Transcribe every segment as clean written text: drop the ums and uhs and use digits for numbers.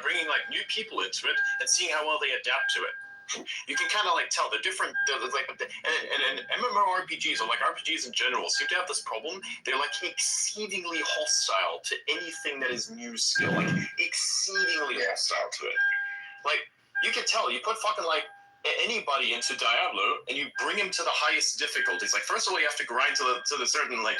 bringing like new people into it and seeing how well they adapt to it. You can kind of like tell the different, and MMORPGs or like RPGs in general seem to have this problem. They're like exceedingly hostile to anything that is new skill, like exceedingly hostile to it. Like you can tell, you put fucking like anybody into Diablo and you bring him to the highest difficulties. Like first of all, you have to grind to the certain like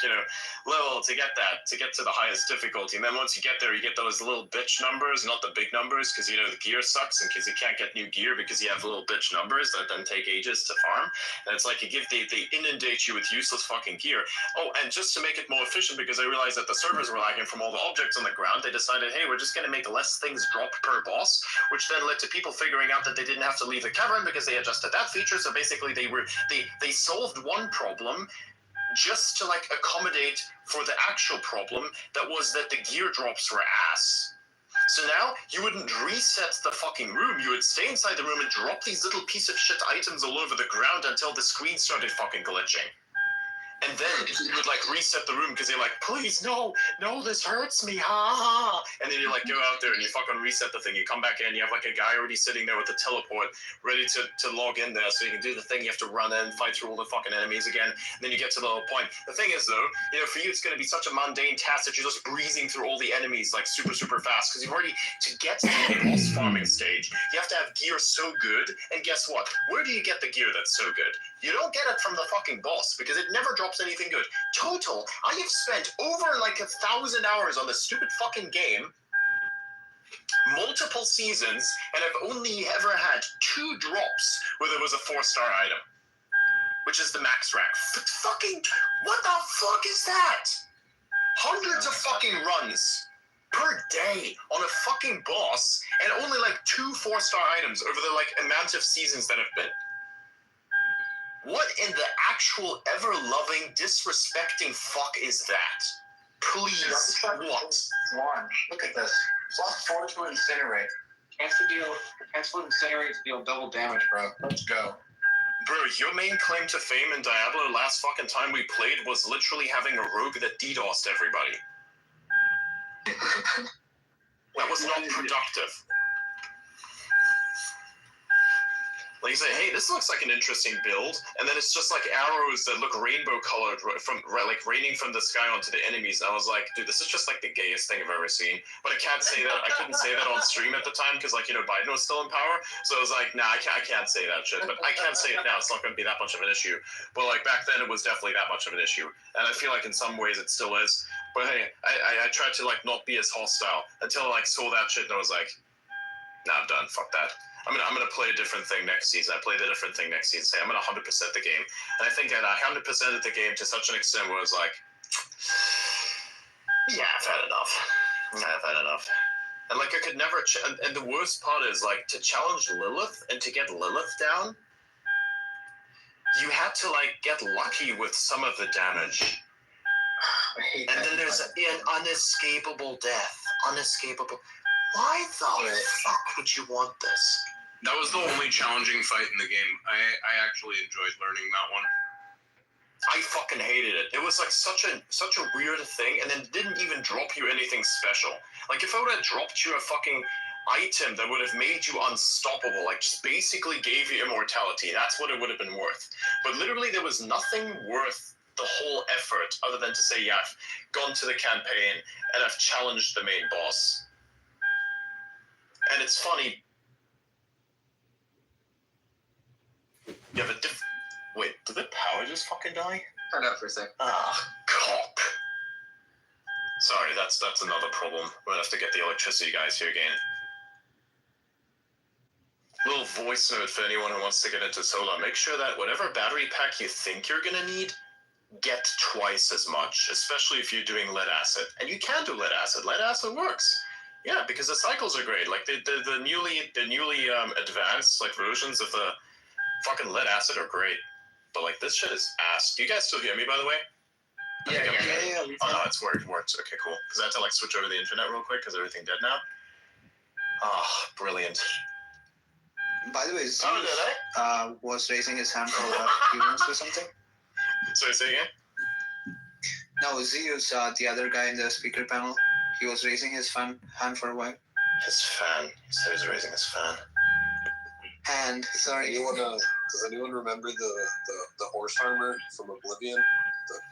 level to get to the highest difficulty. And then once you get there, you get those little bitch numbers, not the big numbers, because the gear sucks and because you can't get new gear because you have little bitch numbers that then take ages to farm. And it's like they inundate you with useless fucking gear. Oh, and just to make it more efficient, because they realized that the servers were lagging from all the objects on the ground, they decided, hey, we're just going to make less things drop per boss, which then led to people figuring out that they didn't have to leave the cavern because they adjusted that feature. So basically they solved one problem just to like accommodate for the actual problem that was that the gear drops were ass. So now you wouldn't reset the fucking room, you would stay inside the room and drop these little piece of shit items all over the ground until the screen started fucking glitching. And then you would like reset the room because you're like, please, no, this hurts me, ha. And then you like go out there and you fucking reset the thing. You come back in, you have like a guy already sitting there with the teleport ready to log in there so you can do the thing. You have to run in, fight through all the fucking enemies again. And then you get to the whole point. The thing is though, for you it's going to be such a mundane task that you're just breezing through all the enemies like super, super fast because you've already, to get to the boss farming stage, you have to have gear so good. And guess what? Where do you get the gear that's so good? You don't get it from the fucking boss because it never drops anything good. Total, I have spent over like 1,000 hours on this stupid fucking game, multiple seasons, and I've only ever had 2 drops where there was a 4-star item, which is the max rank. Fucking, what the fuck is that? Hundreds of fucking runs per day on a fucking boss, and only like 2 4-star items over the like amount of seasons that have been. What in the actual ever-loving, disrespecting fuck is that? Please, what? Look at this. Plus 4 to incinerate. Cancel incinerate to deal double damage, bro. Let's go. Bro, your main claim to fame in Diablo last fucking time we played was literally having a rogue that DDoSed everybody. That was not productive. Like you say, hey, this looks like an interesting build, and then it's just like arrows that look rainbow colored from like raining from the sky onto the enemies. And I was like, dude, this is just like the gayest thing I've ever seen. But I can't say that. I couldn't say that on stream at the time because like Biden was still in power. So I was like, nah, I can't say that shit. But I can't say it now. It's not going to be that much of an issue. But like back then, it was definitely that much of an issue, and I feel like in some ways it still is. But hey, I tried to like not be as hostile until I like saw that shit and I was like, nah, I'm done. Fuck that. I'm gonna play a different thing next season. I played a different thing next season. Say I'm gonna 100% the game, and I think I 100% the game to such an extent where I was like, yeah, I've had enough. And like I could never. And the worst part is like to challenge Lilith and to get Lilith down, you had to like get lucky with some of the damage. And then there's an unescapable death. Unescapable. Why the fuck would you want this? That was the only challenging fight in the game. I actually enjoyed learning that one. I fucking hated it. It was like such a weird thing, and then didn't even drop you anything special. Like if I would have dropped you a fucking item that would have made you unstoppable, like just basically gave you immortality, that's what it would have been worth. But literally there was nothing worth the whole effort other than to say, yeah, I've gone to the campaign and I've challenged the main boss. And it's funny. You have a wait, did the power just fucking die? Turned out for a sec. Ah, cock. Sorry, that's another problem. We're gonna have to get the electricity guys here again. Little voice note for anyone who wants to get into solar. Make sure that whatever battery pack you think you're gonna need, get twice as much, especially if you're doing lead acid. And you can do lead acid. Lead acid works. Yeah, because the cycles are great. Like the newly advanced like versions of the fucking lead acid are great. But like this shit is ass. Do you guys still hear me, by the way? Yeah. Oh no, it's worked. Okay, cool. Because I had to like switch over the internet real quick because everything dead now. Oh, brilliant. By the way, Zeus, was raising his hand for humans or something. Sorry, say again? No, Zeus, the other guy in the speaker panel, he was raising his hand for a while. His fan. He said he was raising his fan. And sorry. Does anyone remember the horse armor from Oblivion?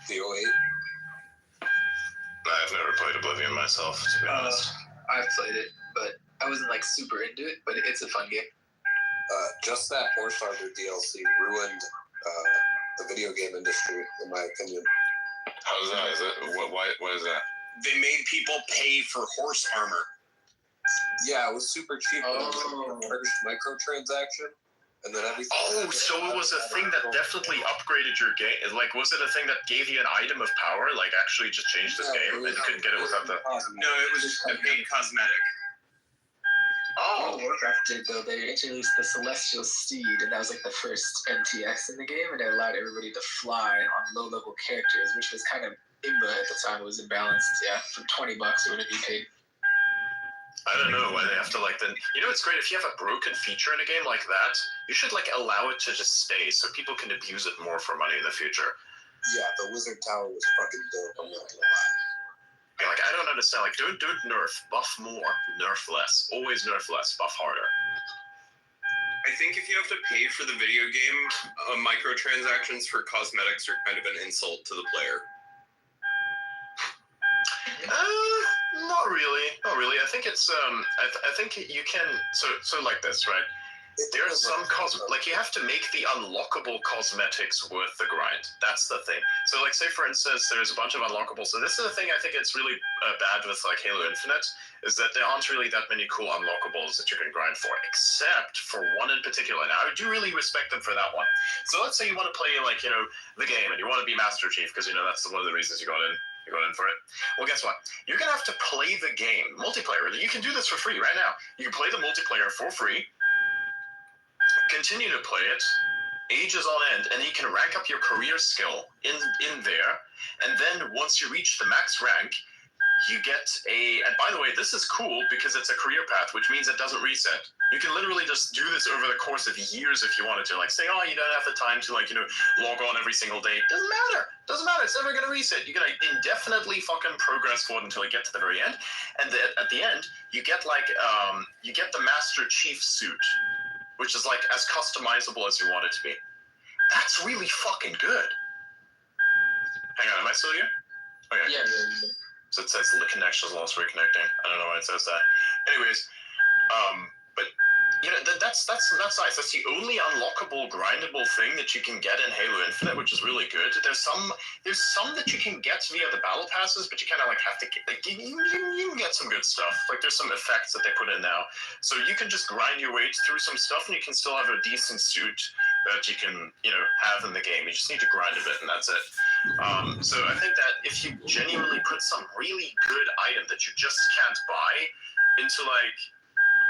The 08? I've never played Oblivion myself, to be honest. I've played it, but I wasn't like super into it. But it's a fun game. Just that horse armor DLC ruined the video game industry, in my opinion. How is that? Is it what is that? They made people pay for horse armor. Yeah, it was super cheap. It was like the first microtransaction, and then everything. Oh, so it was a thing that definitely upgraded your game. Like, was it a thing that gave you an item of power? Like, actually just changed this game, and you couldn't get it without the. No, it was just a big cosmetic. World of Warcraft did though. They introduced the Celestial Steed, and that was like the first MTX in the game, and it allowed everybody to fly on low-level characters, which was kind of imba at the time. It was imbalanced. Yeah, for $20 or whatever you paid. I don't know why they have to like then. You know, it's great if you have a broken feature in a game like that. You should like allow it to just stay so people can abuse it more for money in the future. Yeah, the Wizard Tower was fucking dope. I'm not gonna lie. Yeah, like I don't understand. Like, don't nerf, buff more, nerf less. Always nerf less, buff harder. I think if you have to pay for the video game, microtransactions for cosmetics are kind of an insult to the player. Not really. Not really. I think it's I think you can so like this, right? There are some like you have to make the unlockable cosmetics worth the grind. That's the thing. So like say for instance, there's a bunch of unlockables. So this is the thing I think it's really bad with like Halo Infinite is that there aren't really that many cool unlockables that you can grind for, except for one in particular. Now I do really respect them for that one. So let's say you want to play like the game and you want to be Master Chief because that's one of the reasons you got in. You got in for it. Well, guess what? You're gonna have to play the game multiplayer. You can do this for free right now. You can play the multiplayer for free. Continue to play it, ages on end, and you can rank up your career skill in there. And then once you reach the max rank, you get and by the way, this is cool because it's a career path, which means it doesn't reset. You can literally just do this over the course of years if you wanted to. Like say, you don't have the time to log on every single day. Doesn't matter. It's never gonna reset. You're gonna indefinitely fucking progress forward until you get to the very end. And at the end, you get you get the Master Chief suit, which is like as customizable as you want it to be. That's really fucking good. Hang on, am I still here? Oh yeah. Yeah. So it says the connection is lost, reconnecting. I don't know why it says that. Anyways, but that's nice. That's the only unlockable, grindable thing that you can get in Halo Infinite, which is really good. There's some that you can get via the battle passes, but you kind of have to get. You can get some good stuff. Like there's some effects that they put in now, so you can just grind your way through some stuff, and you can still have a decent suit that you can have in the game. You just need to grind a bit, and that's it. So I think that if you genuinely put some really good item that you just can't buy into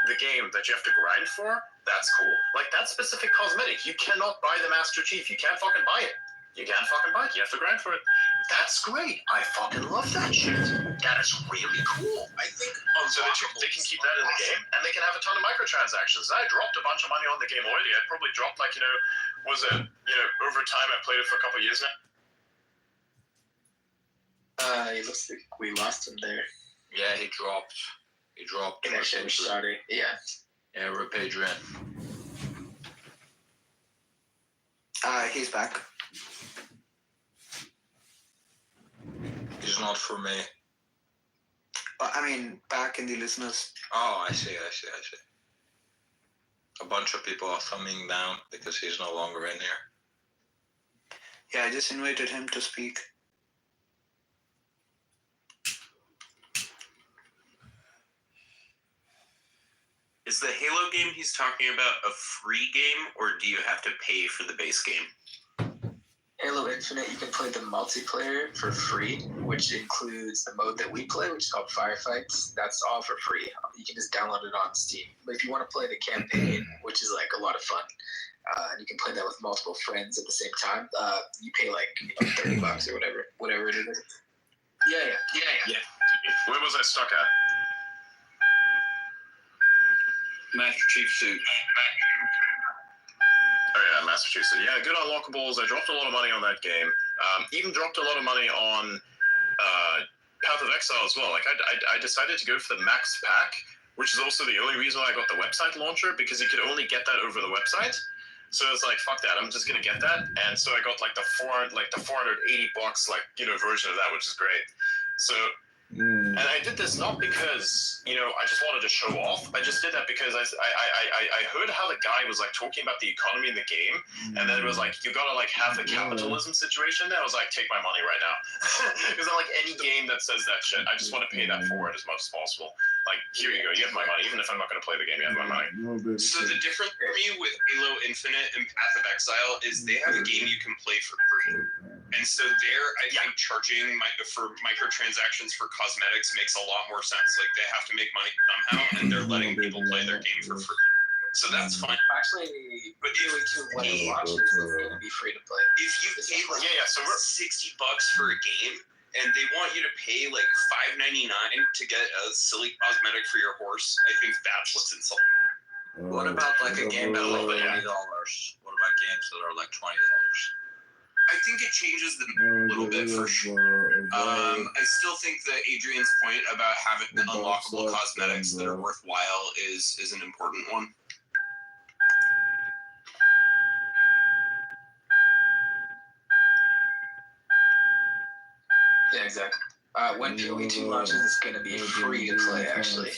the game that you have to grind for, that's cool. Like that specific cosmetic, you cannot buy the Master Chief. You can't fucking buy it. You can't fucking buy it. You have to grind for it. That's great. I fucking love that shit. That is really cool. I think so that they can keep that in the game, and they can have a ton of microtransactions. I dropped a bunch of money on the game already. I probably dropped over time. I've played it for a couple of years now. It looks like we lost him there. Yeah, he dropped. Connection started. Yeah. Yeah, we're Adrian. He's back. He's not for me. I mean, back in the listeners. Oh, I see. A bunch of people are thumbing down because he's no longer in here. Yeah, I just invited him to speak. Is the Halo game he's talking about a free game, or do you have to pay for the base game? Halo Infinite, you can play the multiplayer for free, which includes the mode that we play, which is called Firefights. That's all for free. You can just download it on Steam. But if you want to play the campaign, which is a lot of fun, and you can play that with multiple friends at the same time, you pay $30 or whatever it is. Yeah. Where was I stuck at? Master Chief suit. Oh yeah, Massachusetts. Yeah, good unlockables. I dropped a lot of money on that game. Even dropped a lot of money on Path of Exile as well. I decided to go for the max pack which is also the only reason why I got the website launcher, because you could only get that over the website. So it's like, fuck that, I'm just gonna get that. And so I got like the $480 version of that, which is great. So and I did this not because, I just wanted to show off. I just did that because I heard how the guy was like talking about the economy in the game, and then it was like, you gotta like have the capitalism situation. And I was like, take my money right now, because I like any game that says that shit. I just want to pay that forward as much as possible. Like, here you go, you have my money. Even if I'm not gonna play the game, you have my money. So the difference for me with Halo Infinite and Path of Exile is they have a game you can play for free. And so there, I think charging for microtransactions for cosmetics makes a lot more sense. Like, they have to make money somehow, and they're letting people play their game for free. So that's fine. Actually, But Halo 2 when it launches is going to be free to play. if you pay like So we're $60 for a game, and they want you to pay like $5.99 to get a silly cosmetic for your horse, I think that's what's insulting. What about like a game that like $20? What about games that are like $20? I think it changes them a little bit for sure. I still think that Adrian's point about having the unlockable cosmetics that are worthwhile is an important one. Yeah, exactly. When PoE 2 launches, it's going to be free to play, actually.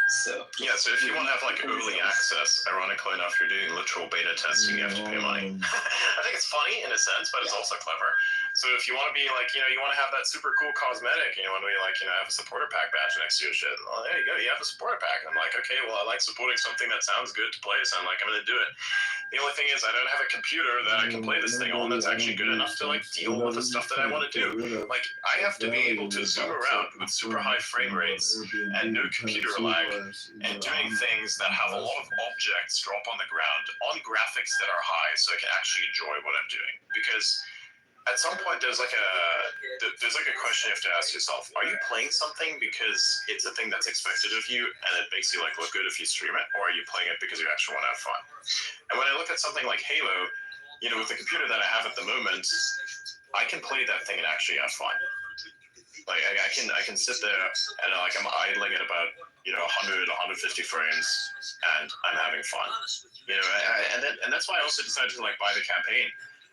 So if you want to have like early access, ironically enough, you're doing literal beta testing, you have to pay money. I think it's funny in a sense, but it's also clever. So if you want to be like, you want to have that super cool cosmetic, and you want to be like, have a supporter pack badge next to your shit. Well, there you go, you have a supporter pack. And I'm like, okay, well, I like supporting something that sounds good to play, so I'm like, I'm gonna do it. The only thing is, I don't have a computer that I can play this thing on that's actually good enough to like deal with the stuff that I want to do. Like, I have to be able to zoom around with super high frame rates and no computer lag, and doing things that have a lot of objects drop on the ground on graphics that are high, so I can actually enjoy what I'm doing. Because at some point there's like a question you have to ask yourself: are you playing something because it's a thing that's expected of you and it makes you like look good if you stream it, or are you playing it because you actually want to have fun? And when I look at something like Halo, with the computer that I have at the moment, I can play that thing and actually have fun. Like I can sit there and like I'm idling at about 100, 150 frames, and I'm having fun. And that's why I also decided to like buy the campaign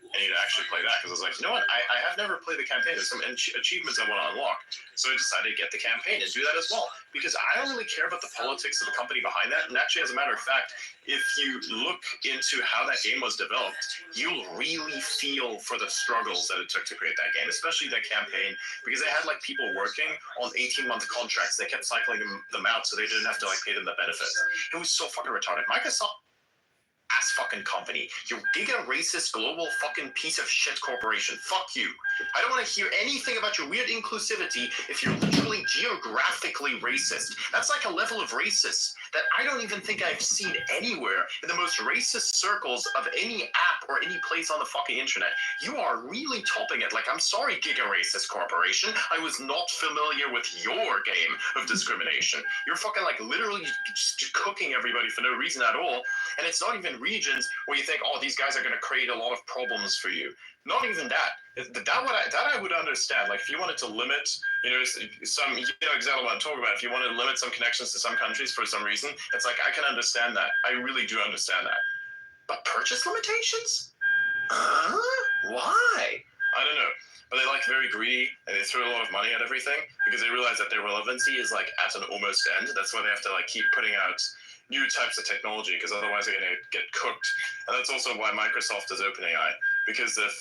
and actually play that, because I was like, I have never played the campaign. There's some achievements I want to unlock, so I decided to get the campaign and do that as well, because I don't really care about the politics of the company behind that. And actually, as a matter of fact, if you look into how that game was developed, you'll really feel for the struggles that it took to create that game, especially that campaign, because they had like people working on 18-month contracts. They kept cycling them out so they didn't have to like pay them the benefits. It was so fucking retarded. Microsoft ass fucking company. You giga racist global fucking piece of shit corporation. Fuck you. I don't want to hear anything about your weird inclusivity if you're literally geographically racist. That's like a level of racist that I don't even think I've seen anywhere in the most racist circles of any app or any place on the fucking internet. You are really topping it. Like, I'm sorry, giga racist corporation. I was not familiar with your game of discrimination. You're fucking like literally just cooking everybody for no reason at all. And it's not even regions where you think, oh, these guys are going to create a lot of problems for you. Not even that. That I would understand. Like, if you wanted to limit, some, exactly what I'm talking about. If you wanted to limit some connections to some countries for some reason, it's like, I can understand that. I really do understand that. But purchase limitations? Why? I don't know. But they like very greedy, and they throw a lot of money at everything because they realize that their relevancy is like at an almost end. That's why they have to like keep putting out new types of technology, because otherwise they're going to get cooked. And that's also why Microsoft is OpenAI, because if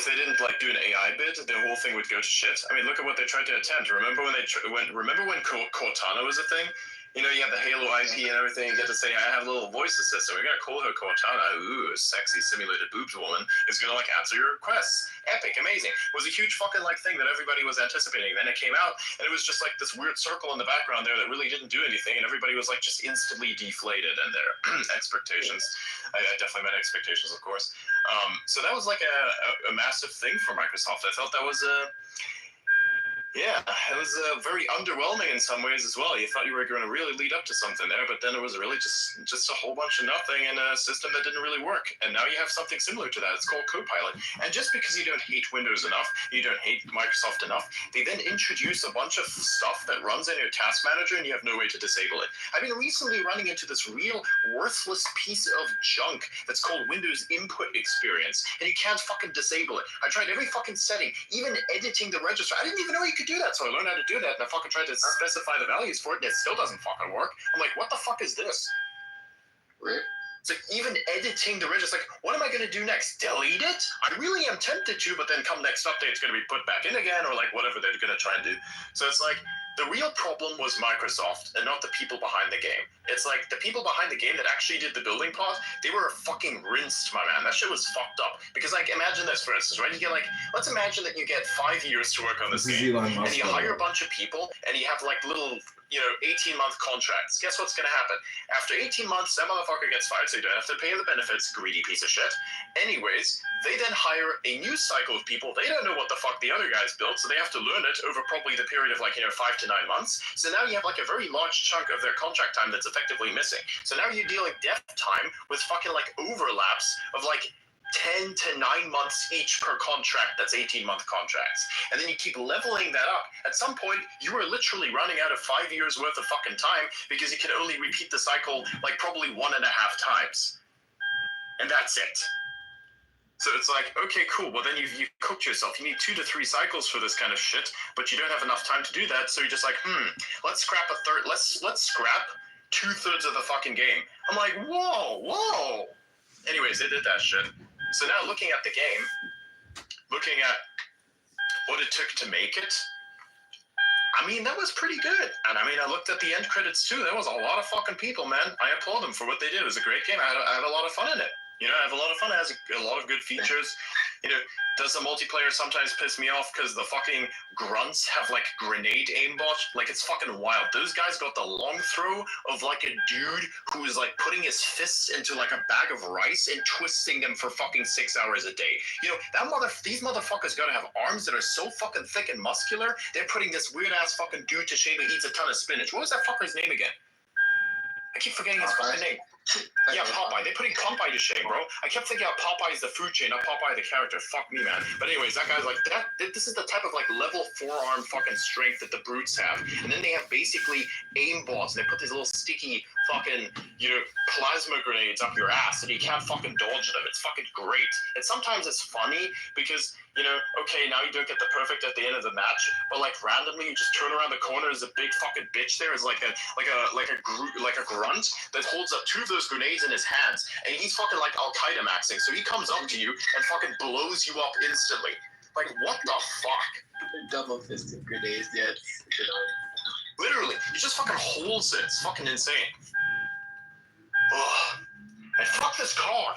they didn't like do an AI bit, the whole thing would go to shit. I mean, look at what they tried to attempt. Remember when Cortana was a thing? You have the Halo IP and everything. You get to say, I have a little voice assistant. We're gonna call her Cortana. Ooh, sexy simulated boobs woman is gonna like answer your requests. Epic, amazing. It was a huge fucking like thing that everybody was anticipating. Then it came out, and it was just like this weird circle in the background there that really didn't do anything, and everybody was like just instantly deflated in their expectations. I definitely met expectations, of course. So that was like a massive thing for Microsoft. I felt that was Yeah, it was very underwhelming in some ways as well. You thought you were going to really lead up to something there, but then it was really just a whole bunch of nothing and a system that didn't really work. And now you have something similar to that. It's called Copilot. And just because you don't hate Windows enough, you don't hate Microsoft enough, they then introduce a bunch of stuff that runs in your task manager and you have no way to disable it. I've been recently running into this real worthless piece of junk that's called Windows Input Experience, and you can't fucking disable it. I tried every fucking setting, even editing the register. I didn't even know you could do that, so I learned how to do that, and I fucking tried to specify the values for it, and it still doesn't fucking work. I'm like, what the fuck is this? Right? It's like, even editing the register, like, what am I going to do next? Delete it? I really am tempted to, but then come next update, it's going to be put back in again, or like whatever they're going to try and do. So it's like, the real problem was Microsoft and not the people behind the game. It's like the people behind the game that actually did the building part, they were fucking rinsed, my man. That shit was fucked up. Because like, imagine this, for instance, right? You get like, let's imagine that you get 5 years to work on this game, and you hire a bunch of people, and you have like little, 18-month contracts. Guess what's gonna happen? After 18 months, that motherfucker gets fired, so you don't have to pay the benefits, greedy piece of shit. Anyways, they then hire a new cycle of people. They don't know what the fuck the other guys built, so they have to learn it over probably the period of like, 5 to 9 months. So now you have like a very large chunk of their contract time that's effectively missing. So now you're dealing dev time with fucking like overlaps of like 10 to 9 months each per contract. That's 18-month contracts. And then you keep leveling that up. At some point, you are literally running out of 5 years worth of fucking time because you can only repeat the cycle like probably 1.5 times. And that's it. So it's like, okay, cool. Well, then you've cooked yourself. You need 2 to 3 cycles for this kind of shit, but you don't have enough time to do that. So you're just like, let's scrap a third. Let's scrap 2/3 of the fucking game. I'm like, whoa. Anyways, they did that shit. So now looking at the game, looking at what it took to make it, I mean, that was pretty good. And I mean, I looked at the end credits too. There was a lot of fucking people, man. I applaud them for what they did. It was a great game. I had a lot of fun in it. I have a lot of fun. It has a lot of good features. Does the multiplayer sometimes piss me off because the fucking grunts have like grenade aimbot? Like, it's fucking wild. Those guys got the long throw of like a dude who is like putting his fists into like a bag of rice and twisting them for fucking 6 hours a day. These motherfuckers gotta have arms that are so fucking thick and muscular. They're putting this weird ass fucking dude to shame who eats a ton of spinach. What was that fucker's name again? I keep forgetting his fucking name. Yeah, Popeye. They're putting Popeye to shame, bro. I kept thinking Popeye is the food chain, not Popeye the character. Fuck me, man. But anyways, that guy's like, this is the type of like level 4-arm fucking strength that the brutes have. And then they have basically aimbots, and they put these little sticky fucking, plasma grenades up your ass, and you can't fucking dodge them. It's fucking great. And sometimes it's funny because, okay, now you don't get the perfect at the end of the match, but like randomly you just turn around the corner, there's a big fucking bitch there, is like a grunt that holds up 2 of those grenades in his hands, and he's fucking like Al-Qaeda maxing, so he comes up to you and fucking blows you up instantly. Like, what the fuck? Double-fisted grenades, yeah. Literally, he just fucking holds it. It's fucking insane. Ugh. And fuck this car.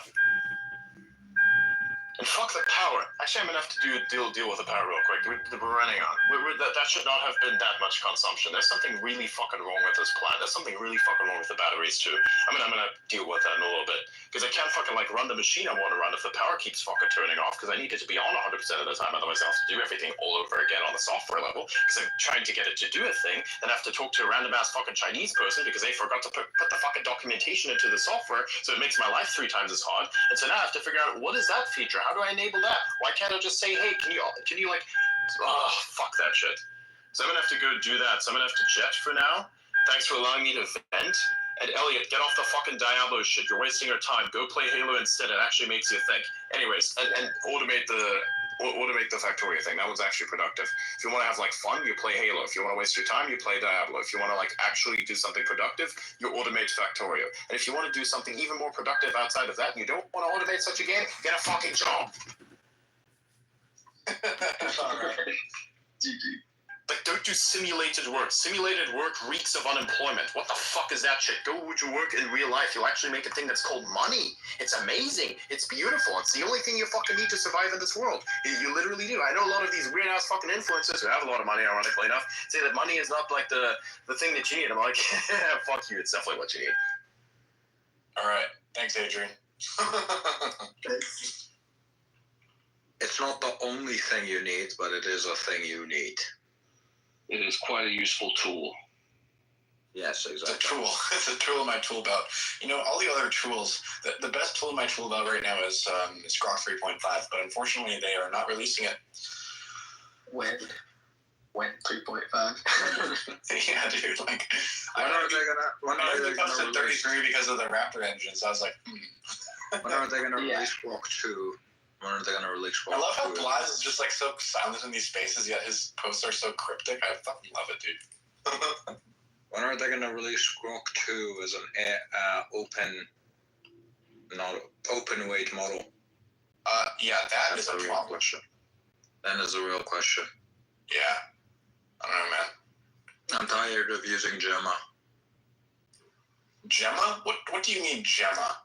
And fuck the power. Actually, I'm gonna have to deal with the power real quick. We're running on. That should not have been that much consumption. There's something really fucking wrong with this plant. There's something really fucking wrong with the batteries too. I'm gonna deal with that in a little bit, because I can't fucking like run the machine I want to run if the power keeps fucking turning off, because I need it to be on 100% of the time. Otherwise, I'll have to do everything all over again on the software level, because I'm trying to get it to do a thing. Then I have to talk to a random ass fucking Chinese person because they forgot to put the fucking documentation into the software, so it makes my life 3 times as hard. And so now I have to figure out, what is that feature? How do I enable that? Why can't I just say, hey, can you like, fuck that shit. So I'm gonna have to go do that. So I'm gonna have to jet for now. Thanks for allowing me to vent. And Elliot, get off the fucking Diablo shit. You're wasting your time. Go play Halo instead. It actually makes you think. Anyways, and automate the Factoria thing. That was actually productive. If you want to have like fun, you play Halo. If you want to waste your time, you play Diablo. If you want to like actually do something productive, you automate Factorio. And if you want to do something even more productive outside of that, and you don't want to automate such a game, get a fucking job. GG. Like, don't do simulated work. Simulated work reeks of unemployment. What the fuck is that shit? Go to work in real life. You'll actually make a thing that's called money. It's amazing. It's beautiful. It's the only thing you fucking need to survive in this world. You literally do. I know a lot of these weird ass fucking influencers who have a lot of money, ironically enough, say that money is not like the thing that you need. I'm like, fuck you. It's definitely what you need. All right. Thanks, Adrian. It's not the only thing you need, but it is a thing you need. it is quite a useful tool. Yes, It's a exactly. tool. It's a tool in my tool belt. You know, all the other tools, the best tool in my tool belt right now is Grok 3.5, but unfortunately they are not releasing it. When 3.5. Yeah, dude. Like, When are they when I heard it comes to gonna release? 33 because of the Raptor engines, I was like, When are they gonna Yeah. release Grok 2? When are they gonna release Grok 2? I love how Blaz is just like so silent in these spaces, yet his posts are so cryptic. I fucking love it, dude. When are they gonna release Grok 2 as an open weight model? Yeah, that That's is a the real problem. question. That is a real question. Yeah. I don't know, man. I'm tired of using Gemma. Gemma? What do you mean, Gemma?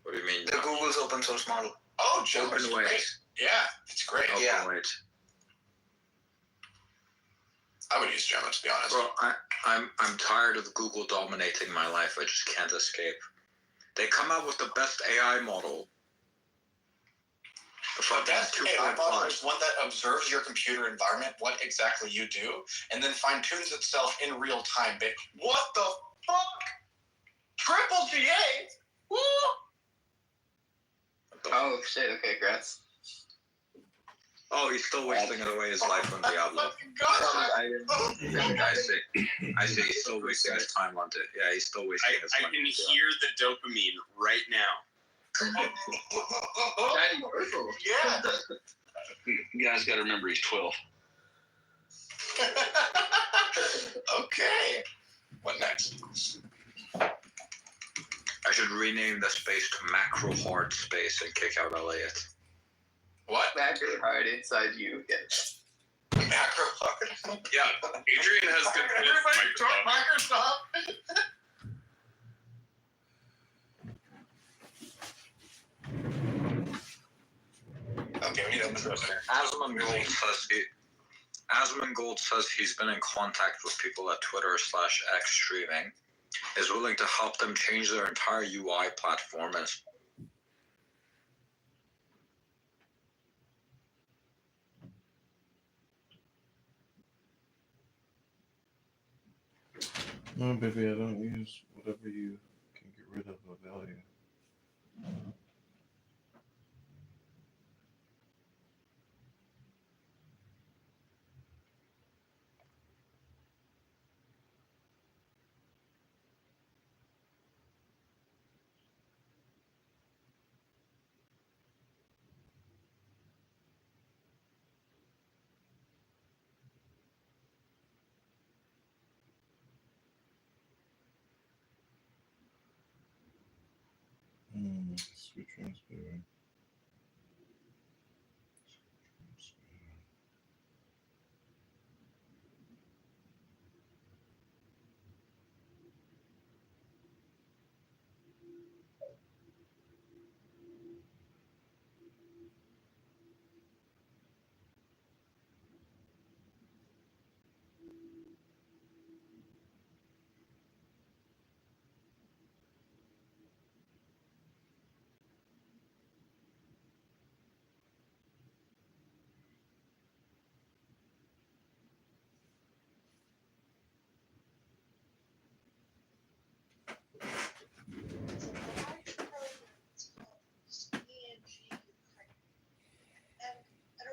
What do you mean? The Google's open source model. Oh, Gemma's Open weight. great. Yeah, it's great. Open Yeah. weight. I would use Gemma, to be honest. Well, I'm tired of Google dominating my life. I just can't escape. They come out with the best AI model. But that AI 2.5. model is one that observes your computer environment, what exactly you do, and then fine-tunes itself in real time. What the fuck? Triple GA? Woo! Oh shit! Okay, congrats. Oh, he's still wasting it away his life on Diablo. I see. He's still wasting his time on it. Yeah, he's still wasting his I time. can hear the dopamine right now. Daddy Purple. Yeah. You guys got to remember he's 12. Okay. What next? I should rename the space to Macro Hard Space and kick out Elliot. What? Macro hard inside you. Yes. Macro hard? Yeah, Adrian has good Everybody talk Microsoft. Microsoft. Okay, we need to open this. Asmongold says he's been in contact with people at Twitter/X streaming, is willing to help them change their entire UI platform and No, baby, I don't use whatever you can get rid of a value. Switch transfer.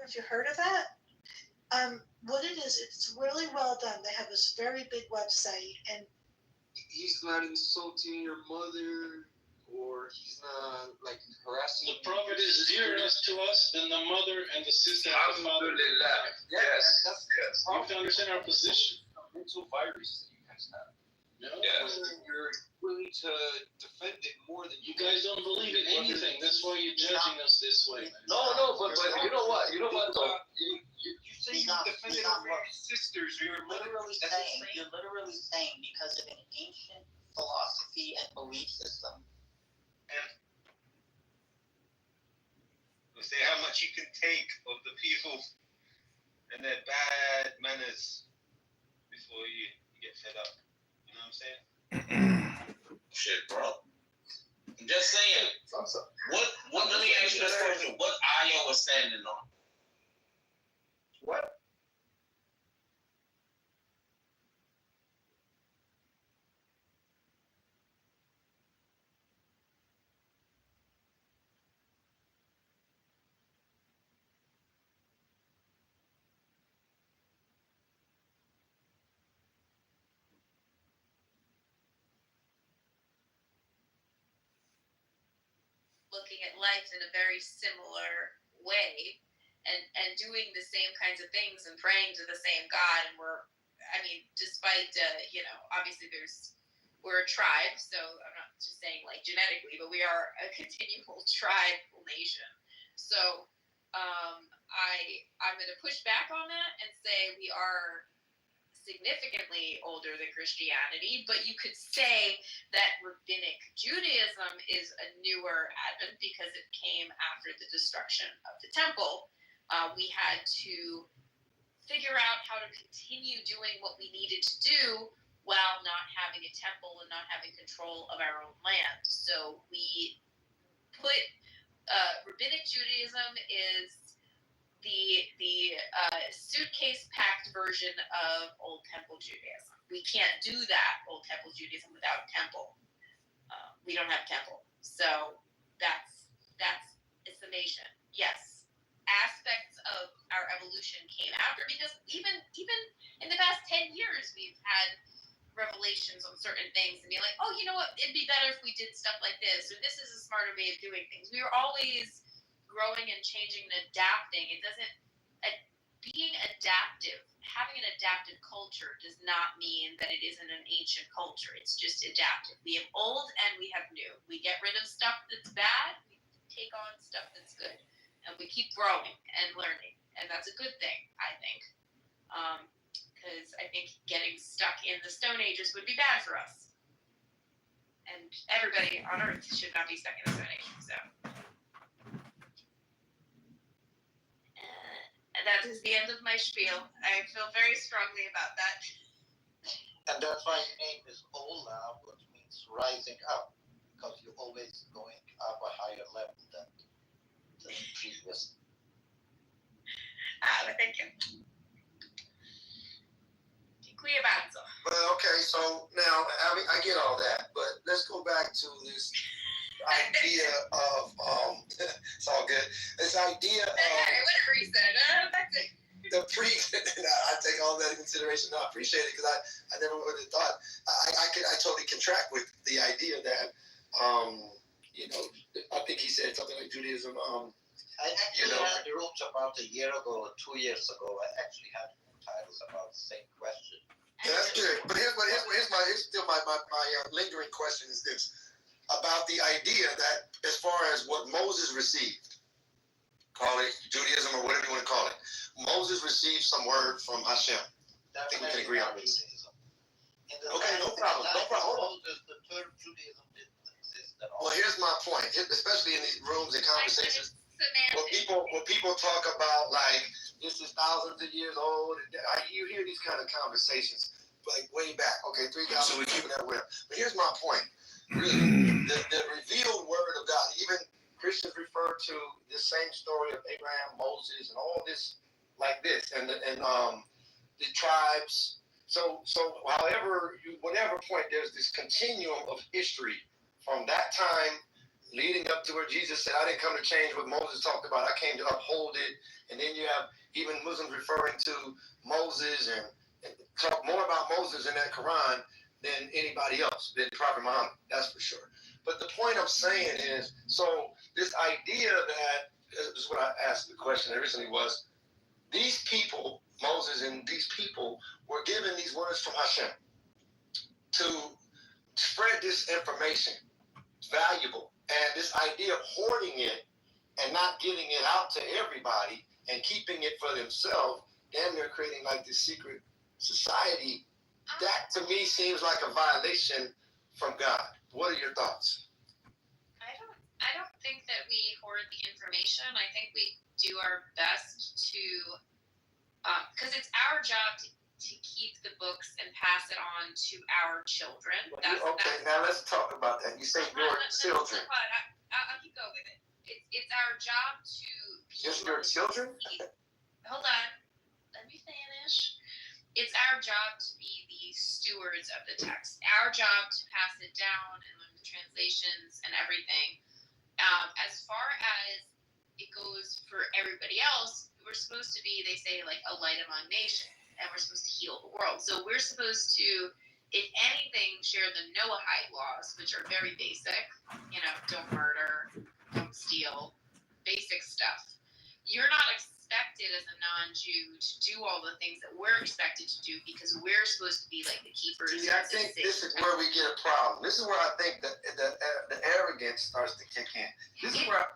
Have you heard of that? What it is, it's really well done. They have this very big website, and he's not insulting your mother, or he's not like harassing. The prophet is dearest to us than the mother and the sister and the father. Yes. You have to understand our position. Mental virus that you guys have. Yes. You're willing to defend it more than You guys don't believe in anything. That's why you're judging us this way. No, but you know what? Though? You say you He's defend it not over your sisters or your mother. You're literally saying because of an ancient philosophy and belief system. You say how much you can take of the people and their bad manners before you get fed up. You know what I'm saying? Shit, bro. I'm just saying. What? Let me ask you this question. What Io was standing on? What? looking at life in a very similar way and doing the same kinds of things and praying to the same God. And despite, obviously we're a tribe, so I'm not just saying like genetically, but we are a continual tribal nation. So I'm going to push back on that and say we are significantly older than Christianity, but you could say that Rabbinic Judaism is a newer advent because it came after the destruction of the temple. We had to figure out how to continue doing what we needed to do while not having a temple and not having control of our own land. So we put Rabbinic Judaism is the suitcase packed version of Old Temple Judaism. We can't do that Old Temple Judaism without temple. We don't have temple, so that's a summation. Yes, aspects of our evolution came after, because even in the past 10 years we've had revelations on certain things and be like, oh, you know what, it'd be better if we did stuff like this, or this is a smarter way of doing things. We were always growing and changing and adapting. It doesn't, being adaptive, having an adaptive culture does not mean that it isn't an ancient culture. It's just adaptive. We have old and we have new. We get rid of stuff that's bad, we take on stuff that's good, and we keep growing and learning, and that's a good thing, I think. Because I think getting stuck in the Stone Ages would be bad for us. And everybody on Earth should not be stuck in the Stone Age, so. And that is the end of my spiel. I feel very strongly about that. And that's why your name is Ola, which means rising up, because you're always going up a higher level than the previous. Thank you. But okay, so now I get all that, but let's go back to this idea of it's all good. This idea of whatever you said. I take all that into consideration. No, I appreciate it, because I never would have thought I totally contract with the idea that I think he said something like Judaism. I actually had the rooms about a year ago or 2 years ago. I actually had titles about the same question. Yeah, that's good. But here's still my lingering question is this, about the idea that as far as what Moses received, call it Judaism or whatever you want to call it, Moses received some word from Hashem. I think we can agree on this. Okay, no problem. No problem. The term Judaism didn't exist at all. Well, here's my point, especially in these rooms and conversations. When people talk about like this is thousands of years old, you hear these kind of conversations like way back. Okay, 3,000 people that were. But here's my point. Really, the revealed word of God. Even Christians refer to this same story of Abraham, Moses, and all this like this, and the tribes. So whatever point, there's this continuum of history from that time leading up to where Jesus said, I didn't come to change what Moses talked about. I came to uphold it. And then you have even Muslims referring to Moses and talk more about Moses in that Quran than anybody else, than Prophet Muhammad. That's for sure. But the point I'm saying is, so this idea that, this is what I asked the question originally was, these people, Moses and these people, were given these words from Hashem to spread this information. It's valuable. And this idea of hoarding it and not getting it out to everybody and keeping it for themselves, then they're creating like this secret society. That to me seems like a violation from God. What are your thoughts? I don't think that we hoard the information. I think we do our best to, because it's our job to keep the books and pass it on to our children. Now let's talk about that. You say your children. I'll keep going with it. It's our job to... Just your children? Hold on. Let me finish. It's our job to be the stewards of the text. Our job to pass it down and learn the translations and everything. As far as it goes for everybody else, we're supposed to be, they say, like a light among nations. And we're supposed to heal the world. So we're supposed to, if anything, share the Noahide laws, which are very basic. Don't murder, don't steel, basic stuff. You're not expected as a non-Jew to do all the things that we're expected to do because we're supposed to be like the keepers. See, I think this is where we get a problem. This is where I think the arrogance starts to kick in. This is where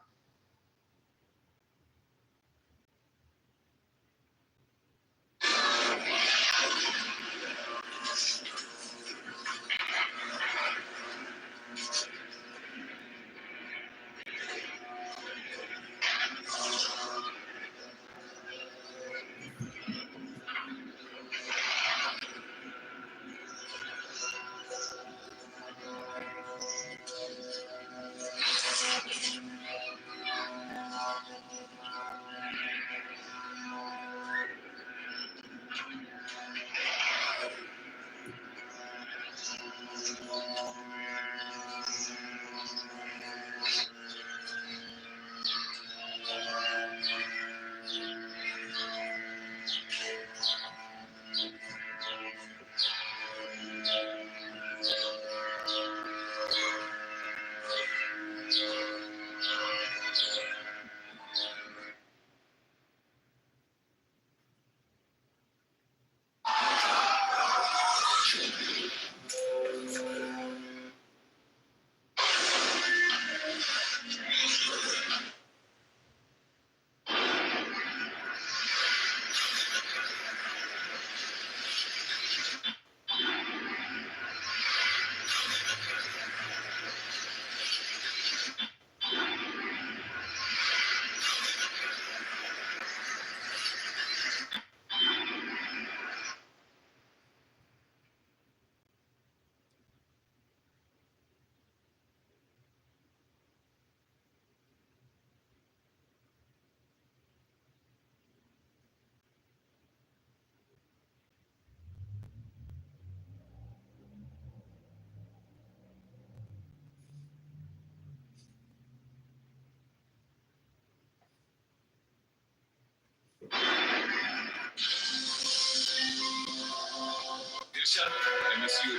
MSU.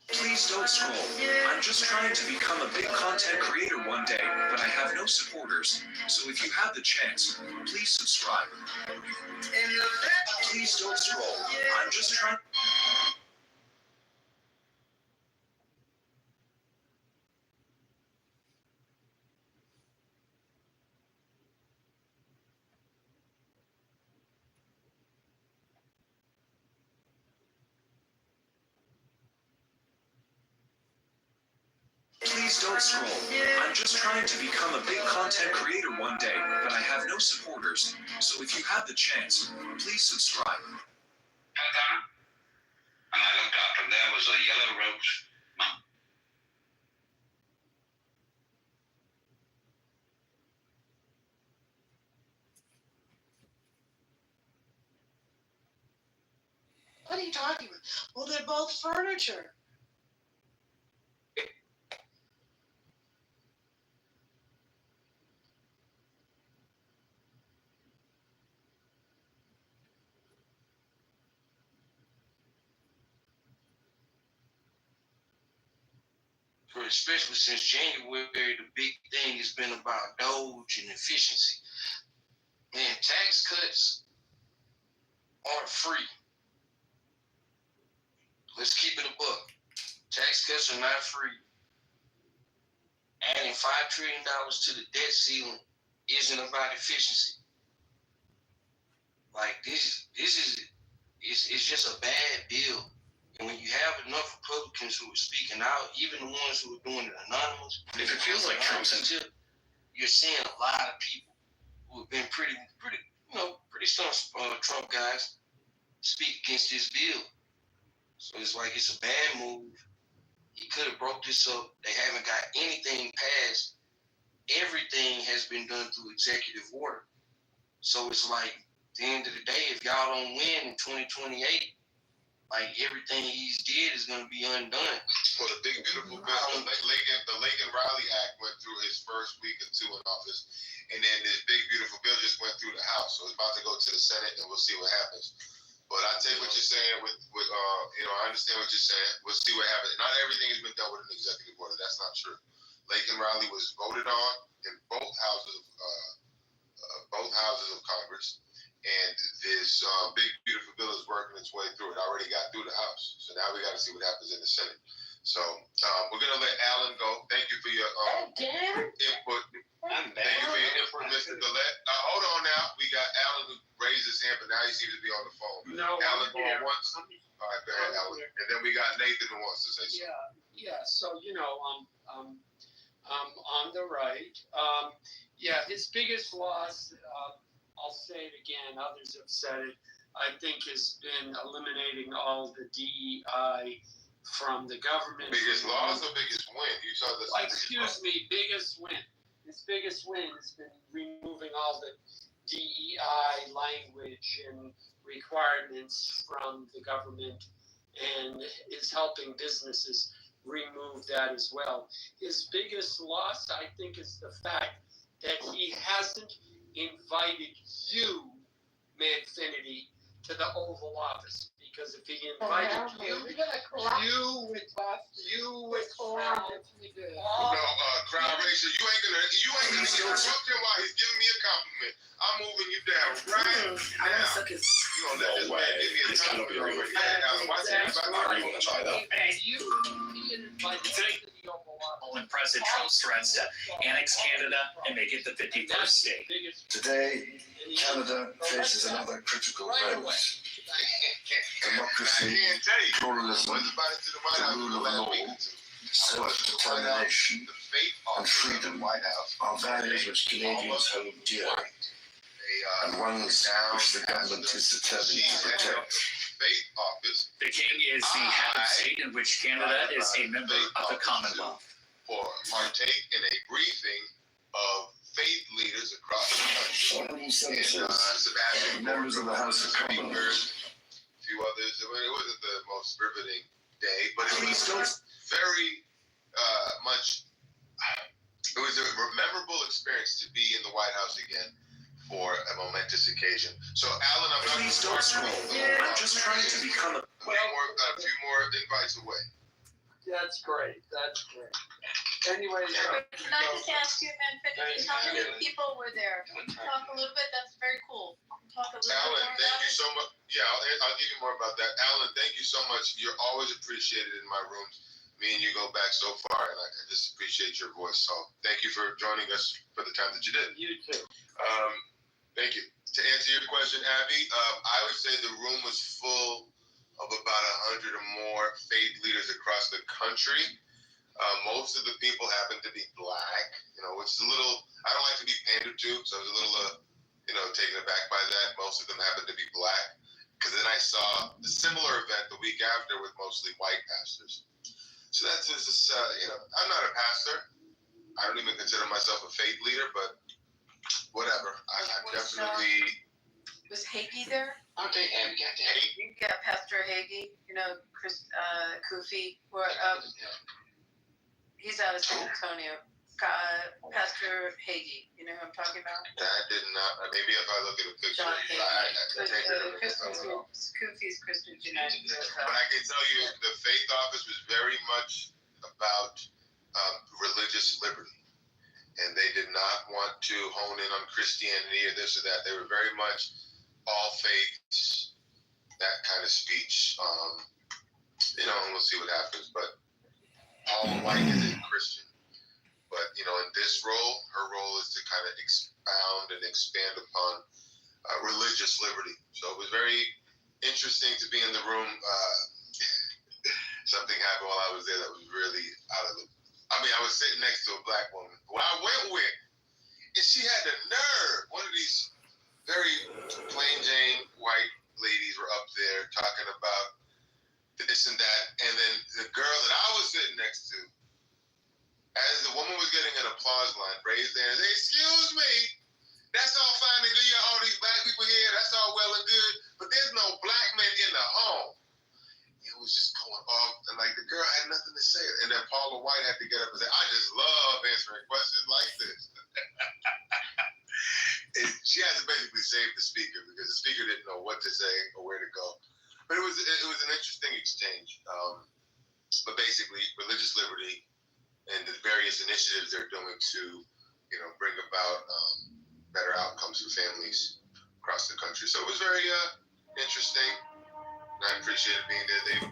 Please don't scroll. I'm just trying to become a big content creator one day, but I have no supporters. So if you have the chance, please subscribe. Please don't scroll. I'm just trying. Please don't scroll. I'm just trying to become a big content creator one day, but I have no supporters. So if you have the chance, please subscribe. And I looked up, and there was a yellow rose. What are you talking about? Well, they're both furniture. Especially since January, the big thing has been about Doge and efficiency. Man, tax cuts aren't free. Let's keep it a buck. Tax cuts are not free. Adding $5 trillion to the debt ceiling isn't about efficiency. Like this is just a bad deal. And when you have enough Republicans who are speaking out, even the ones who are doing it anonymous, if it feels like Trump's in, you're seeing a lot of people who have been pretty staunch Trump guys speak against this bill. So it's like it's a bad move. He could have broke this up. They haven't got anything passed. Everything has been done through executive order. So it's like, at the end of the day, if y'all don't win in 2028, like everything he's did is going to be undone. Well, the big beautiful bill, the Lagan Riley Act went through its first first week or two in office, and then this big beautiful bill just went through the House, so it's about to go to the Senate, and we'll see what happens. But I take what you're saying with I understand what you're saying. We'll see what happens. Not everything has been done with an executive order. That's not true. Laken Riley was voted on in both houses of Congress, and this big beautiful bill is working its way through. It already got through the House, so now we got to see what happens in the Senate. So we're gonna let Alan go. Thank you for your input. Thank you for your input, Mr. Gillette. Hold on now. We got Alan who raised his hand, but now he seems to be on the phone. No, Alan I'm going here. once. All right, go ahead, Alan. And then we got Nathan who wants to say something. Yeah. So I'm on the right. His biggest loss. I'll say it again. Others have said it. I think has been eliminating all the DEI from the government. Biggest loss or biggest win? You saw this. Excuse me, biggest win. His biggest win has been removing all the DEI language and requirements from the government, and is helping businesses remove that as well. His biggest loss, I think, is the fact that he hasn't invited you, Manfinity, to the Oval Office. Because if he invited you would crowd Rachel, you ain't gonna interrupt him while he's giving me a compliment. I'm moving you down right now. You gonna let this man give me a compliment? You want to try that? When President Trump's threats to annex Canada and make it the 51st state. Today, Canada faces another critical moment. Democracy, pluralism, the rule of law, self-determination, and freedom are values which Canadians hold dear, and ones which the government is determined to protect. The King is the head of state in which Canada is a member of the Commonwealth. For partake in a briefing of faith leaders across the country. Sebastian, members of the House of Commons, a few others. I mean, it wasn't the most riveting day, but it was very much. It was a memorable experience to be in the White House again for a momentous occasion. So, Alan, I'm not. Please don't scroll. I'm just trying to become a. A few more invites away. That's great. Anyway, Can I just ask you, Manfinity, how many people were there? Talk a little bit. That's very cool. Talk a little Alan, bit more thank about you so much. Yeah, I'll give you more about that. Alan, thank you so much. You're always appreciated in my rooms. Me and you go back so far, and I just appreciate your voice. So thank you for joining us for the time that you did. You too. Thank you. To answer your question, Abby, I would say the room was full of about 100 or more faith leaders across the country. Most of the people happen to be black, which is a little, I don't like to be pandered to, so I was a little, taken aback by that. Most of them happen to be black. Because then I saw a similar event the week after with mostly white pastors. So that's just, I'm not a pastor. I don't even consider myself a faith leader, but whatever. I'm definitely. Was Hagee there? Okay, and we got that. Yeah, Pastor Hagee. Chris Kufi. He's out of San Antonio. Pastor Hagee. You know who I'm talking about? I did not. Maybe if I look at a picture, John Hagee. Kufi's Christian United. But I can tell you, the faith office was very much about religious liberty. And they did not want to hone in on Christianity or this or that. They were very much all faiths, that kind of speech. And we'll see what happens. But Paula White is a Christian. But, in this role, her role is to kind of expound and expand upon religious liberty. So it was very interesting to be in the room. Something happened while I was there that was really out of the. I was sitting next to a black woman who I went with, and she had the nerve. One of these very plain Jane white ladies were up there talking about this and that, and then the girl that I was sitting next to, as the woman was getting an applause line, raised their hand and said, "Excuse me, that's all fine and good. You got all these black people here. That's all well and good, but there's no black men in the home." It was just going off, and the girl had nothing to say. And then Paula White had to get up and say, "I just love answering questions like this." saved the speaker because the speaker didn't know what to say or where to go. But it was an interesting exchange. But basically, religious liberty and the various initiatives they're doing to, bring about better outcomes for families across the country. So it was very interesting. And I appreciated being there. They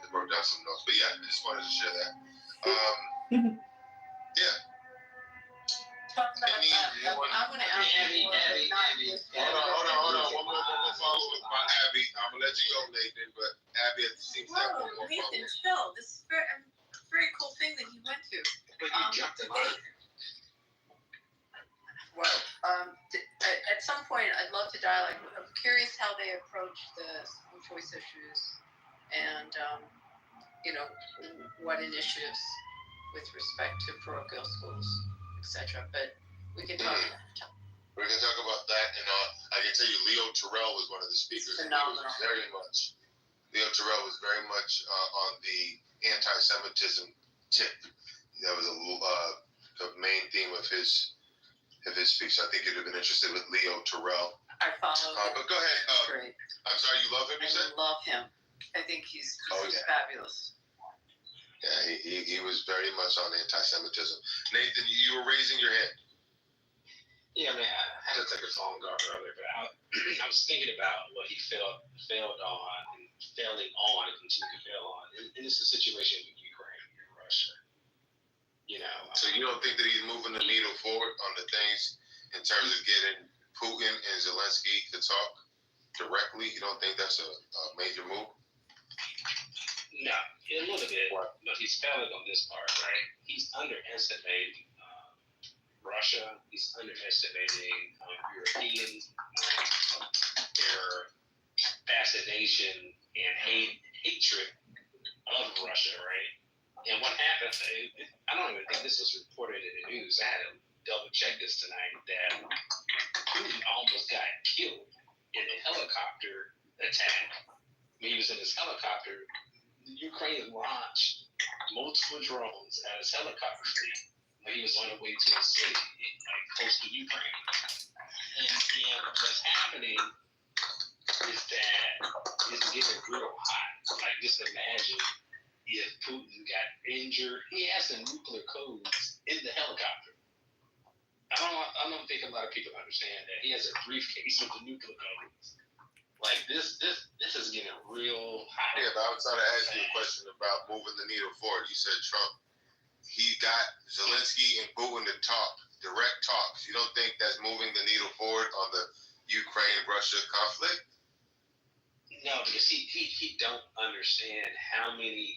wrote down some notes. But yeah, I just wanted to share that. Yeah. I'm gonna ask Abby. Hold on. One more follow up by Abby. I'm gonna let you go, Nathan. But Abby seems to have one more follow Nathan, up. chill. This is a very cool thing that you went to. But you jumped the line. Well, at some point, I'd love to dialogue. I'm curious how they approach the school choice issues, and what initiatives with respect to parochial schools, etc. But we can talk. We can talk about that, and I can tell you, Leo Terrell was one of the speakers. Phenomenal. Leo Terrell was very much on the anti-Semitism tip. That was the main theme of his speech. I think you'd have been interested with Leo Terrell. I follow him. But go ahead. Great. I'm sorry, you love him, you said? I love him. I think he's fabulous. Yeah, he was very much on anti-Semitism. Nathan, you were raising your hand. Yeah, man, I had to take a phone call earlier, but I was thinking about what he failed on and failing on and continue to fail on. And it's a situation with Ukraine and Russia. So you don't think that he's moving the needle forward on the things in terms of getting Putin and Zelensky to talk directly? You don't think that's a major move? No, a little bit, but he's failing on this part, right? He's underestimating Russia. He's underestimating Europeans, their fascination and hatred of Russia, right? And what happened, I don't even think this was reported in the news. I had to double check this tonight, that Putin almost got killed in a helicopter attack. When he was in his helicopter, Ukraine launched multiple drones at his helicopter fleet when he was on the way to a city close to Ukraine. And what's happening is that it's getting real hot. Like, just imagine if Putin got injured. He has some nuclear codes in the helicopter. I don't think a lot of people understand that. He has a briefcase with the nuclear codes. Like, this is getting real hot. Yeah, but I was trying to ask you a question about moving the needle forward. You said Trump, he got Zelensky and Putin to talk, direct talks. You don't think that's moving the needle forward on the Ukraine-Russia conflict? No, because he don't understand how many.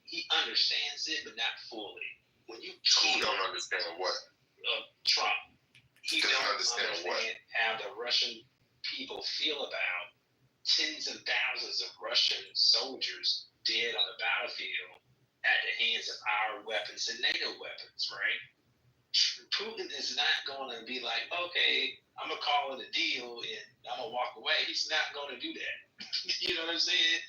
He understands it, but not fully. When you Who don't understand what? Trump. He doesn't don't understand what? how the Russian people feel about tens of thousands of Russian soldiers dead on the battlefield at the hands of our weapons and NATO weapons, right? Putin is not going to be like, okay, I'm going to call it a deal and I'm going to walk away. He's not going to do that. You know what I'm saying?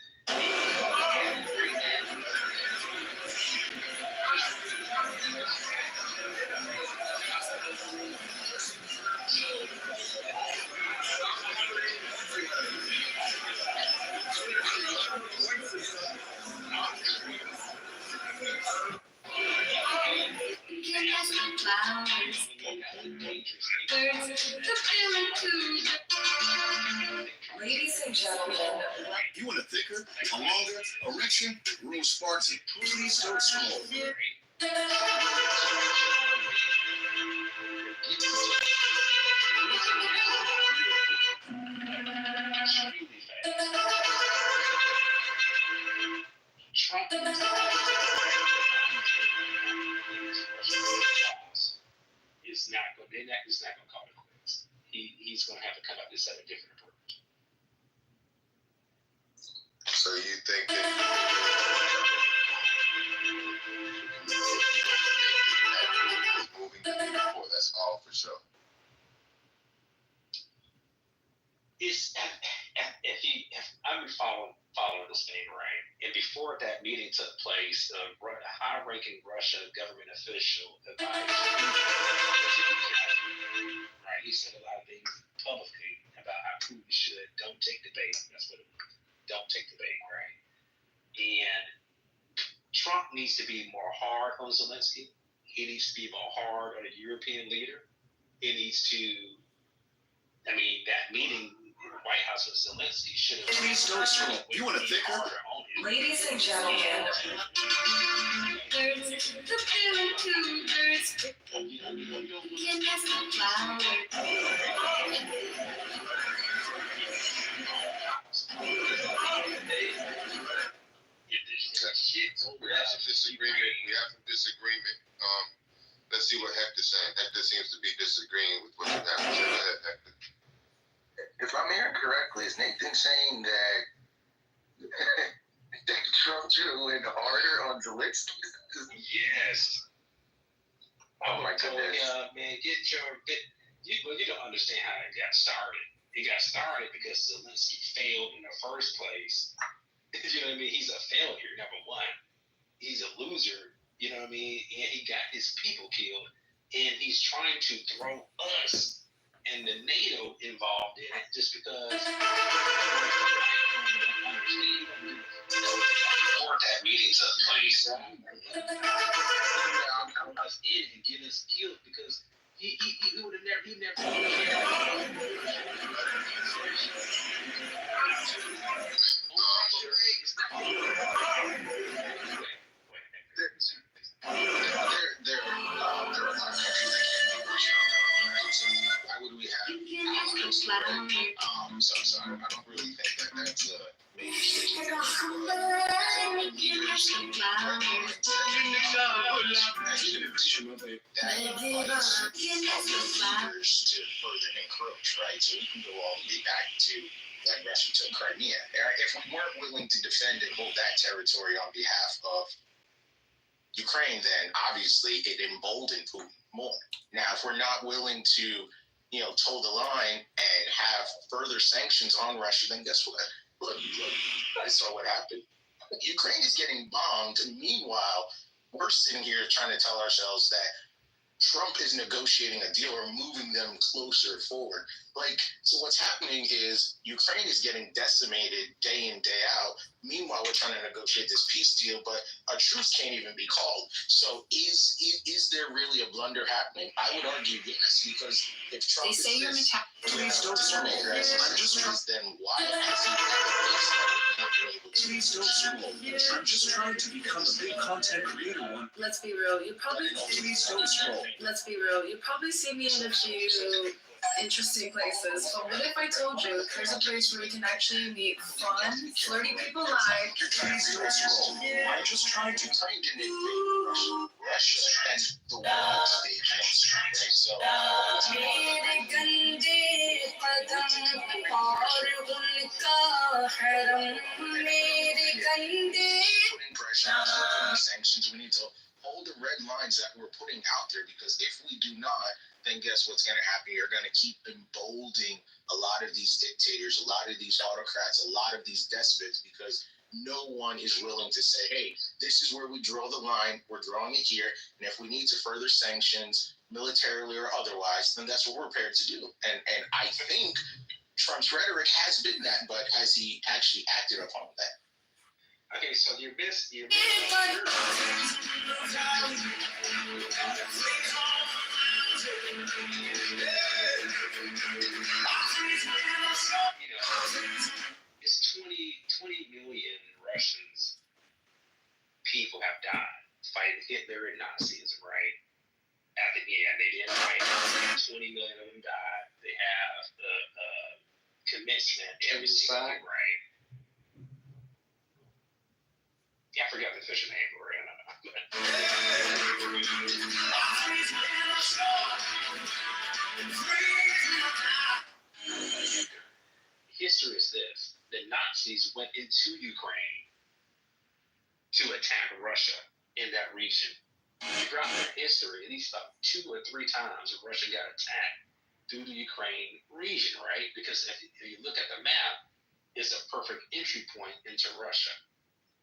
Ladies and gentlemen, you want a thicker, a longer erection? Room Sparks, please don't scroll. Trump is not going. It's not going to call it quits. He's going to have to come up with a different approach. So you think that moving the needle forward? That's all for sure. It's if I've been following this thing, right, and before that meeting took place, a high-ranking Russian government official advised, right, he said a lot of things needs to be more hard on Zelensky. He needs to be more hard on a European leader. He needs to, I mean, that meeting in the White House with Zelensky should have. Please don't scroll. You want a thicker? Ladies and gentlemen. We have some disagreement. Let's see what Hector's saying. Hector seems to be disagreeing with what you have to say. Go ahead, Hector. If I'm hearing correctly, is Nathan saying that that Trump should have went harder on Zelensky? Yes. Oh my goodness. Man, you don't understand how it got started. It got started because Zelensky failed in the first place. You know what I mean? He's a failure, number one. He's a loser, you know what I mean? And he got his people killed. And he's trying to throw us and the NATO involved in it just because that meeting took place. Us in and get us killed because he would have never Why would we have so I don't really think that's a major to further encroach, right? So we can go all the way back to like Russia to Crimea. If we weren't willing to defend and hold that territory on behalf of Ukraine, then obviously it emboldened Putin more. Now, if we're not willing to, toe the line and have further sanctions on Russia, then guess what? Look, I saw what happened. Ukraine is getting bombed. And meanwhile, we're sitting here trying to tell ourselves that Trump is negotiating a deal or moving them closer forward. So what's happening is Ukraine is getting decimated day in, day out. Meanwhile, we're trying to negotiate this peace deal, but a truce can't even be called. So is there really a blunder happening? I would argue yes, because if Trump is this, Please don't scroll. I'm just then why has he Please don't scroll. I'm just trying to become a big content creator one. Let's be real. You probably Please don't scroll. Let's be real. You probably see me in a few interesting places. But what if I told you there's a place where we can actually meet fun, flirty people live? Please don't scroll. I'm just trying to Ukraine didn't invade Russia and the world stage, right? So putting pressure on sanctions. We need to hold the red lines that we're putting out there, because if we do not, then guess what's going to happen? You're going to keep emboldening a lot of these dictators, a lot of these autocrats, a lot of these despots, because no one is willing to say, hey, this is where we draw the line. We're drawing it here. And if we need to further sanctions, militarily or otherwise, then that's what we're prepared to do. And I think Trump's rhetoric has been that, but has he actually acted upon that? Okay, so your best it's 20 million Russians people have died fighting Hitler and Nazism, right? They didn't fight. 20 million of them died. They have the commencement every single day, right? Yeah, I forgot the official name for it. History is this: the Nazis went into Ukraine to attack Russia in that region. Throughout their history, at least about 2 or 3 times, Russia got attacked through the Ukraine region, right? Because if you look at the map, it's a perfect entry point into Russia.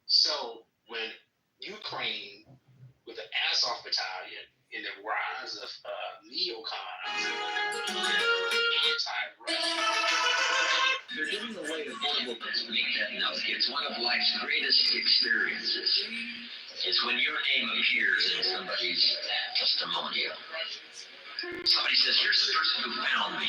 So when Ukraine, with the Azov battalion, in the rise of neocons, They're giving away affordable. It's one of life's greatest experiences. is when your name appears in somebody's testimonial. Somebody says, here's the person who found me.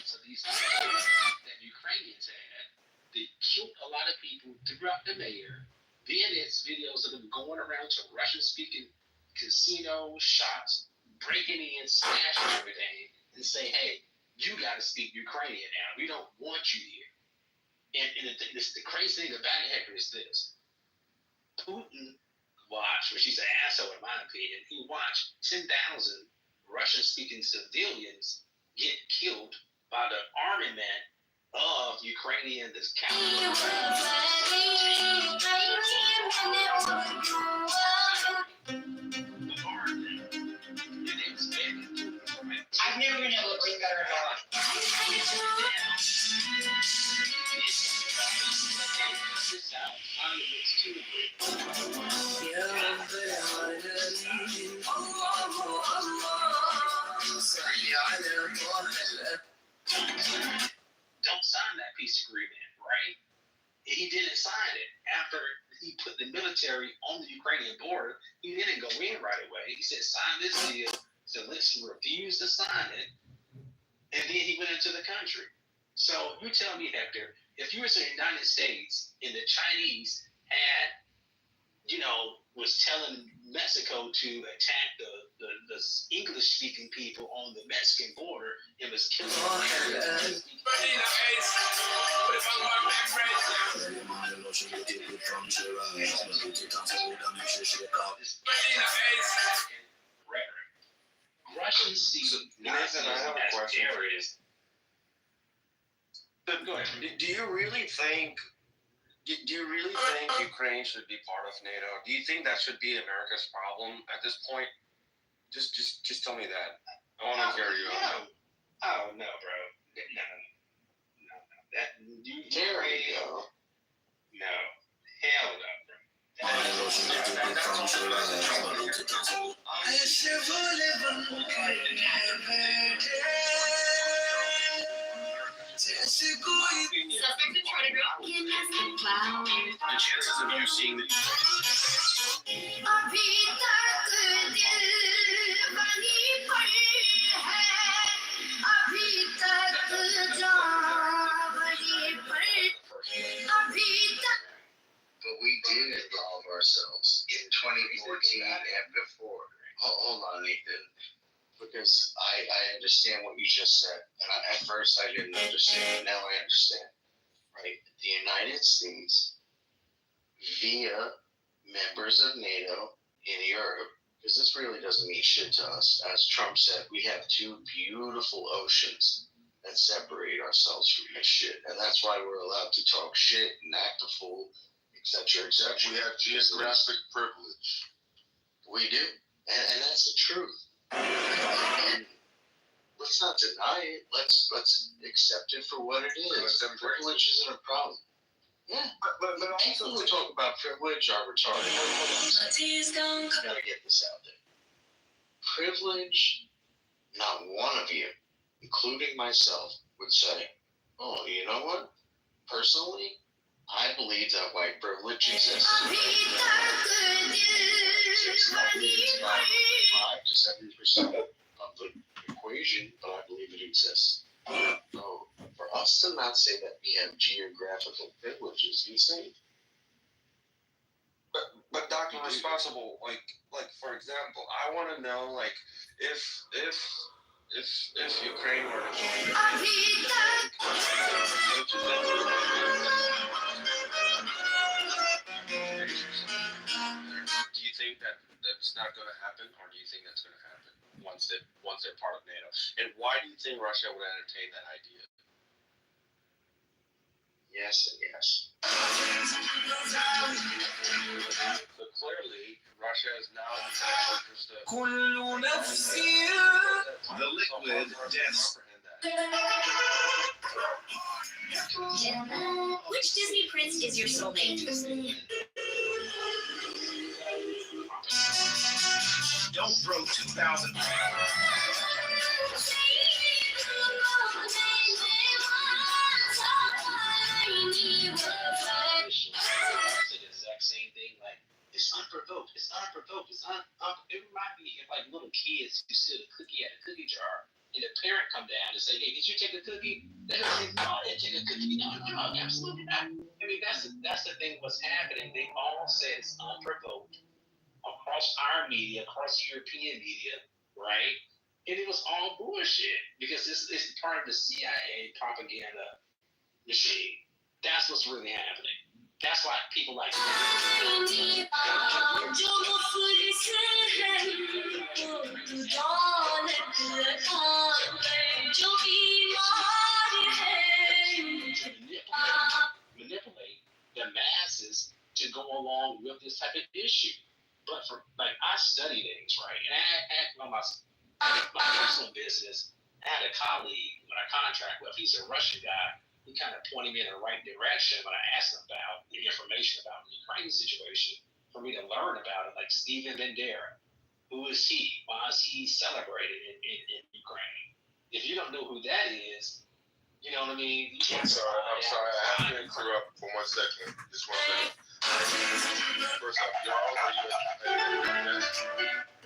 So these that Ukrainians had, they killed a lot of people, throughout the mayor. Then it's videos of them going around to Russian-speaking casinos, shops, breaking in, smashing everything, and say, hey, you got to speak Ukrainian now. We don't want you here. And the crazy thing about it is this. Putin watched, which he's an asshole in my opinion, he watched 10,000 Russian-speaking civilians get killed by the armament of Ukrainian this I've never been able to breathe better in my life. Don't sign that peace agreement, right? He didn't sign it. After he put the military on the Ukrainian border, he didn't go in right away. He said, sign this deal. So let's refuse to sign it. And then he went into the country. So you tell me, Hector, if you were in the United States and the Chinese had, was telling Mexico to attack the English-speaking people on the Mexican border and was killing them. Russians see Nathan, I have a question for you. Go ahead. Do you really think Ukraine should be part of NATO? Do you think that should be America's problem at this point? Just tell me that. I want to hear you on that. Oh no, bro. No. That Terry. No. Hell no, Suspect in trying to The chances of you seeing the But we did involve ourselves in 2014 and before. Hold on, Nathan. Because I understand what you just said. And at first I didn't understand. Now I understand. Right? The United States, via members of NATO in Europe, because this really doesn't mean shit to us. As Trump said, we have two beautiful oceans that separate ourselves from this shit. And that's why we're allowed to talk shit and act a fool, etc., etc. We have geographic privilege. We do. And that's the truth. And let's not deny it. Let's accept it for what it is. Privilege isn't a problem. Yeah, but people who talk about privilege are retarded. I gotta get this out there. Privilege, not one of you, including myself, would say, oh, you know what? Personally, I believe that white privilege exists. It's likely 5 to 7% of the equation, but I believe it exists. So for us to not say that we have geographical privilege is insane. But Dr. Responsible, like for example, I want to know, like, if Ukraine were to join, do you think that's not going to happen, or do you think that's going to happen once they're part of NATO? And why do you think Russia would entertain that idea? Yes and yes. So clearly, Russia is now in the interest of the liquid death. Which Disney prince is your soulmate? Don't throw 2,000. the exact same thing. Like, it's unprovoked. It's unprovoked. It reminds me of like little kids who steal a cookie out of a cookie jar, and the parent come down and say, "Hey, did you take a cookie?" They don't say, "No, I didn't take a cookie." No, absolutely not. I mean, that's the thing. What's happening? They all say it's unprovoked across our media, across European media, right? And it was all bullshit because it's part of the CIA propaganda machine. That's what's really happening. That's why people like. Manipulate the masses to go along with this type of issue. But for like, I study things, right? And I on my personal business, I had a colleague when I contract with. He's a Russian guy. He kind of pointed me in the right direction when I asked him about the information about the Ukraine situation for me to learn about it, like Stephen Bandera. Who is he? Why is he celebrated in Ukraine? If you don't know who that is, you know what I mean? I'm sorry. I have to interrupt for 1 second. Just 1 second. First off, y'all,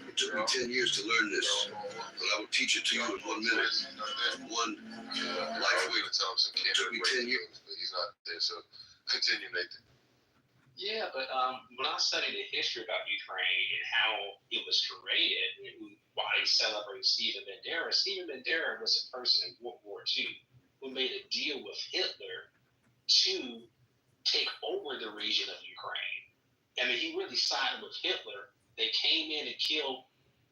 it took me 10 years to learn this, but I will teach it to you in 1 minute. One life week. It took me 10 years. But he's not there, so continue, Nathan. Yeah, but when I studied the history about Ukraine and how it was created, and why they celebrate Stephen Bandera was a person in World War II who made a deal with Hitler to take over the region of Ukraine. I mean, he really sided with Hitler. They came in and killed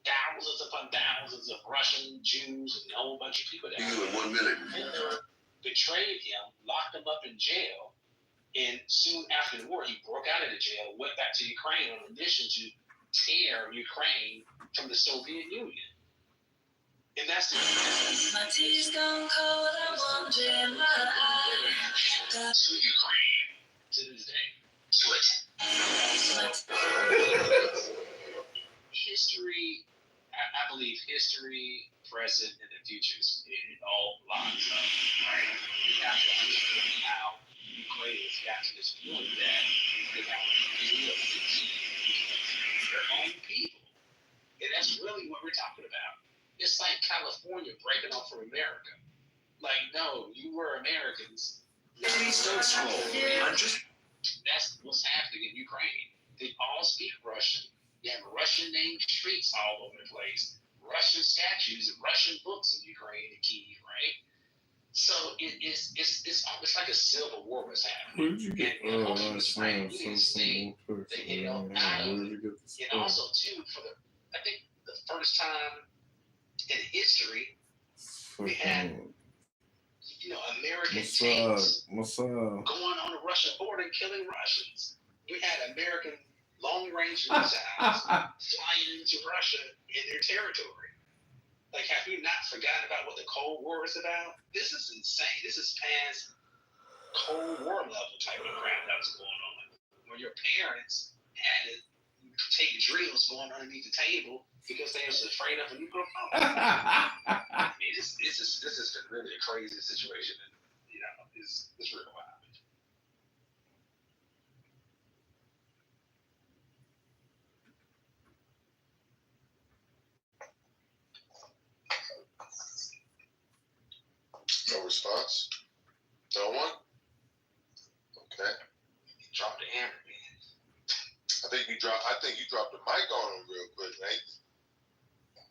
thousands upon thousands of Russian Jews and a whole bunch of people there. You in 1 minute. Hitler betrayed him, locked him up in jail, and soon after the war, he broke out of the jail, went back to Ukraine on a mission to tear Ukraine from the Soviet Union. And that's the My tea's gone cold, I wonder in my eyes. to Ukraine to this day. To it. History, I believe history, present, and the futures, it all lines up, right? You have to understand how Ukraine has got to this point that they have to deal with their own people. And that's really what we're talking about. It's like California breaking off from America. Like, no, you were Americans. Please don't scroll. That's what's happening in Ukraine. They all speak Russian. They have Russian named streets all over the place, Russian statues and Russian books in Ukraine and Kyiv, right? So it's like a civil war was happening. And also too, I think the first time in history we had American tanks going on the Russian border and killing Russians. We had American long-range missiles flying into Russia in their territory. Like, have you not forgotten about what the Cold War is about? This is insane. This is past Cold War level type of crap that was going on. When your parents had to take drills going underneath the table because they was afraid of a nuclear bomb. I mean, this has been really a crazy situation, and it's real wild. No response? No one? Okay. Drop the hammer, man. I think you dropped the mic on him real quick, right?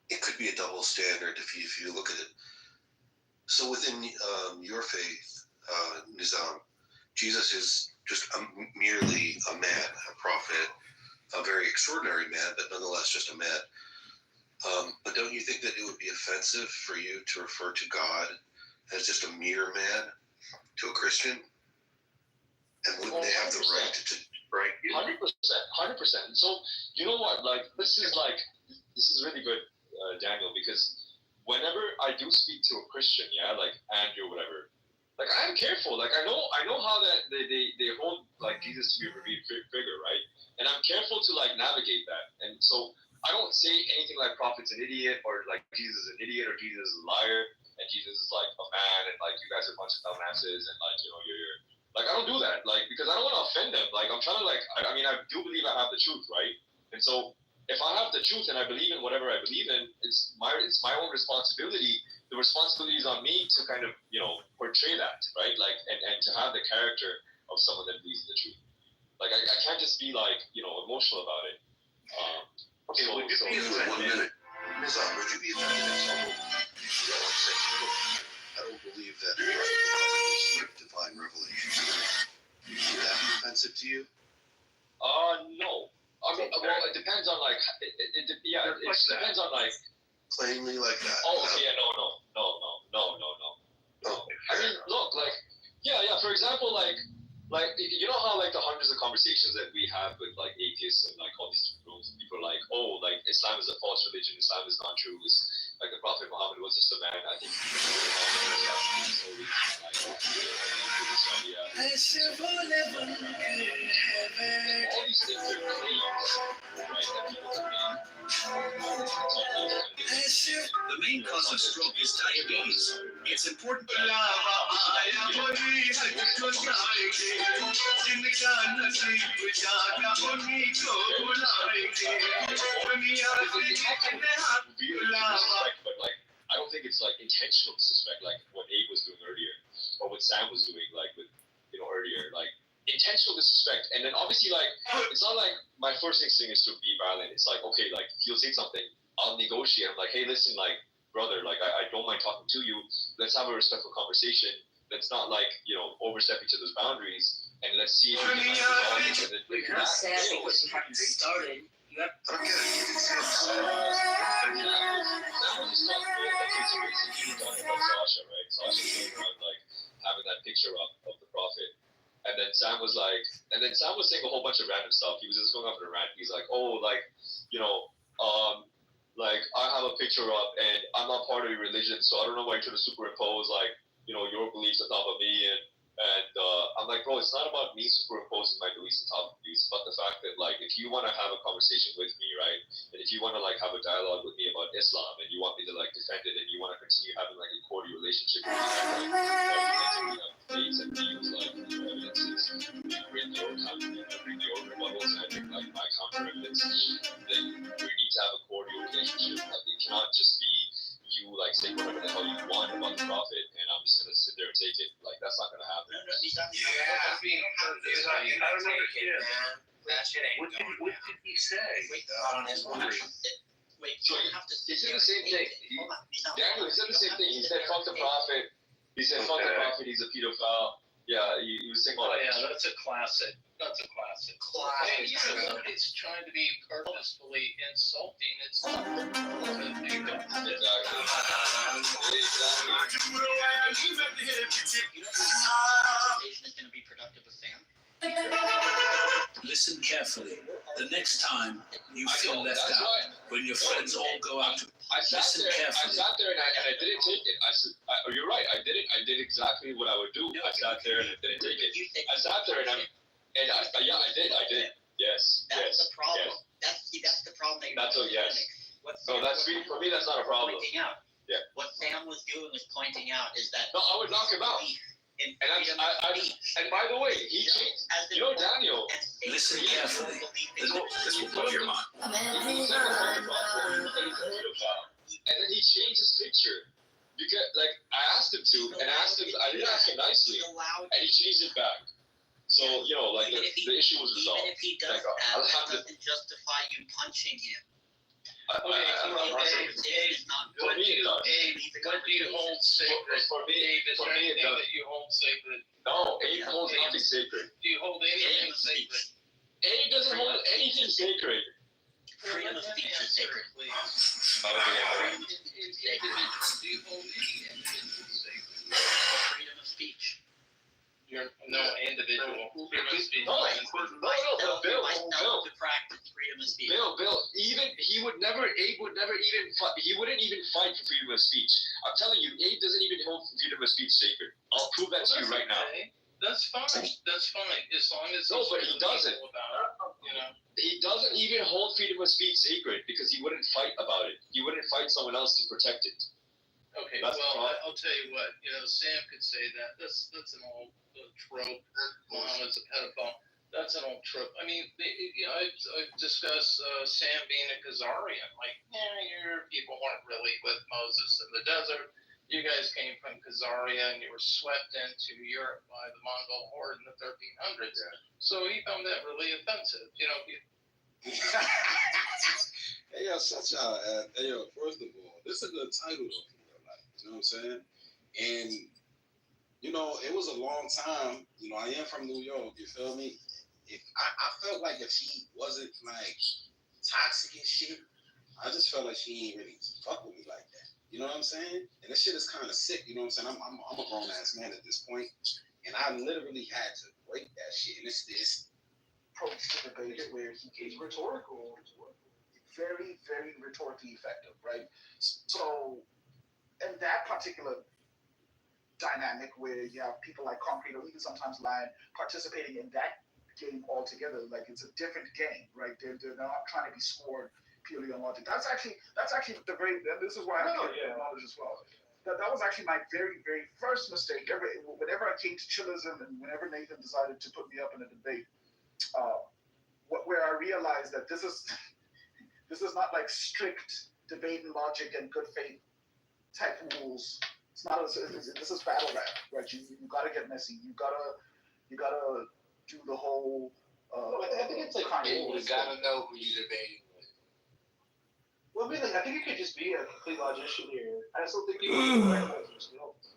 It could be a double standard if you look at it. So within your faith, Nizam, Jesus is just merely a man, a prophet, a very extraordinary man, but nonetheless just a man. But don't you think that it would be offensive for you to refer to God as just a mere man to a Christian? And wouldn't they have the right to right? 100%. So you know what? Like this is really good, Daniel, because whenever I do speak to a Christian, like Andrew, whatever, like I'm careful. Like I know how that they hold like Jesus to be a revealed figure, right? And I'm careful to like navigate that. And so I don't say anything like prophet's an idiot or like Jesus is an idiot or Jesus is a liar and Jesus is like a man and like you guys are a bunch of dumbasses and like you're Like I don't do that, like because I don't want to offend them. Like I'm trying to like I mean I do believe I have the truth, right? And so if I have the truth and I believe in whatever I believe in, it's my own responsibility. The responsibility is on me to kind of portray that, right? Like and to have the character of someone that believes in the truth. Like I can't just be like emotional about it. Okay, would you be offended? 1 minute. Nizam, would you be offended if someone said, look, I don't believe that the prophet is divine revelation? Would that be offensive to you? No. I mean, well, it depends on like, it depends on like. Plainly like that. Oh, okay, yeah, no. I mean, look, like, yeah. For example, like you know how like the hundreds of conversations that we have with like atheists and like all these rooms, people are like, oh, like Islam is a false religion, Islam is not true. It's like the Prophet Muhammad was just a man. I think all these things are claims, right? That people can make. The main cause of stroke is diabetes. It's important to but like I don't think it's like intentional disrespect like what Abe was doing earlier or what Sam was doing like with earlier, like intentional disrespect. And then obviously like it's not like my first instinct is to be violent. It's like, okay, like he'll say something, I'll negotiate. I'm like, hey, listen, like brother, like I don't mind talking to you. Let's have a respectful conversation. Let's not like overstep each other's boundaries, and let's see if we can resolve it. You're kind of sad because you haven't started. You have. That was just talking about Sasha, right? Sasha going around like having that picture of the prophet. And then Sam was saying a whole bunch of random stuff. He was just going off on a rant. He's like, oh, like, like I have a picture up and I'm not part of your religion, so I don't know why you're trying to superimpose like, your beliefs on top of me. And I'm like, bro, it's not about me superimposing my beliefs on top of you. It's about the fact that like, if you want to have a conversation with me, right, and if you want to like have a dialogue with me about Islam, and you want me to like defend it, and you want to continue having like a cordial relationship with me, like, debates and views, like evidences, bring your rebuttals, and I bring like my counter evidence, then we need to have a cordial relationship. Like, it cannot just be you like saying whatever the hell you want about the prophet, and I'm just gonna sit there and take it. Like that's not gonna happen. I don't understand. What did he say? Wait, So he said the same thing. Daniel, he said the same thing. He said, fuck the prophet. He said, fuck the prophet, he's a pedophile. Yeah, he was saying all that. Yeah, that's a classic. And it's trying to be purposefully insulting. It's not. conversation is going to be productive with Sam. Listen carefully. The next time you feel left out, when your friends all go out to listen carefully. I sat there and I didn't take it. I said, you're right. I did it. I did exactly what I would do. I sat there and I didn't take it. I sat there and I did. Yes. That's the problem. Yes. That's the problem. That's a yes. So that's for me. That's not a problem. Pointing out. Yeah. What Sam was doing was pointing out is that. No, I would knock him out. And by the way, he changed. Daniel. Listen carefully. This will blow your mind. And then he changed his picture because, like, I asked him to, and I didn't ask him nicely, and he changed it back. So like the issue was resolved. Even if he does that doesn't justify you punching him. What do you hold sacred? For me, Is there anything that you hold sacred? No, Abe holds nothing sacred. Do you hold anything sacred? Abe doesn't hold anything sacred. Freedom of speech is sacred. Do you hold any individual sacred? Freedom of speech. You're no individual. Freedom of speech. No, Bill. To practice freedom of speech. Bill, Abe wouldn't even fight for freedom of speech. I'm telling you, Abe doesn't even hold freedom of speech sacred. I'll prove that to you right now. That's fine. As long as no, but he doesn't. About it, He doesn't even hold freedom of speech sacred because he wouldn't fight about it. He wouldn't fight someone else to protect it. Okay, That's well, the I'll tell you what. Sam could say that. That's an old trope. Muhammad's a pedophile. That's an old trope. I mean, I've discussed Sam being a Khazarian. Like, your people weren't really with Moses in the desert. You guys came from Khazaria and you were swept into Europe by the Mongol horde in the 1300s. So he found that really offensive. Hey, first of all, this is a good title though, for real life. You know what I'm saying? And it was a long time. I am from New York. You feel me? If I felt like if she wasn't like toxic and shit, I just felt like she ain't really fuck with me like that. You know what I'm saying? And this shit is kind of sick. You know what I'm saying? I'm a grown ass man at this point, and I literally had to break that shit. And it's this approach to debate where he gets rhetorical. Very, very rhetorically effective, right? So, in that particular dynamic where you have people like Concrete or even sometimes Lion participating in that game altogether, like it's a different game, right? They're not trying to be scored purely on logic. That's actually the very. This is why I get knowledge as well. That was actually my very, very first mistake. Whenever I came to chillism and whenever Nathan decided to put me up in a debate, where I realized that this is not like strict debate and logic and good faith type rules. It's not. This is battle rap, right? You gotta get messy. You gotta do the whole. I think it's like you gotta know who you're debating with. Well, really, I think it could just be a complete logician here. I just don't think you recognize your skills.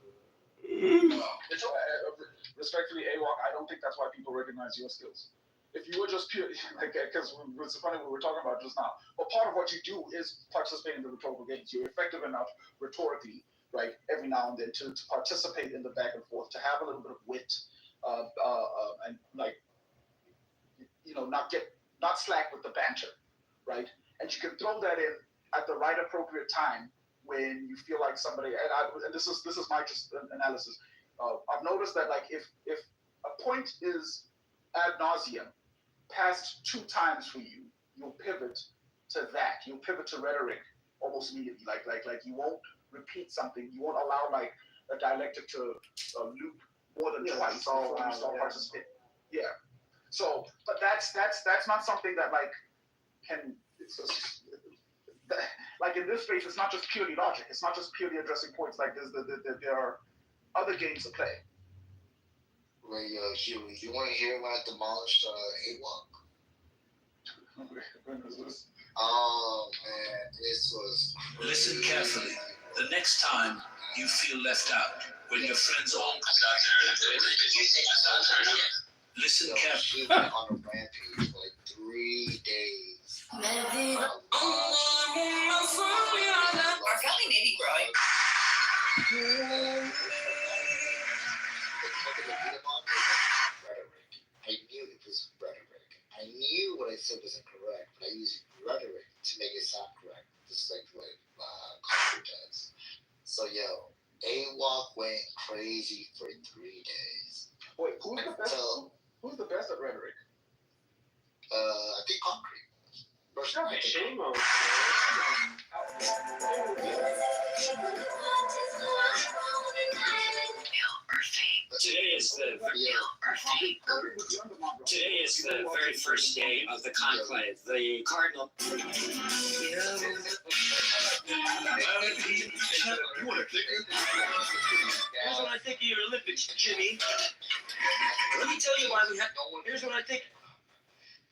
Respectfully, AWOC, I don't think that's why people recognize your skills. If you were just pure, because it's funny what we were talking about just now. But part of what you do is participate in the rhetorical games. You're effective enough rhetorically, right, every now and then to participate in the back and forth, to have a little bit of wit, and like, not slack with the banter, right? And you can throw that in at the right appropriate time when you feel like somebody. And this is my just analysis. I've noticed that like if a point is ad nauseum passed 2 times for you, you'll pivot to that. You'll pivot to rhetoric almost immediately. Like you won't repeat something. You won't allow like a dialectic to loop more than twice before you start participating. Yeah. So, but that's not something that like can. Like in this space, it's not just purely logic. It's not just purely addressing points. Like there are other games to play. Wait, Huey, you want to hear when I demolished AWOC? When was this? Oh man, this was crazy. Listen carefully. The next time you feel left out, when your friends all listen carefully. She went on a rampage for like 3 days. Our family may be growing. I knew it was rhetoric. I knew what I said wasn't correct, but I used rhetoric to make it sound correct. This is like what Concrete does. So AWOC went crazy for 3 days. Wait, who's the best at rhetoric? I think Concrete. Shame on Today is the very first day of the conclave. The cardinal. You want to think Here's what I think of your Olympics, Jimmy. Let me tell you why we have. Here's what I think.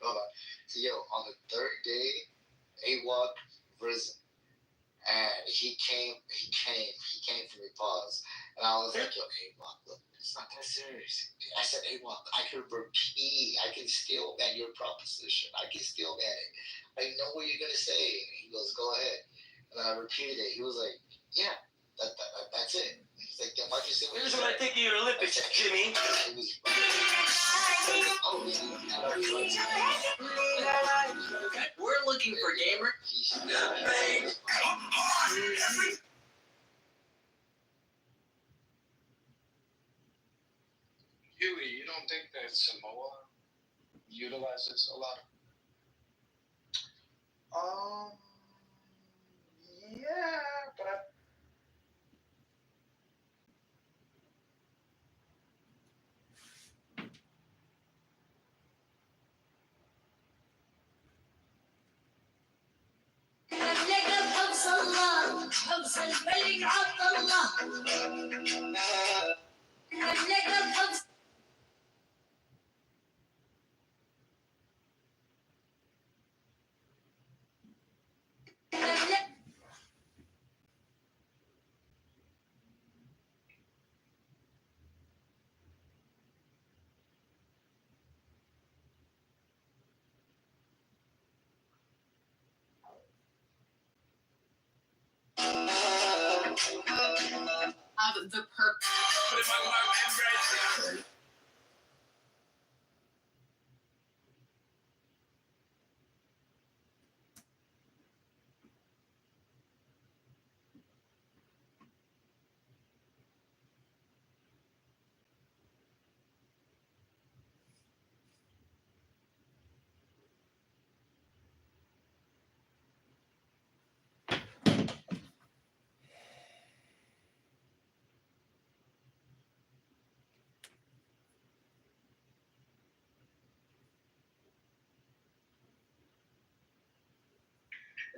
Hold on. So on the 3rd day, AWOC risen. And he came for me, pause. And I was like, AWOC, look, it's not that serious. I said, AWOC, I can repeat, I can still man your proposition. I can still man it. I know what you're gonna say. And he goes, go ahead. And I repeated it. He was like, yeah, that's it. He's like, then why'd you say Here's what I think of your Olympics, Jimmy. It was We're looking for gamer. Huey, you don't think that Samoa utilizes a lot? Yeah, but spelling out Allah. Of the perk.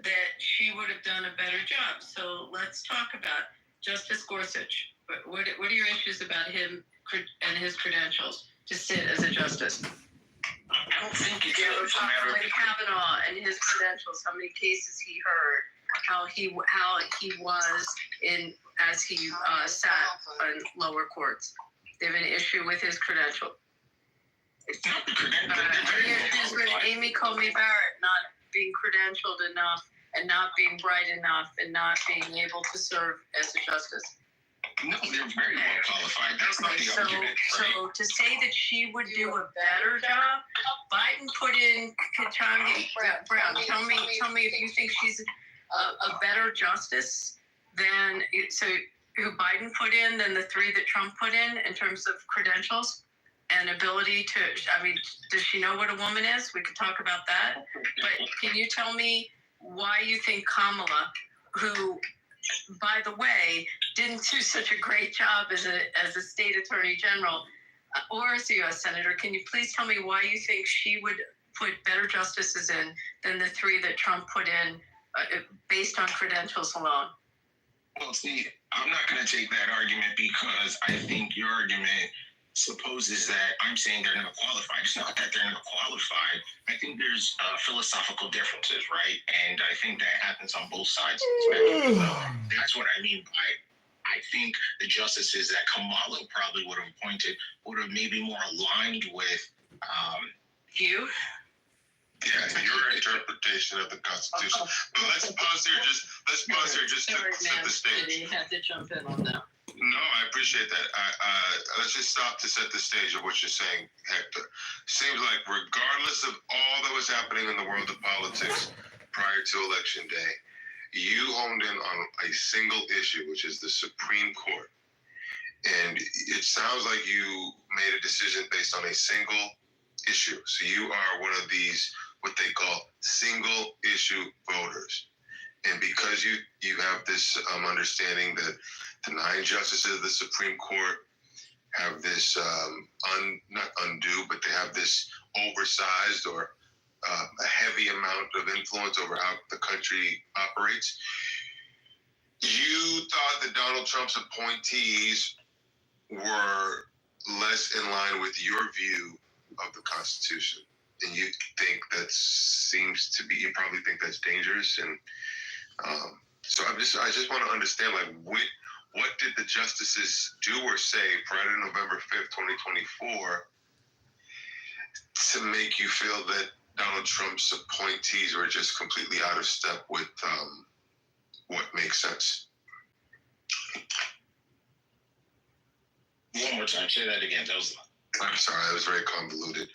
That she would have done a better job. So let's talk about Justice Gorsuch. What are your issues about him and his credentials to sit as a justice? I don't think it's a matter of Kavanaugh and his credentials, how many cases he heard, how he was in as he sat on lower courts. They have an issue with his credential. It's not the credential. Any issues with Amy Coney Barrett not being credentialed enough and not being bright enough and not being able to serve as a justice? No, they're very well qualified. That's not the argument. Right? So to say that she would do a better job, Biden put in Ketanji Brown. Tell me if you think she's a better justice than who Biden put in than the three that Trump put in terms of credentials and ability to. I mean, does she know what a woman is? We could talk about that. But can you tell me why you think Kamala, who, by the way, didn't do such a great job as a state attorney general or as a U.S. senator, can you please tell me why you think she would put better justices in than the three that Trump put in based on credentials alone? Well, see, I'm not going to take that argument because I think your argument supposes that I'm saying they're not qualified. It's not that they're not qualified. I think there's philosophical differences, right? And I think that happens on both sides of the spectrum. So that's what I mean by I think the justices that Kamala probably would have appointed would have maybe more aligned with you. Yeah, your interpretation of the Constitution. But let's pause here just to set the stage. You had to jump in on that. No, I appreciate that. Let's just stop to set the stage of what you're saying, Hector. Seems like regardless of all that was happening in the world of politics prior to Election Day, you honed in on a single issue, which is the Supreme Court. And it sounds like you made a decision based on a single issue. So you are one of these, what they call single issue voters. And because you have this understanding that the 9 justices of the Supreme Court have this, not undue, but they have this oversized or a heavy amount of influence over how the country operates. You thought that Donald Trump's appointees were less in line with your view of the Constitution. And you think that seems to be, you probably think that's dangerous. And so I just want to understand, like, what did the justices do or say prior to November 5th, 2024 to make you feel that Donald Trump's appointees were just completely out of step with what makes sense? One more time, say that again. I'm sorry, that was very convoluted.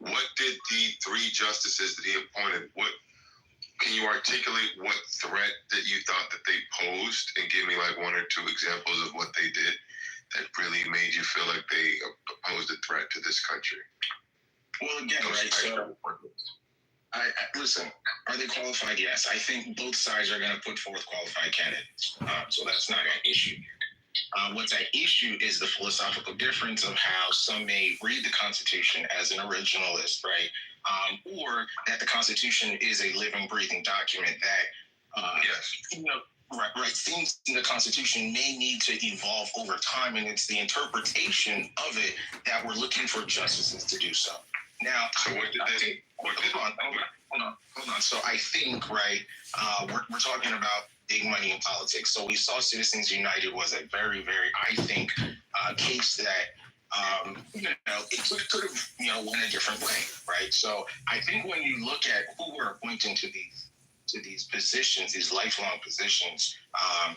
What did the 3 justices that he appointed, can you articulate what threat that you thought that they posed and give me like 1 or 2 examples of what they did that really made you feel like they posed a threat to this country? Well, again, right, so I listen, are they qualified? Yes. I think both sides are going to put forth qualified candidates. So that's not an issue. What's at issue is the philosophical difference of how some may read the Constitution as an originalist, right? Or that the Constitution is a living, breathing document that, Right. Things in the Constitution may need to evolve over time, and it's the interpretation of it that we're looking for justices to do so. Now, hold on. So I think, right, we're talking about big money in politics. So we saw Citizens United was a very, very, I think, case that, it could have, went a different way, right? So I think when you look at who we're appointing to these positions, these lifelong positions,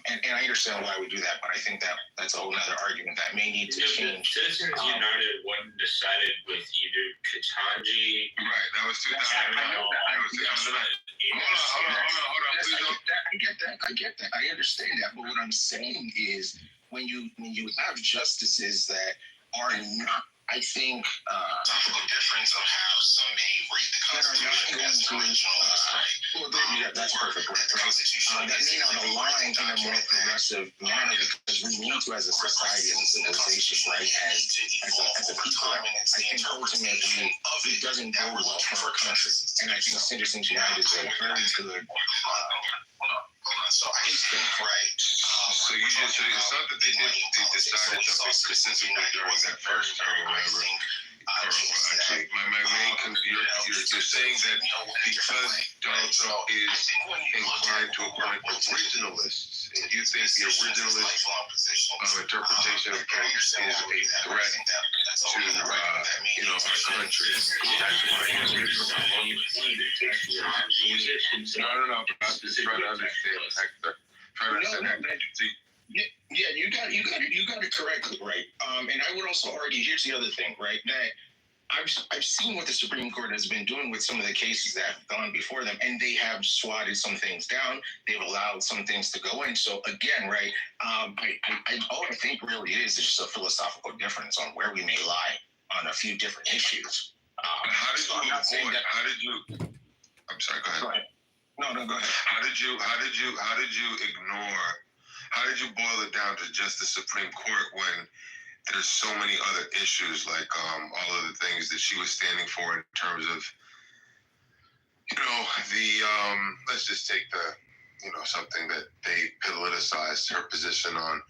and I understand why we do that, but I think that's a whole other argument that may need to change. Citizens United wasn't decided with either Katanji. Right, that was 2009. I get that. I understand that. But what I'm saying is when you have justices that are not, I think, the difference of how some may read the Constitution as an originalist, right? That's perfect. That may not align in a more progressive manner because we need to, as a society, as a civilization, right, as a people. I think ultimately it doesn't go well for our country. And I think Citizens United is a very good. So I think, right. So it's not that they decided something specifically during that first term or whatever. Actually, my main you're saying that because Donald Trump is inclined to appoint originalists, and you think the originalist interpretation of Trump is a threat to our country. That's why no, but I'm just trying to understand, Hector. Yeah, you got it correctly, right? And I would also argue, here's the other thing, right? That I've seen what the Supreme Court has been doing with some of the cases that have gone before them, and they have swatted some things down. They've allowed some things to go in. So again, right? All I think really is just a philosophical difference on where we may lie on a few different issues. I'm sorry. Go ahead. No, go ahead. How did you ignore? How did you boil it down to just the Supreme Court when there's so many other issues, like all of the things that she was standing for in terms of, let's just take something that they politicized, her position on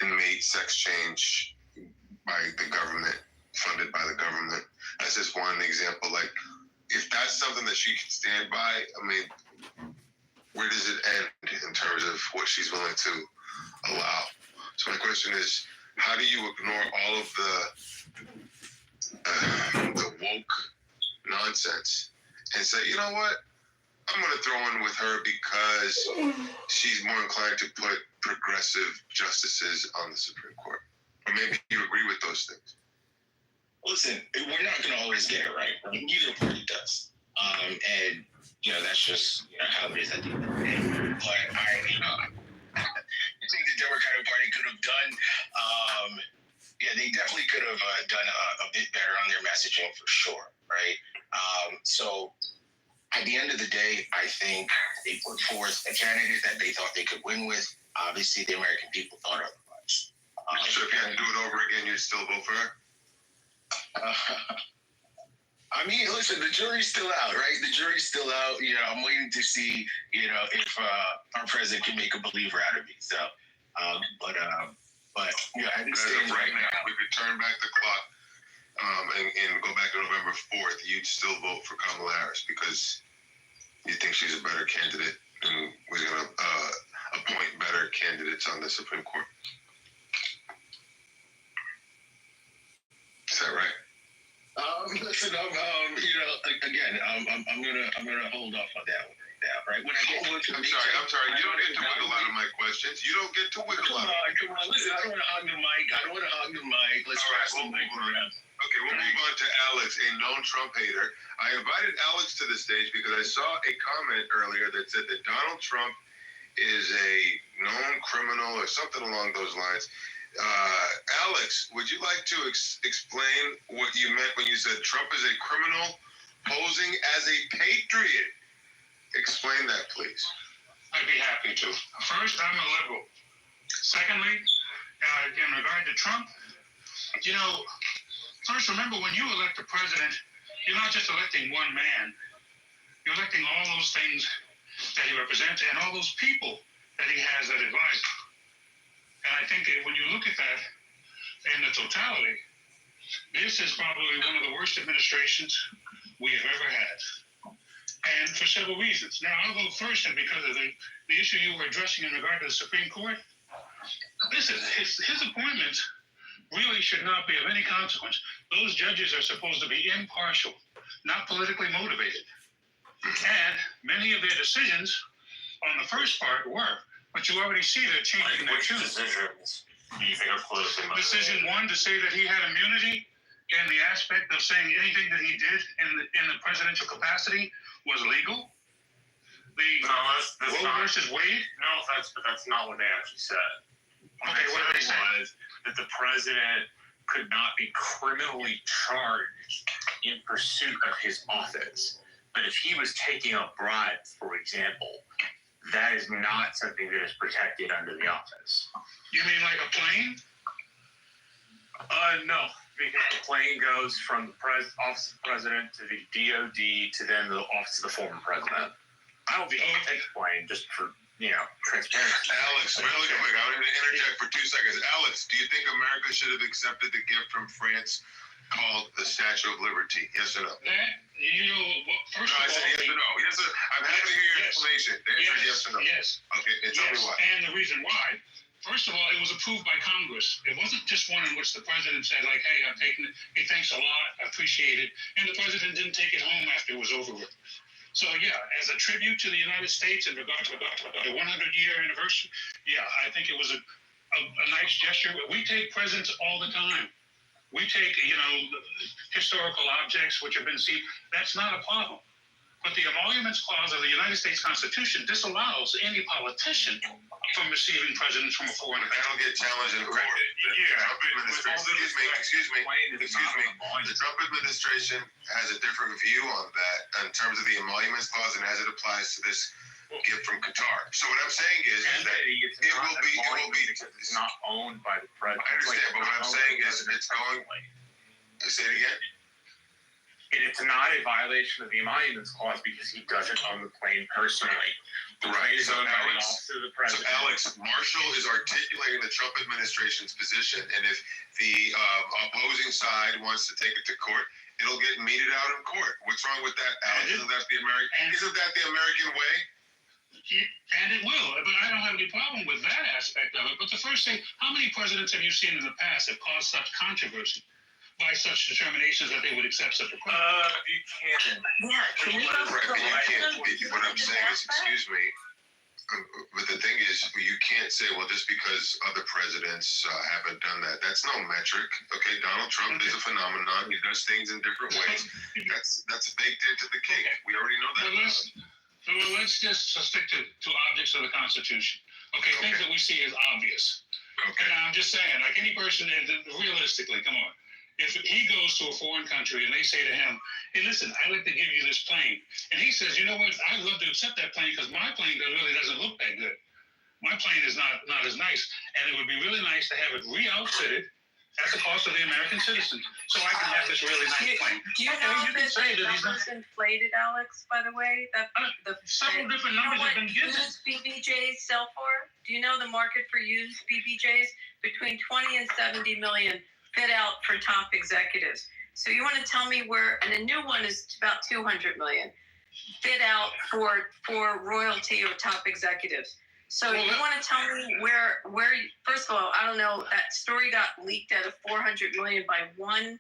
inmate sex change by the government, funded by the government. That's just one example. Like, if that's something that she can stand by, I mean, where does it end in terms of what she's willing to allow? So my question is, how do you ignore all of the woke nonsense and say, you know what, I'm going to throw in with her because she's more inclined to put progressive justices on the Supreme Court? Or maybe you agree with those things. Listen, we're not going to always get it right. Neither party does. And, that's just how it is at the end of the day. But I think the Democratic Party could have done, they definitely could have done a bit better on their messaging for sure, right? So at the end of the day, I think they put forth a candidate that they thought they could win with. Obviously, the American people thought otherwise. So if you had to do it over again, you'd still vote for her? I mean, listen, the jury's still out, right? The jury's still out. I'm waiting to see, if our president can make a believer out of me. So, but I understand right now. We could turn back the clock and go back to November 4th. You'd still vote for Kamala Harris because you think she's a better candidate and was going to appoint better candidates on the Supreme Court. Is that right? Listen, I'm gonna hold off on that one right now, right? When I get more information. I'm sorry. You don't get to wiggle out of my questions. You don't get to wiggle out. Come on. Listen, I don't want to hog the mic. Let's pass the mic around. Okay, we'll move on to Alex, a known Trump hater. I invited Alex to the stage because I saw a comment earlier that said that Donald Trump is a known criminal or something along those lines. Alex, would you like to explain what you meant when you said Trump is a criminal posing as a patriot? Explain that, please. I'd be happy to. First, I'm a liberal. Secondly, in regard to Trump, first remember when you elect a president, you're not just electing one man. You're electing all those things that he represents and all those people that he has that advisor. And I think that when you look at that in the totality, this is probably one of the worst administrations we have ever had. And for several reasons. Now, I'll go first, and because of the issue you were addressing in regard to the Supreme Court, listen, his appointments really should not be of any consequence. Those judges are supposed to be impartial, not politically motivated. And many of their decisions on the first part were, but you already see they're changing their tune. Decisions do you think are politically motivated? Decision one, to say that he had immunity in the aspect of saying anything that he did in the presidential capacity was legal. The Roe versus Wade. No offense, but that's not what they actually said. Okay, what did they say? Was that the president could not be criminally charged in pursuit of his office. But if he was taking a bribe, for example, that is not something that is protected under the office. You mean like a plane? No, because the plane goes from the office of the president to the DOD to then the office of the former president. I don't think he can take the plane just for, transparency. Alex, really quick, I'm going to interject for 2 seconds. Alex, do you think America should have accepted the gift from France called the Statue of Liberty? Yes or no? First I said yes or no. Yes, sir. I'm happy to hear your explanation. The answer is yes or no. Yes. Okay, and tell me why. And the reason why, first of all, it was approved by Congress. It wasn't just one in which the president said, like, hey, I'm taking it. Hey, thanks a lot. I appreciate it. And the president didn't take it home after it was over with. So, yeah, as a tribute to the United States in regard to the 100-year anniversary, yeah, I think it was a nice gesture. We take presents all the time. We take, historical objects which have been seen. That's not a problem. But the Emoluments Clause of the United States Constitution disallows any politician from receiving presents from a foreign country. I don't get challenged in court. Excuse me. The Trump administration has a different view on that in terms of the Emoluments Clause and as it applies to this gift from Qatar. So what I'm saying is that it will be. It's not owned by the president. I understand, but what I'm saying is it's going. Say it again. It's not a violation of the Emoluments Clause because he doesn't own the plane personally. The plane is owned by the office of the president. So Alex, Marshall is articulating the Trump administration's position, and if the opposing side wants to take it to court, it'll get meted out in court. What's wrong with that, Alex? Isn't that the American way? And it will, but I don't have any problem with that aspect of it. But the first thing, how many presidents have you seen in the past that caused such controversy by such determinations that they would accept such a crime? You can't. Yeah, can we go to the election? What I'm saying is, excuse me, but the thing is, you can't say, well, just because other presidents haven't done that. That's no metric. Okay, Donald Trump is a phenomenon. He does things in different ways. That's baked into the cake. We already know that. So let's just stick to objects of the Constitution. Okay, things that we see as obvious. Okay. And I'm just saying, like any person, realistically, come on. If he goes to a foreign country and they say to him, hey, listen, I'd like to give you this plane. And he says, you know what, I'd love to accept that plane because my plane really doesn't look that good. My plane is not as nice. And it would be really nice to have it re-outfitted at the cost of the American citizens, so I can have this really nice plane. Do you know if this number's inflated, Alex, by the way? Several different numbers have been given. Used BBJs sell for? Do you know the market for used BBJs? Between 20 and 70 million fit out for top executives. So you want to tell me where, and a new one is about 200 million, fit out for royalty of top executives. So you want to tell me where? First of all, I don't know. That story got leaked out of 400 million by one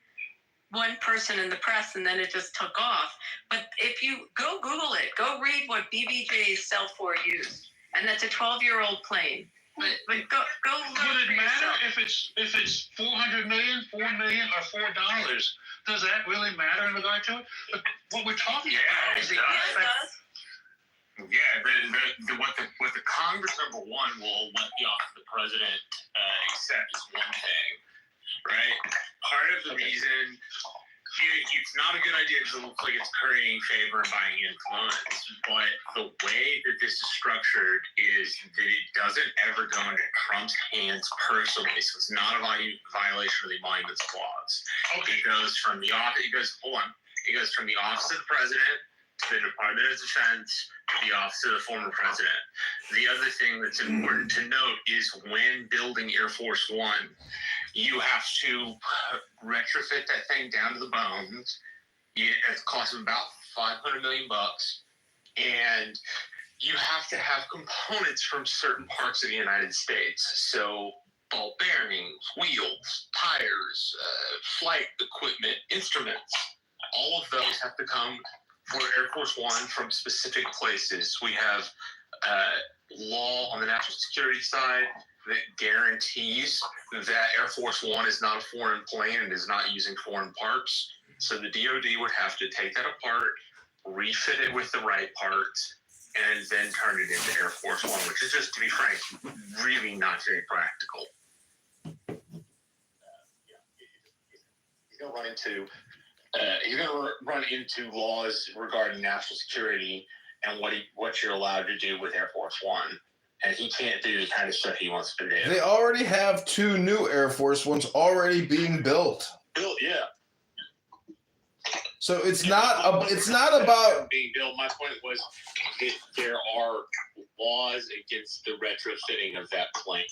person in the press, and then it just took off. But if you go Google it, go read what BBJs sell for used, and that's a 12-year-old plane. But go look for Would it matter yourself. if it's 400 million, $4 million, or $4? Does that really matter in regard to it? But what we're talking about is the aspect. Yeah, what the Congress, number one, will let the office of the president accept is one thing, right? Part of the reason it's not a good idea because it looks like it's creating favor and buying influence, but the way that this is structured is that it doesn't ever go into Trump's hands personally, so it's not a violation of the Emoluments Clause. Okay. It goes from the office of the president to the Department of Defense to the Office of the Former President. The other thing that's important to note is when building Air Force One, you have to retrofit that thing down to the bones. It costs about $500 million, and you have to have components from certain parts of the United States. So ball bearings, wheels, tires, flight equipment, instruments, all of those have to come for Air Force One from specific places. We have law on the national security side that guarantees that Air Force One is not a foreign plane and is not using foreign parts. So the DoD would have to take that apart, refit it with the right parts, and then turn it into Air Force One, which is just, to be frank, really not very practical. You're going to run into laws regarding national security and what you're allowed to do with Air Force One. And he can't do the kind of stuff he wants to do. They already have 2 new Air Force Ones already being built. Yeah. So it's not about being built. My point was that there are laws against the retrofitting of that plane.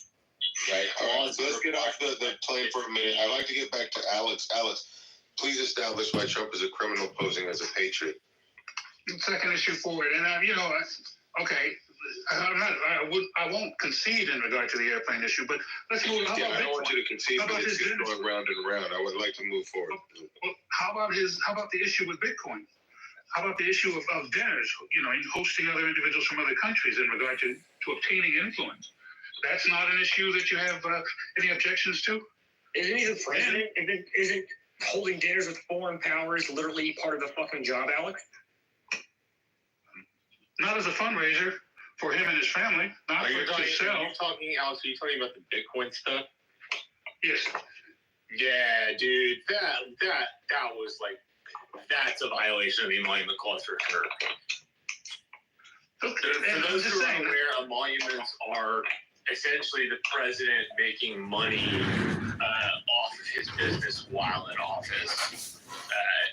Right. Let's get off the plane for a minute. I'd like to get back to Alex. Alex, please establish why Trump is a criminal posing as a patriot. Second issue forward, and okay. I won't concede in regard to the airplane issue, but let's move on. I don't want you to concede, but it's just going round and round. I would like to move forward. Well, how about the issue with Bitcoin? How about the issue of dinners, hosting other individuals from other countries in regard to obtaining influence? That's not an issue that you have any objections to? Isn't he the president? Isn't holding dinners with foreign powers literally part of the fucking job, Alex? Not as a fundraiser for him and his family, not for himself. Alex, are you talking about the Bitcoin stuff? Yes. Yeah, dude, that was like, that's a violation of the emolument clause for sure. For those who are aware, emoluments are essentially the president making money off of his business while in office.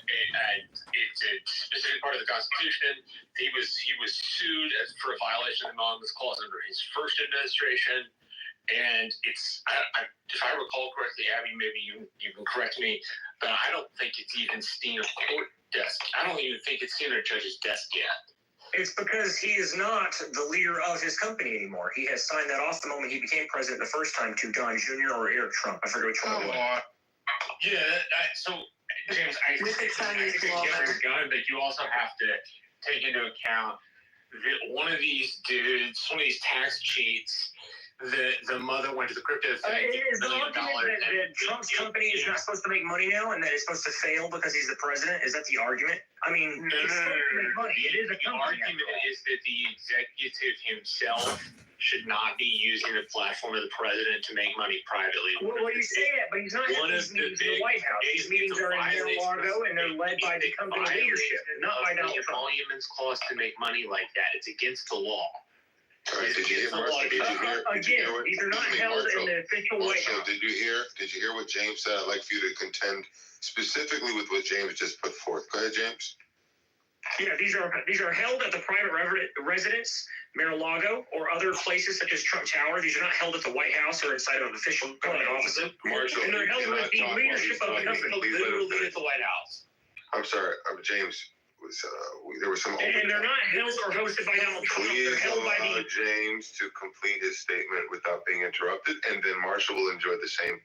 And it's a specific part of the Constitution. He was sued for a violation of the emoluments clause under his first administration. And it's, if I recall correctly, Abby, maybe you can correct me, but I don't think it's even seen a court desk. I don't even think it's seen a judge's desk yet. It's because he is not the leader of his company anymore. He has signed that off the moment he became president the first time to Don Jr. or Eric Trump. I forget which one it was. Yeah, so, James, I think I get where you're going, but you also have to take into account that one of these dudes, one of these tax cheats, the mother went to the crypto thing. Is the argument that Trump's company is not supposed to make money now and that it's supposed to fail because he's the president? Is that the argument? I mean, it's supposed to make money. It is a company. The argument is that the executive himself should not be using the platform of the president to make money privately. Well, you say that, but he's not having these meetings in the White House. These meetings are in Mar-a-Lago, and they're led by the company leadership, not by Donald Trump. The emoluments clause to make money like that. It's against the law. Right, did you hear these are not held in the official White House. Did you hear what James said? I'd like for you to contend specifically with what James just put forth. Go ahead, James. Yeah, these are held at the private residence, Mar-a-Lago, or other places such as Trump Tower. These are not held at the White House or inside of official government offices. Marshall, and they're held with the leadership of the company. Literally at the White House. I'm sorry, James. There was some. And they're not held or hosted by Donald Trump. Please they're held by allow James to complete his statement without being interrupted, and then Marshall will enjoy the same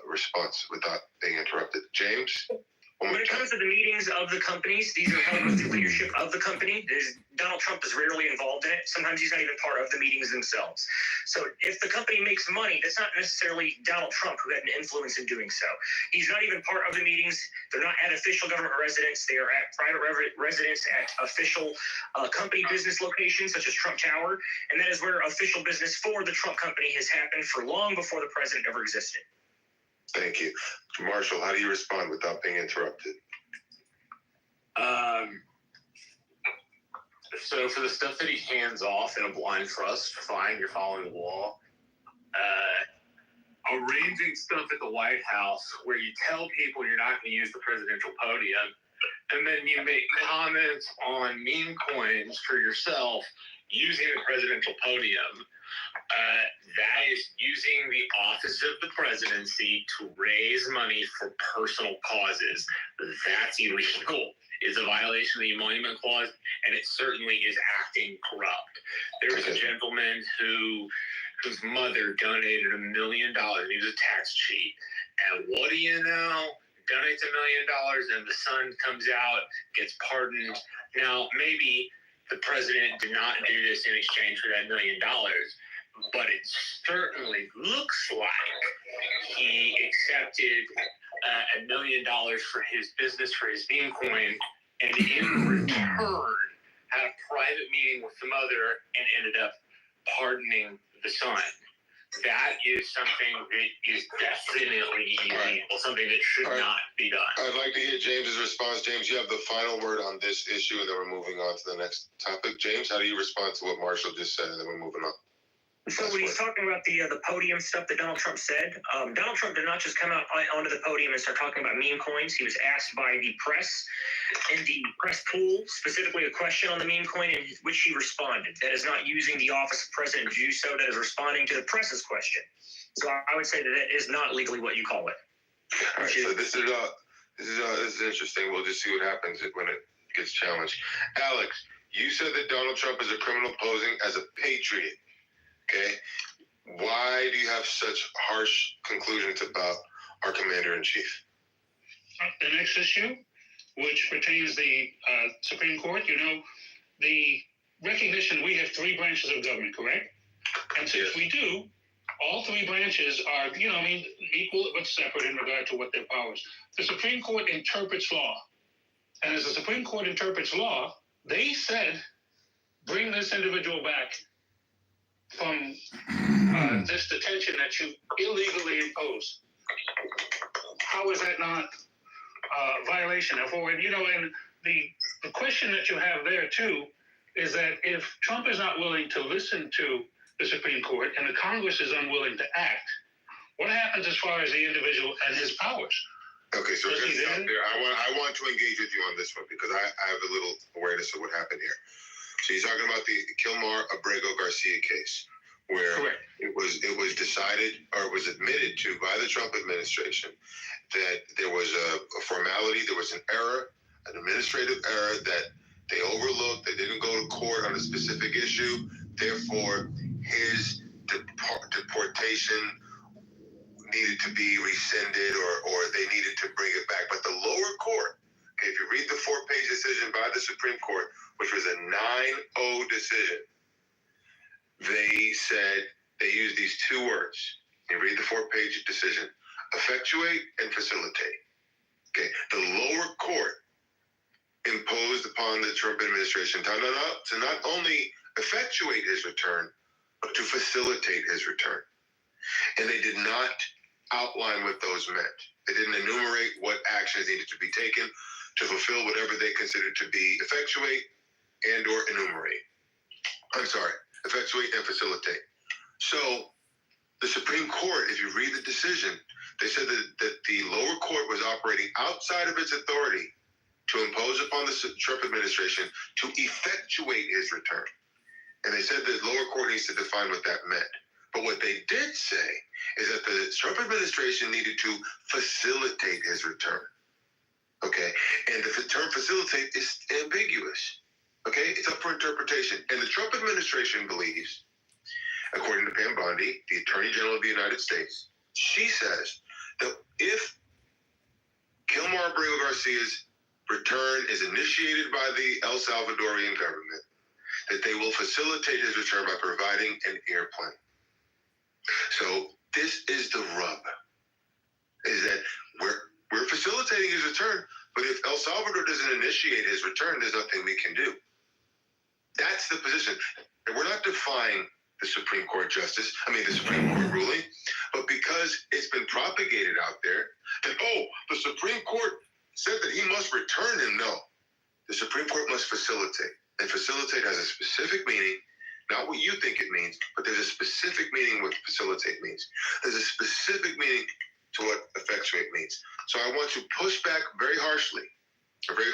response without being interrupted. James? When it comes to the meetings of the companies, these are held with the leadership of the company. Donald Trump is rarely involved in it. Sometimes he's not even part of the meetings themselves. So if the company makes money, that's not necessarily Donald Trump who had an influence in doing so. He's not even part of the meetings. They're not at official government residence. They are at private residence at official company business locations such as Trump Tower. And that is where official business for the Trump company has happened for long before the president ever existed. Thank you. Marshall, how do you respond without being interrupted? So for the stuff that he hands off in a blind trust, fine, you're following the law. Arranging stuff at the White House where you tell people you're not going to use the presidential podium and then you make comments on meme coins for yourself using the presidential podium, that is using the office of the presidency to raise money for personal causes. That's illegal. It's a violation of the Emolument Clause, and it certainly is acting corrupt. There was a gentleman whose mother donated $1 million. He was a tax cheat. And what do you know? Donates $1 million, and the son comes out, gets pardoned. Now, maybe the president did not do this in exchange for that $1 million, but it certainly looks like he accepted $1 million for his business, for his meme coin, and in return had a private meeting with the mother and ended up pardoning the son. That is something that is definitely illegal, something that should not be done. I'd like to hear James's response. James, you have the final word on this issue, and then we're moving on to the next topic. James, how do you respond to what Marshall just said, and then we're moving on? So when he's talking about the podium stuff that Donald Trump said, Donald Trump did not just come out onto the podium and start talking about meme coins. He was asked by the press in the press pool, specifically a question on the meme coin, in which he responded. That is not using the office of president to do so. That is responding to the press's question. So I would say that that is not legally what you call it. All right, so this is interesting. We'll just see what happens when it gets challenged. Alex, you said that Donald Trump is a criminal posing as a patriot. Okay, why do you have such harsh conclusions about our commander-in-chief? The next issue, which pertains the Supreme Court, the recognition we have three branches of government, correct? And since we do, all three branches are, equal but separate in regard to what their powers. The Supreme Court interprets law. And as the Supreme Court interprets law, they said, bring this individual back from this detention that you illegally imposed. How is that not a violation? And the question that you have there too is that if Trump is not willing to listen to the Supreme Court and the Congress is unwilling to act, what happens as far as the individual and his powers? Okay, so just out there, I want to engage with you on this one because I have a little awareness of what happened here. So you're talking about the Kilmar Abrego Garcia case, where it was decided, or it was admitted to by the Trump administration, that there was a formality, there was an error, an administrative error that they overlooked. They didn't go to court on a specific issue. Therefore, his deportation needed to be rescinded, or they needed to bring it back. But the lower court, okay, if you read the 4-page decision by the Supreme Court, which was a 9-0 decision, they said, they used these two words. You read the 4-page decision: effectuate and facilitate. Okay, the lower court imposed upon the Trump administration to not only effectuate his return, but to facilitate his return. And they did not outline what those meant. They didn't enumerate what actions needed to be taken to fulfill whatever they considered to be effectuate and or enumerate. Effectuate and facilitate. So the Supreme Court, if you read the decision, they said that the lower court was operating outside of its authority to impose upon the Trump administration to effectuate his return. And they said the lower court needs to define what that meant. But what they did say is that the Trump administration needed to facilitate his return. Okay? And the term facilitate is ambiguous. Okay? It's up for interpretation. And the Trump administration believes, according to Pam Bondi, the Attorney General of the United States, she says that if Kilmar Abrego Garcia's return is initiated by the El Salvadorian government, that they will facilitate his return by providing an airplane. So this is the rub, is that we're facilitating his return, but if El Salvador doesn't initiate his return, there's nothing we can do. That's the position. And we're not defying the Supreme Court the Supreme Court ruling, but because it's been propagated out there that, the Supreme Court said that he must return him. No, the Supreme Court must facilitate. And facilitate has a specific meaning, not what you think it means, but there's a specific meaning what facilitate means. There's a specific meaning to what effectuate means. So I want to push back very harshly very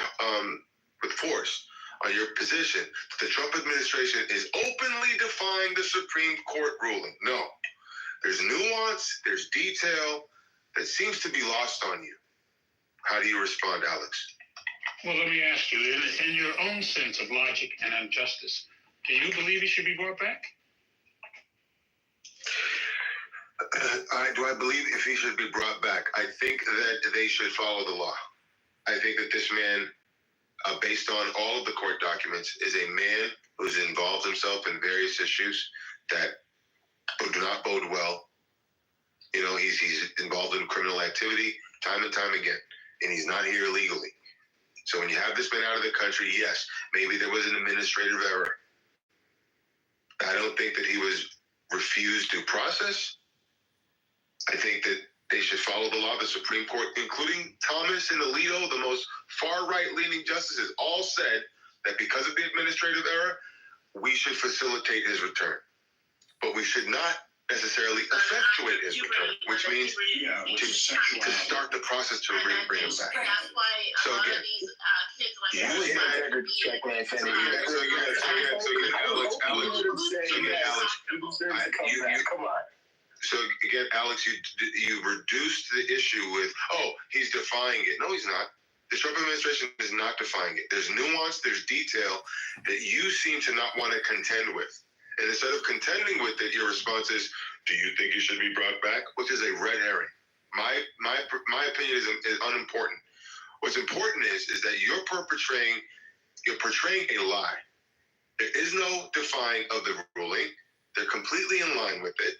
with force on your position that the Trump administration is openly defying the Supreme Court ruling. No, there's nuance, there's detail that seems to be lost on you. How do you respond, Alex? Well, let me ask you, in your own sense of logic and justice, do you believe he should be brought back? Do I believe if he should be brought back? I think that they should follow the law. I think that this man, based on all of the court documents, is a man who's involved himself in various issues that do not bode well. You know, he's involved in criminal activity time and time again, and he's not here illegally. So when you have this man out of the country, yes, maybe there was an administrative error. I don't think that he was refused due process. I think that they should follow the law. The Supreme Court, including Thomas and Alito, the most far-right-leaning justices, all said that because of the administrative error, we should facilitate his return. But we should not necessarily effectuate his return, which means to start the process to bring him back. That's why So a lot again, of these kids like So again, Alex, you reduced the issue with, oh, he's defying it. No, he's not. The Trump administration is not defying it. There's nuance, there's detail that you seem to not want to contend with. And instead of contending with it, your response is, do you think he should be brought back? Which is a red herring. My opinion is unimportant. What's important is that you're portraying a lie. There is no defying of the ruling. They're completely in line with it.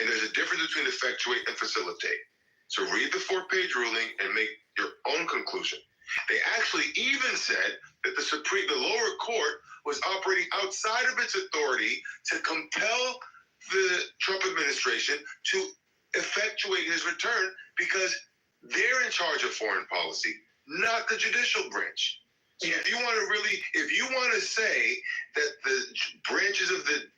And there's a difference between effectuate and facilitate. So read the 4-page ruling and make your own conclusion. They actually even said that the lower court was operating outside of its authority to compel the Trump administration to effectuate his return because they're in charge of foreign policy, not the judicial branch. So if you want to say that the branches of the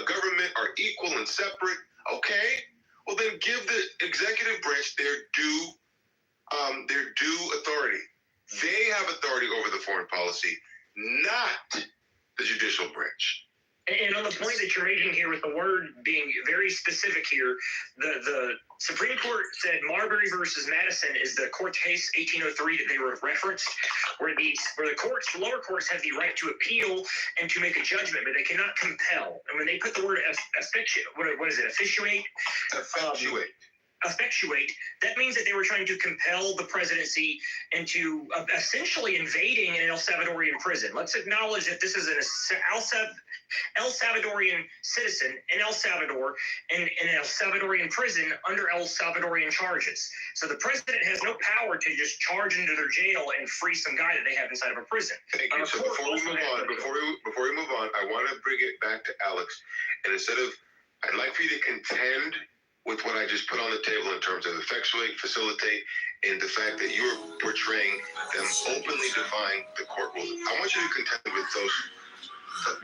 government are equal and separate, okay, well then give the executive branch their due authority. They have authority over the foreign policy, not the judicial branch. And on the point that you're making here with the word being very specific here, the Supreme Court said Marbury versus Madison is the court case 1803 that they were referenced, where the lower courts have the right to appeal and to make a judgment, but they cannot compel. And when they put the word effectuate, that means that they were trying to compel the presidency into essentially invading an El Salvadorian prison. Let's acknowledge that this is an El Salvadorian citizen in El Salvador in an El Salvadorian prison under El Salvadorian charges. So the president has no power to just charge into their jail and free some guy that they have inside of a prison. Thank you. So before we move on, I want to bring it back to Alex. And I'd like for you to contend with what I just put on the table in terms of effectuate, facilitate, and the fact that you're portraying them openly defying the court ruling. I want you to contend with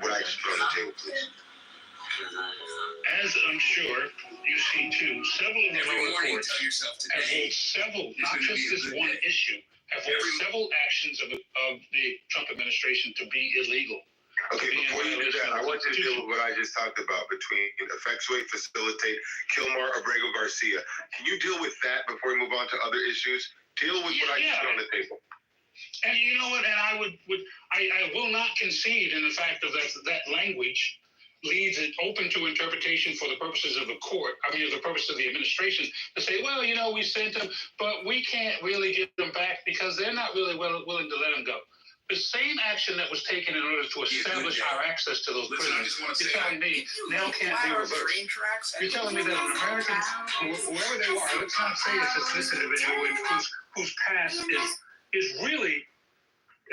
what I just put on the table, please. As I'm sure you see too, several of the lower courts have held several, not just this one issue, have held several actions of the Trump administration to be illegal. Okay, before you do that, I want you to deal with what I just talked about between effectuate, facilitate, Kilmar, Abrego, Garcia. Can you deal with that before we move on to other issues? Deal with what I just put on the table. And you know what? And I will not concede in the fact of that language leaves it open to interpretation for the purposes of the court. The purpose of the administration to say, well, we sent them, but we can't really get them back because they're not really willing to let them go. The same action that was taken in order to establish our access to those prisoners, you're telling me now can't be reversed. You're telling me that an American, whoever they are, let's not say it's this individual whose past is really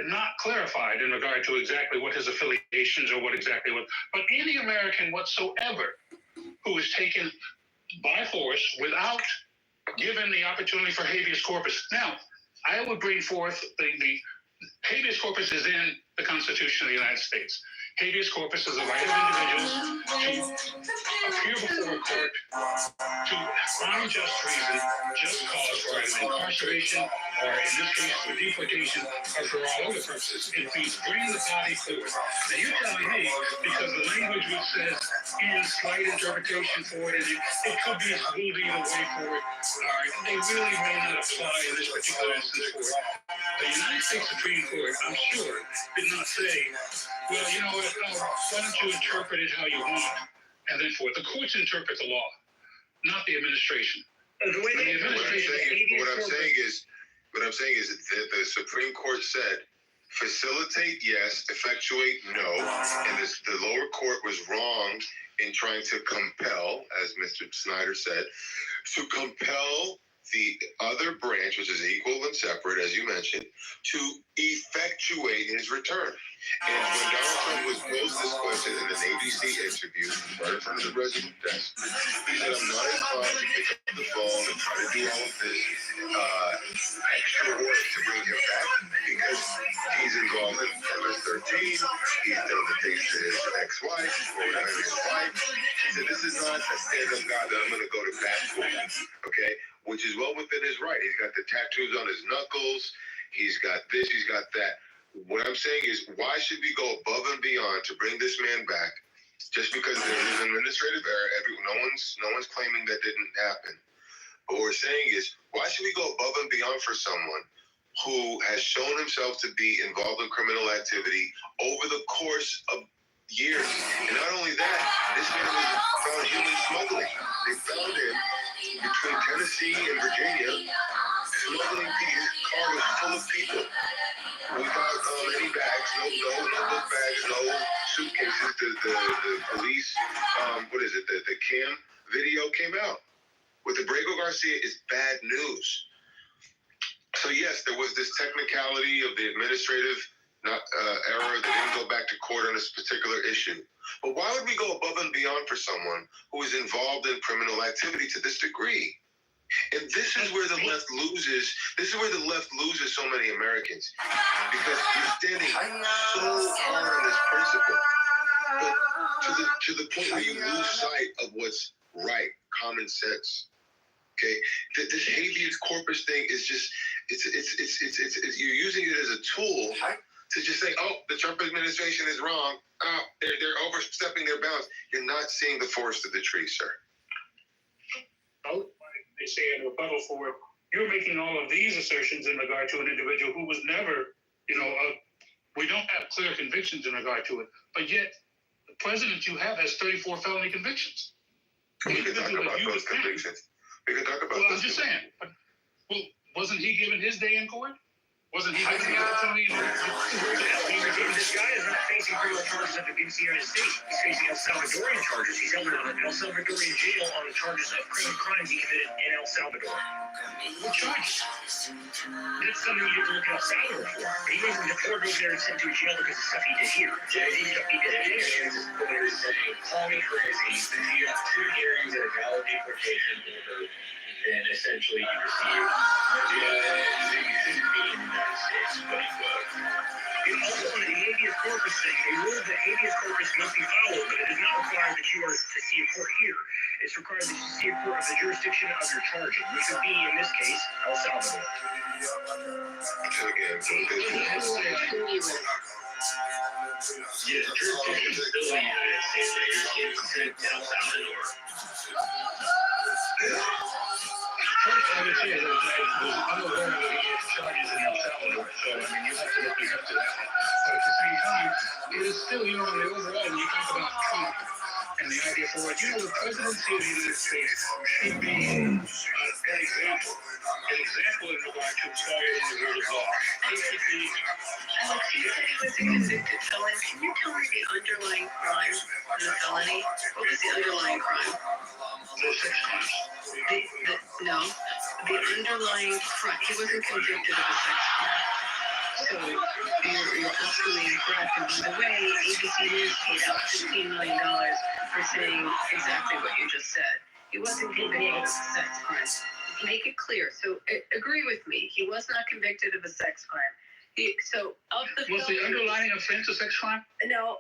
not clarified in regard to exactly what his affiliations or but any American whatsoever who is taken by force without given the opportunity for habeas corpus. Now, I would bring forth the habeas corpus is in the Constitution of the United States. Habeas corpus is the right of individuals to appear before a court to find just reason, just cause for an incarceration or or in this case, for deportation, or for all other purposes, it means bring the body forward. Now you're telling me, because the language which says in slight interpretation for it, and it could be moved either way for it, all right, they really may not apply in this particular instance for it. The United States Supreme Court, I'm sure, did not say, well, you know what, why don't you interpret it how you want, and then for it. The courts interpret the law, not the administration. What I'm saying is that the Supreme Court said, facilitate, yes, effectuate, no, and the lower court was wrong in trying to compel, as Mr. Snyder said, to compel the other branch, which is equal and separate, as you mentioned, to effectuate his return. And when Donald Trump was posed this question in an ABC interview, right in front of the president's desk, he said, I'm not inclined to pick up the phone and try to do all of this extra work to bring him back because he's involved in MS-13, he's done the things to his ex-wife, or his wife. He said, this is not a stand-up guy that I'm going to go to bat for, okay? Which is well within his right. He's got the tattoos on his knuckles, he's got this, he's got that. What I'm saying is, why should we go above and beyond to bring this man back just because there is an administrative error? No one's claiming that didn't happen. But what we're saying is, why should we go above and beyond for someone who has shown himself to be involved in criminal activity over the course of years? And not only that, this man was found human smuggling. They found him between Tennessee and Virginia, smuggling people. His car was full of people. Without any bags, no book bags, no suitcases. The police, the cam video came out. With Abrego Garcia is bad news. So yes, there was this technicality of the administrative error that didn't go back to court on this particular issue. But why would we go above and beyond for someone who is involved in criminal activity to this degree? And this is where the left loses. This is where the left loses so many Americans, because you're standing so hard on this principle, but to the point where you lose sight of what's right, common sense. Okay, this habeas corpus thing is just it's you're using it as a tool to just say, oh, the Trump administration is wrong. Oh, they're overstepping their bounds. You're not seeing the forest of the tree, sir. Oh. They say in rebuttal for it, you're making all of these assertions in regard to an individual who was never, we don't have clear convictions in regard to it, but yet the president you have has 34 felony convictions. We can talk about those convictions. We can talk about those. I'm just saying. Well, wasn't he given his day in court? Wasn't he given the opportunity? This guy is not facing criminal charges at the United States. He's facing El Salvadorian charges. He's held in an El Salvadorian jail on the charges of criminal crimes he committed in El Salvador. What charges? That's something you have to look at El Salvador for. He wasn't deported over there and sent to jail because of stuff he did here. Stuff he did here. They're saying, call me crazy, if you have 2 hearings and a valid deportation order, then essentially you receive, you shouldn't be in the United States, but he was. And also on the habeas corpus thing, they ruled that habeas corpus must be followed, but it does not require that you are to see a court here. It's required that you see a court of the jurisdiction of your charging, which would be, in this case, El Salvador. Yeah, the jurisdiction is still the United States, but you're getting sent to El Salvador. First, I would say that I'm aware that he has charges in El Salvador, so I mean, you have to look into that. But at the same time, it is still, in the overall, when you talk about Trump and the idea for it, the presidency of the United States should be an example in regard to following the rule of law. It should be. Alex, you said he was a convicted felon. Can you tell me the underlying crime of the felony? What was the underlying crime? The sex crime. No, the underlying crime. He wasn't convicted of a sex crime. So you're absolutely incorrect. And by the way, ABC News paid out $15 million for saying exactly what you just said. He wasn't convicted of a sex crime. Make it clear. So agree with me. He was not convicted of a sex crime. Was the underlying offense a sex crime? No.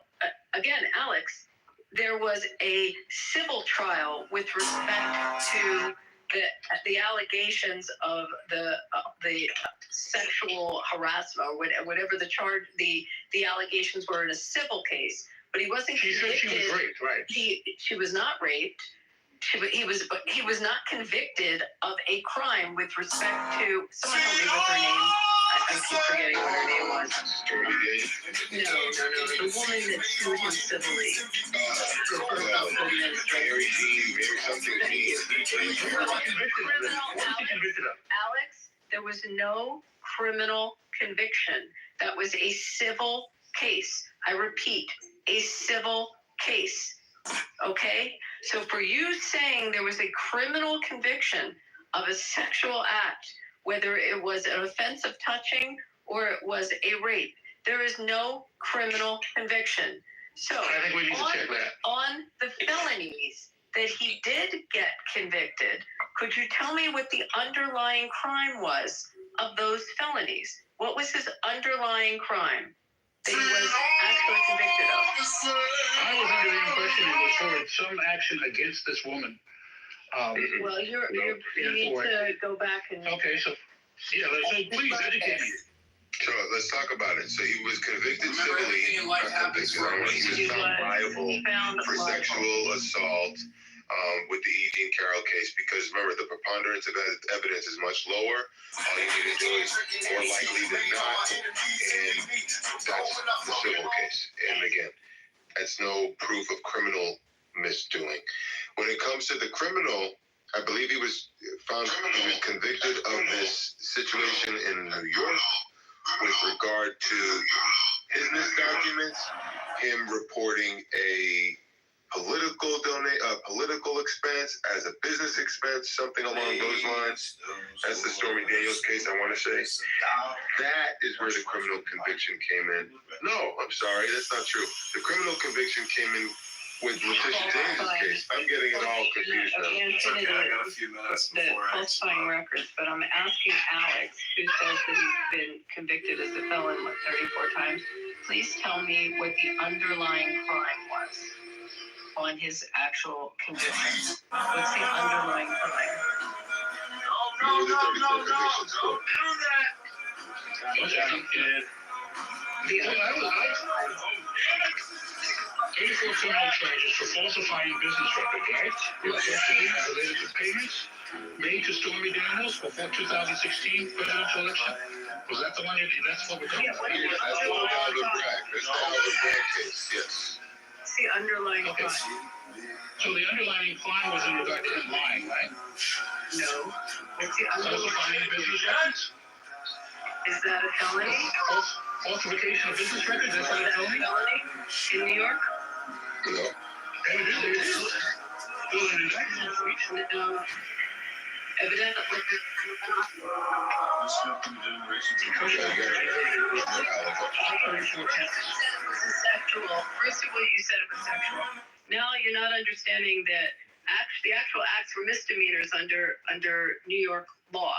Again, Alex, there was a civil trial with respect to the allegations of the sexual harassment or whatever the charge, the allegations were in a civil case, but he wasn't convicted. She said she was raped, right? She was not raped. He was not convicted of a crime with respect to, someone help me with her name. I keep forgetting what her name was. No. The woman that sued him civilly. Alex, there was no criminal conviction. That was a civil case. I repeat, a civil case. Okay? So for you saying there was a criminal conviction of a sexual act, whether it was an offense of touching or it was a rape, there is no criminal conviction. So I think we need to check that. On the felonies that he did get convicted, could you tell me what the underlying crime was of those felonies? What was his underlying crime that he was actually convicted of? I was under the impression it was for some action against this woman. Well, you need to go back and... Okay, so please educate me. So let's talk about it. So he was convicted civilly. He was found liable for sexual assault with the E. Jean Carroll case, because remember, the preponderance of evidence is much lower. All you need to do is more likely than not, and that's the civil case. And again, that's no proof of criminal misdoing. When it comes to the criminal, I believe he was convicted of this situation in New York with regard to business documents, him reporting a political expense as a business expense, something along those lines. That's the Stormy Daniels case, I want to say. That is where the criminal conviction came in. No, I'm sorry, that's not true. The criminal conviction came in with Letitia James' case. I'm getting it all confused now. Okay, I got a few minutes before falsifying records, but I'm asking Alex, who says that he's been convicted as a felon 34 times. Please tell me what the underlying crime was on his actual conviction. What's the underlying crime? No. Do that. 34 criminal charges for falsifying business records, right? Related to payments made to Stormy Daniels before 2016 presidential election. Was that the one? That's what we're talking about. That's the Alvin Bragg case, yes. What's the underlying crime? So the underlying crime was in regard to him lying, right? No. What's the underlying falsifying business records? Is that a felony? Falsification of business records? Is that a felony? In New York? No. Evidently it is. Well, an indictment. Evidently. Sexual. First of all, you said it was sexual. Now you're not understanding that the actual acts were misdemeanors under New York law.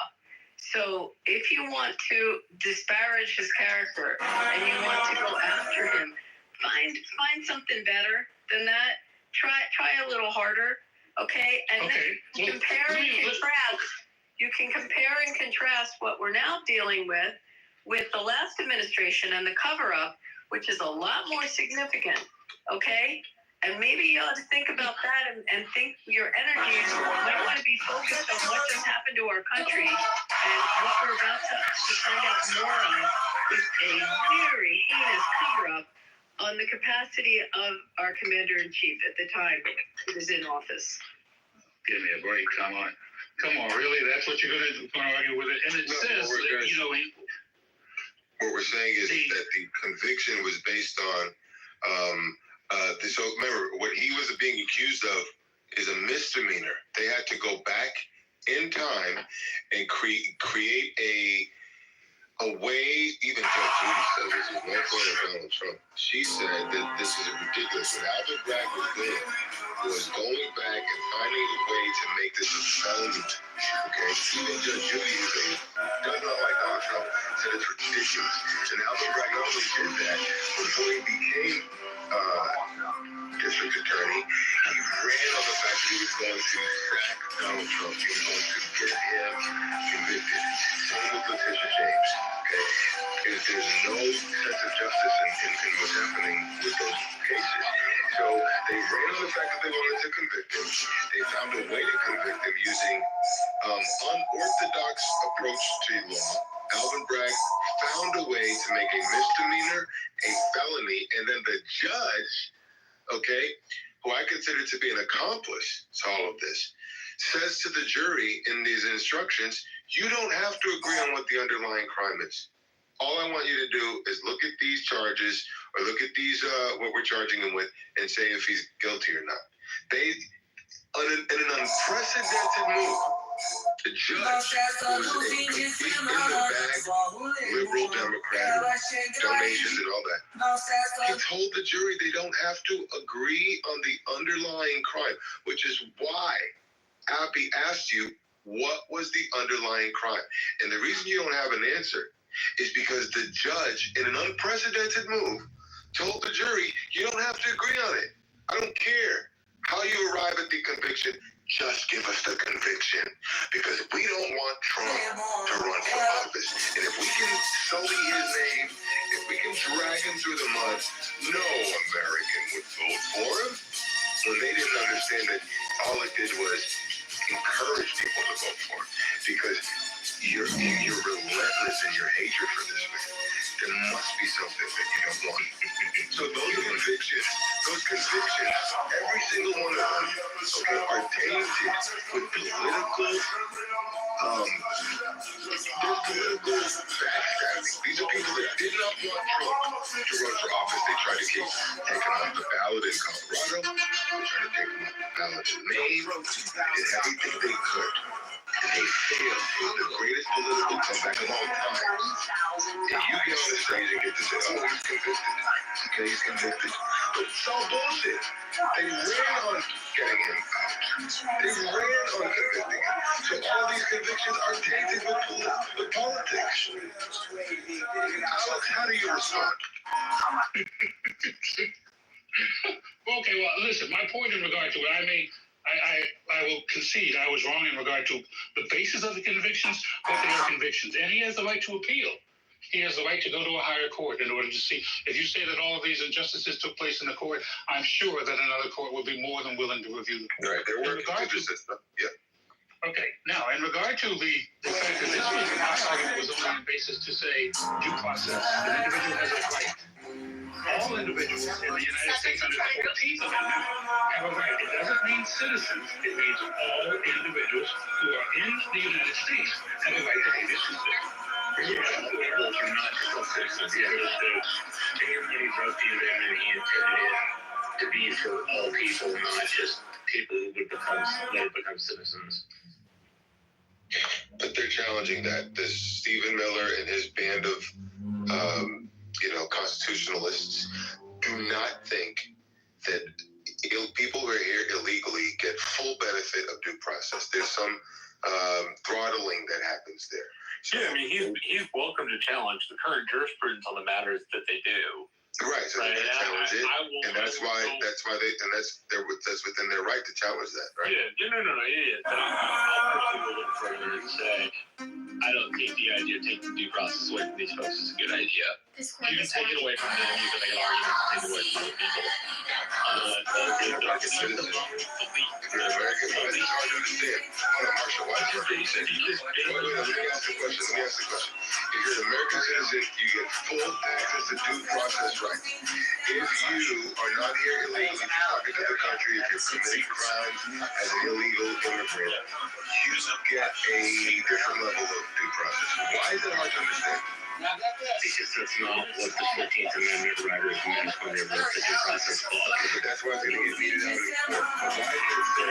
So if you want to disparage his character and you want to go after him, find something better than that. Try a little harder, okay? And then compare and contrast. You can compare and contrast what we're now dealing with the last administration and the cover-up, which is a lot more significant, okay? And maybe you ought to think about that and think your energies might want to be focused on what just happened to our country, and what we're about to find out more on is a very heinous cover-up on the capacity of our commander-in-chief at the time he was in office. Give me a break, come on, really? That's what you're going to argue with it? And it says that, what we're saying is that the conviction was based on, so remember, what he was being accused of is a misdemeanor. They had to go back in time and create a way. Even Judge Judy said this is no point of Donald Trump. She said that this is ridiculous. What Alvin Bragg was doing was going back and finding a way to make this a felony. Okay, even Judge Judy, who does not like Donald Trump, said it's ridiculous. And Alvin Bragg not only did that before he became district attorney, he ran on the fact that he was going to sack Donald Trump. You're going to get him convicted. Same with Letitia James. Okay? There's no sense of justice in what's happening with those cases. So they ran on the fact that they wanted to convict him. They found a way to convict him using unorthodox approach to law. Alvin Bragg found a way to make a misdemeanor a felony, and then the judge, okay, who I consider to be an accomplice to all of this, says to the jury in these instructions, you don't have to agree on what the underlying crime is. All I want you to do is look at these charges or look at these, what we're charging him with, and say if he's guilty or not. They, in an unprecedented move, the judge, who was a complete in the bag, liberal Democrat, donations and all that, he told the jury they don't have to agree on the underlying crime, which is why Abby asked you, what was the underlying crime? And the reason you don't have an answer is because the judge, in an unprecedented move, told the jury, you don't have to agree on it. I don't care how you arrive at the conviction. Just give us the conviction, because we don't want Trump to run for office. And if we can sully his name, if we can drag him through the mud, no American would vote for him. When they didn't understand that all it did was encourage people to vote for him, because you're relentless in your hatred for this man. There must be something that you don't want. So those convictions, every single one of them, okay, are tainted with political, there's political backstabbing. These are people that did not want Trump to run for office. They tried to take him off the ballot in Colorado. They tried to take him off the ballot in Maine. They did everything they could. And they failed. It was the greatest political comeback of all time. And you get on the stage and get to say, oh, he's convicted. Okay, he's convicted. But it's all bullshit. They ran on getting him out. They ran on convicting him. So all these convictions are tainted with politics. Alex, how do you respond? Okay, well, listen, my point in regard to it, I will concede I was wrong in regard to the basis of the convictions, but they are convictions. And he has the right to appeal. He has the right to go to a higher court in order to see. If you say that all of these injustices took place in the court, I'm sure that another court will be more than willing to review the court. Right, they're working through the system. Yeah. Okay, now in regard to the fact that this was my argument was only on basis to say due process. The individual has a right. All individuals in the United States under the 14th Amendment have a right. It doesn't mean citizens. It means all individuals who are in the United States have a right to habeas corpus. Individuals are not just citizens. He understood to him when he wrote the amendment, he intended it to be for all people, not just people who would become citizens. But they're challenging that. This Stephen Miller and his band of constitutionalists do not think that people who are here illegally get full benefit of due process. There's some throttling that happens there. So, yeah, I mean, he's welcome to challenge the current jurisprudence on the matters that they do. Right, so they're going to challenge it, and that's within their right to challenge that, right? Yeah, no, yeah. But I'll personally go a little further and say, I don't think the idea of taking due process away from these folks is a good idea. You can take it away from them, you can make an argument to take it away from other people. You're an American citizen. You're an American, but it's hard to understand. Hold on, Marshall, why is it hard to understand? Wait, let me ask the question. If you're an American citizen, you get full access to due process rights. If you are not here illegally, if you're talking to the country, if you're committing crimes as an illegal immigrant, you get a different level of due process. Why is it hard to understand? Because that's not what the 14th Amendment writers meant when they wrote the due process clause. But that's why it's going to get beaten out in court. Why is it so?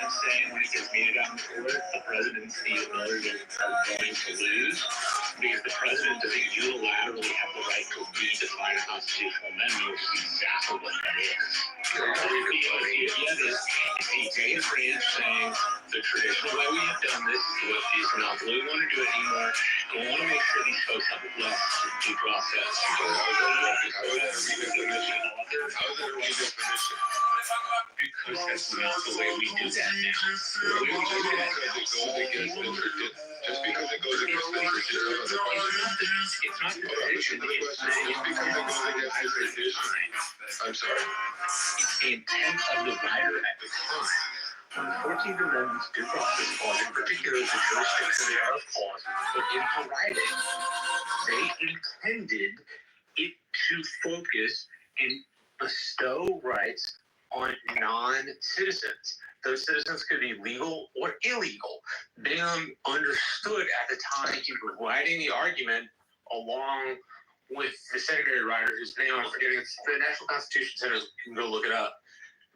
I'm saying when it gets meted out in court, the president and Steve Miller are going to lose because the president doesn't unilaterally have the right to redefine a constitutional amendment, which is exactly what that is. The idea is PJ and Branch saying the traditional way we have done this is not the way we want to do it anymore. We want to make sure these folks have a due process. How is that a redefinition? Because that's not the way we do that now. Just because it goes against the tradition of the country. It's not the tradition. Just because it goes against the tradition. I'm sorry. It's the intent of the writer at the time. When the 14th Amendment's due process clause, in particular the jurisdiction thereof clause, put into writing, they intended it to focus and bestow rights on non-citizens. Those citizens could be legal or illegal. Bingham understood at the time he was writing the argument along with the secondary writer, whose name I'm forgetting. It's the National Constitution Center. You can go look it up.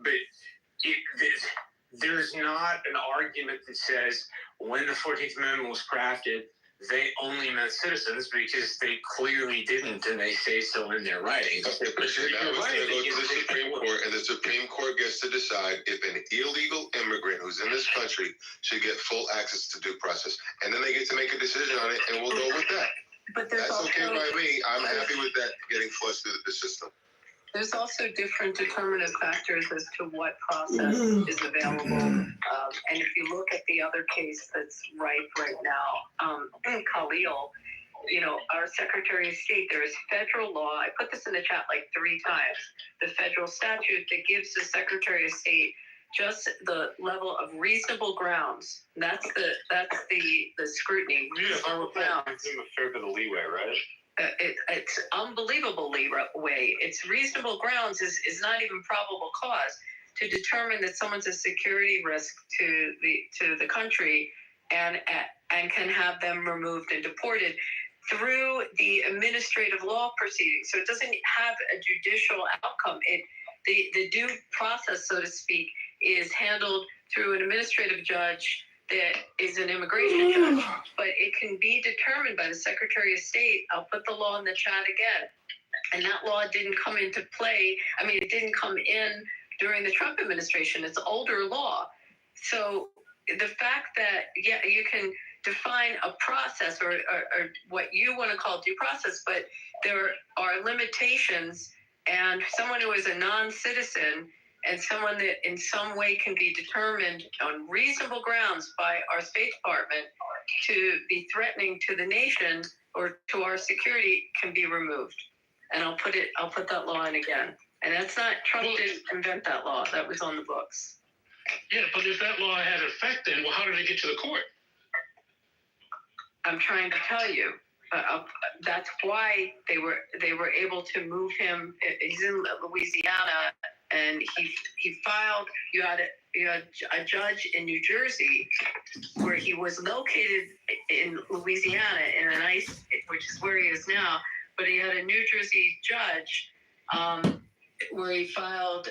But there's not an argument that says when the 14th Amendment was crafted, they only meant citizens, because they clearly didn't, and they say so in their writings. Now it's going to go to the Supreme Court, and the Supreme Court gets to decide if an illegal immigrant who's in this country should get full access to due process. And then they get to make a decision on it, and we'll go with that. But there's That's okay also, by me. I'm happy with that getting flushed through the system. there's also different determinative factors as to what process is available. And if you look at the other case that's ripe right now, Khalil, you know, our Secretary of State, there is federal law. I put this in the chat like 3 times. The federal statute that gives the Secretary of State just the level of reasonable grounds. That's the scrutiny. Reasonable grounds. Give him a fair bit of leeway, right? It's unbelievable leeway. It's reasonable grounds is not even probable cause to determine that someone's a security risk to the country and can have them removed and deported through the administrative law proceeding. So it doesn't have a judicial outcome. The due process, so to speak, is handled through an administrative judge that is an immigration judge, but it can be determined by the Secretary of State. I'll put the law in the chat again. And that law didn't come into play. I mean, it didn't come in during the Trump administration. It's older law. So the fact that, yeah, you can define a process or what you want to call due process, but there are limitations, and someone who is a non-citizen and someone that in some way can be determined on reasonable grounds by our State Department to be threatening to the nation or to our security can be removed. And I'll put that law in again. And that's not, Trump didn't invent that law. That was on the books. Yeah, but if that law had effect, then how did it get to the court? I'm trying to tell you. That's why they were able to move him. He's in Louisiana, and he filed. You had a judge in New Jersey where he was located in Louisiana in an ICE, which is where he is now. But he had a New Jersey judge where he filed.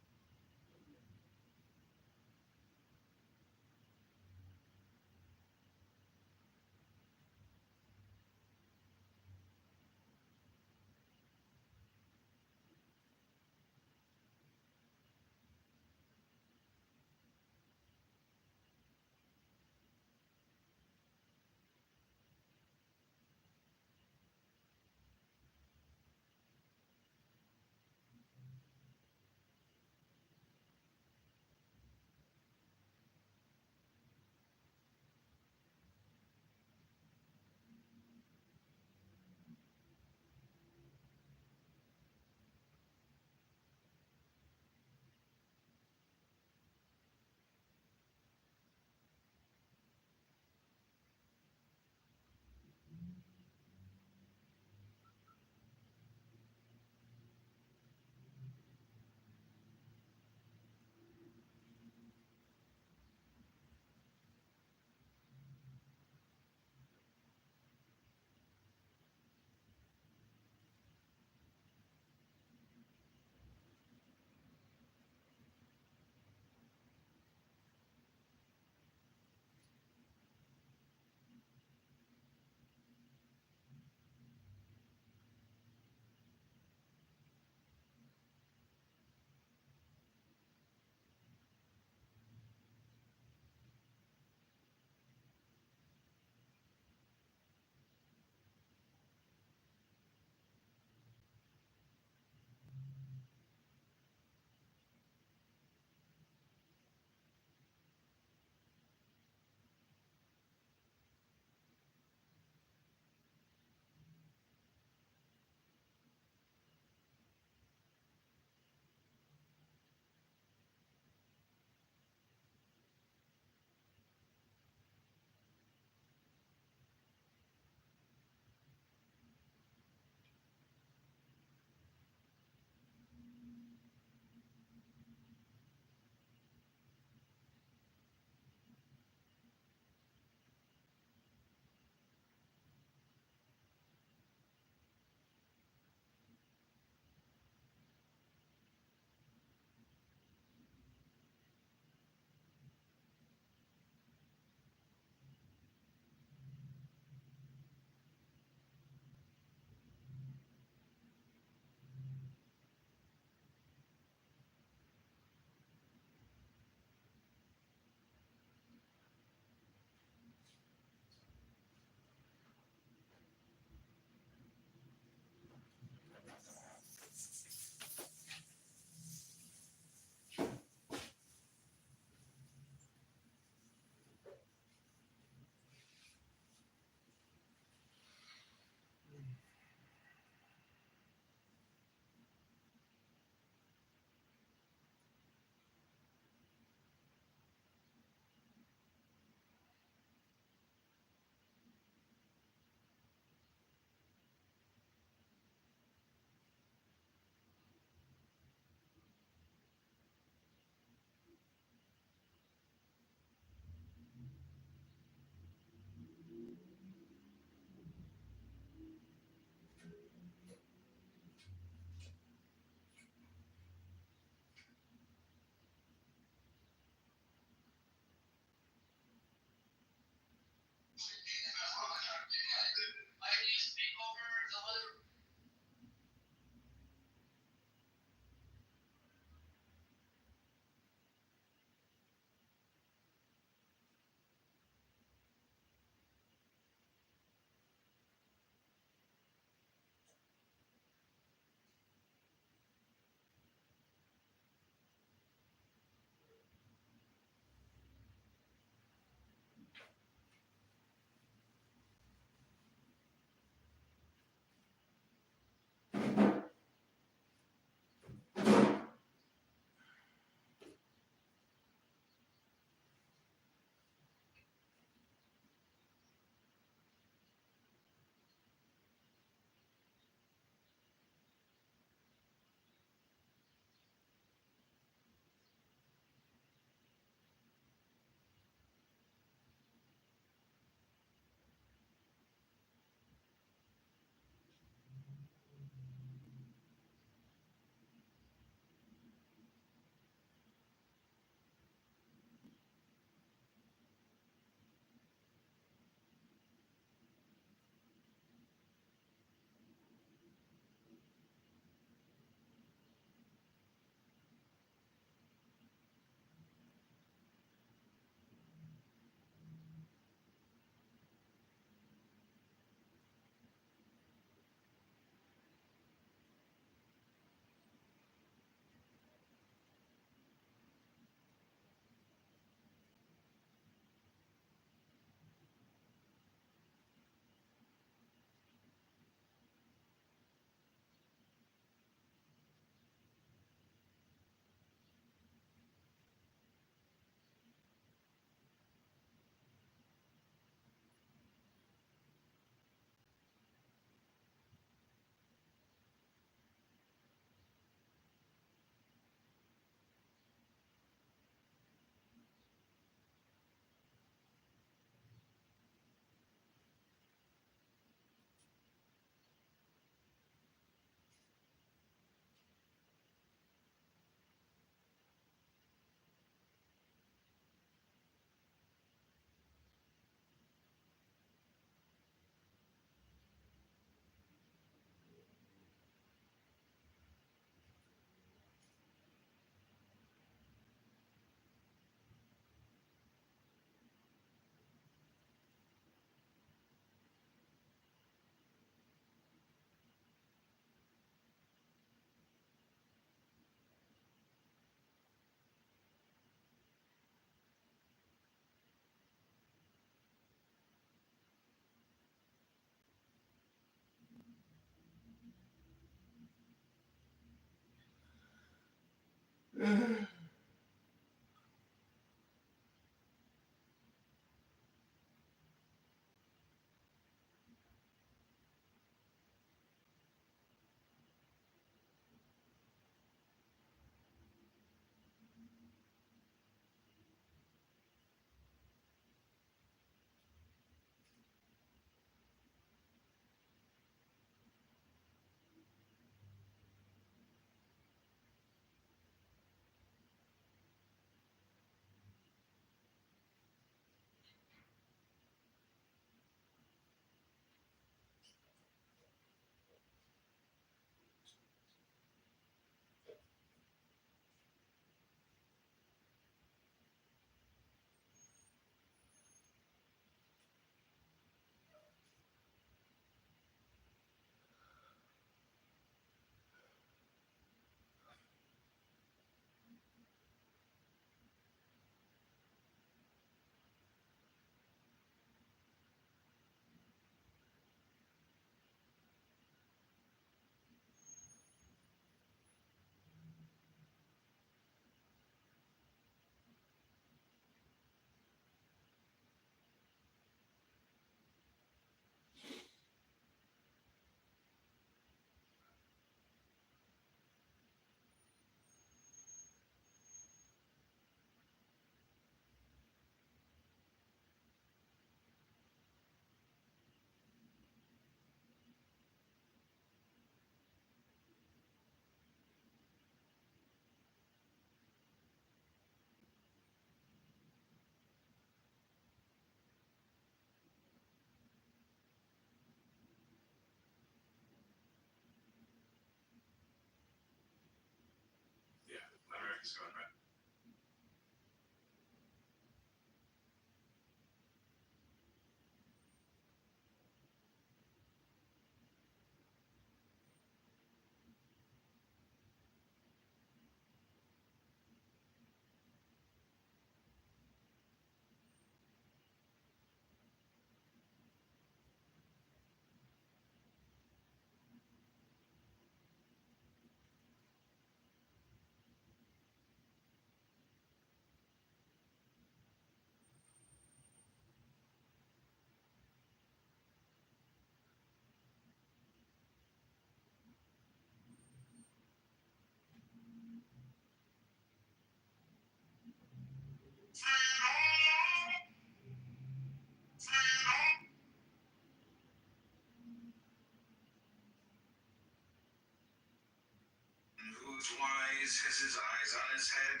who's wise has his eyes on his head.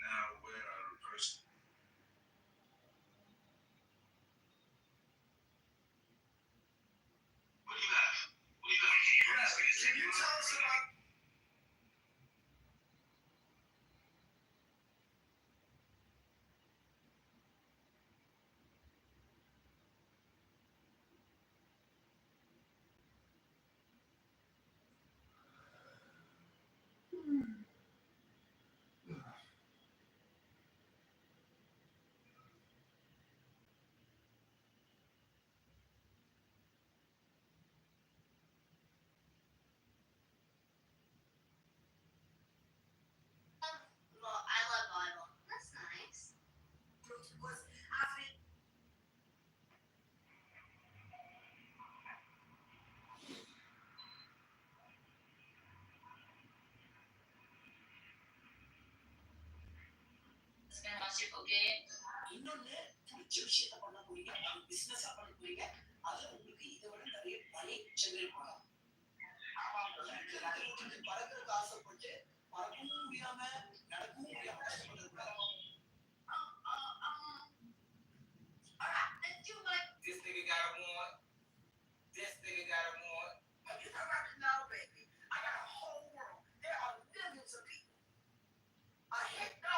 Now where are the person? What do you have? What do you have? Can you tell us about? Well, I love volleyball. That's nice. இன்னொன்னு பிடிச்ச விஷயத்த பண்ண போறீங்க business பண்ண போறீங்க அதுல உங்களுக்கு இதை விட நிறைய மணி ஜெனரேட் பண்ணலாம் பறக்கிறதுக்கு ஆசைப்பட்டு பறக்கவும் முடியாம நடக்கவும் முடியாம கஷ்டப்பட்டு This nigga got him on. This nigga got him on. You talking about no, baby. I got a whole world. There are millions of people. I hit no.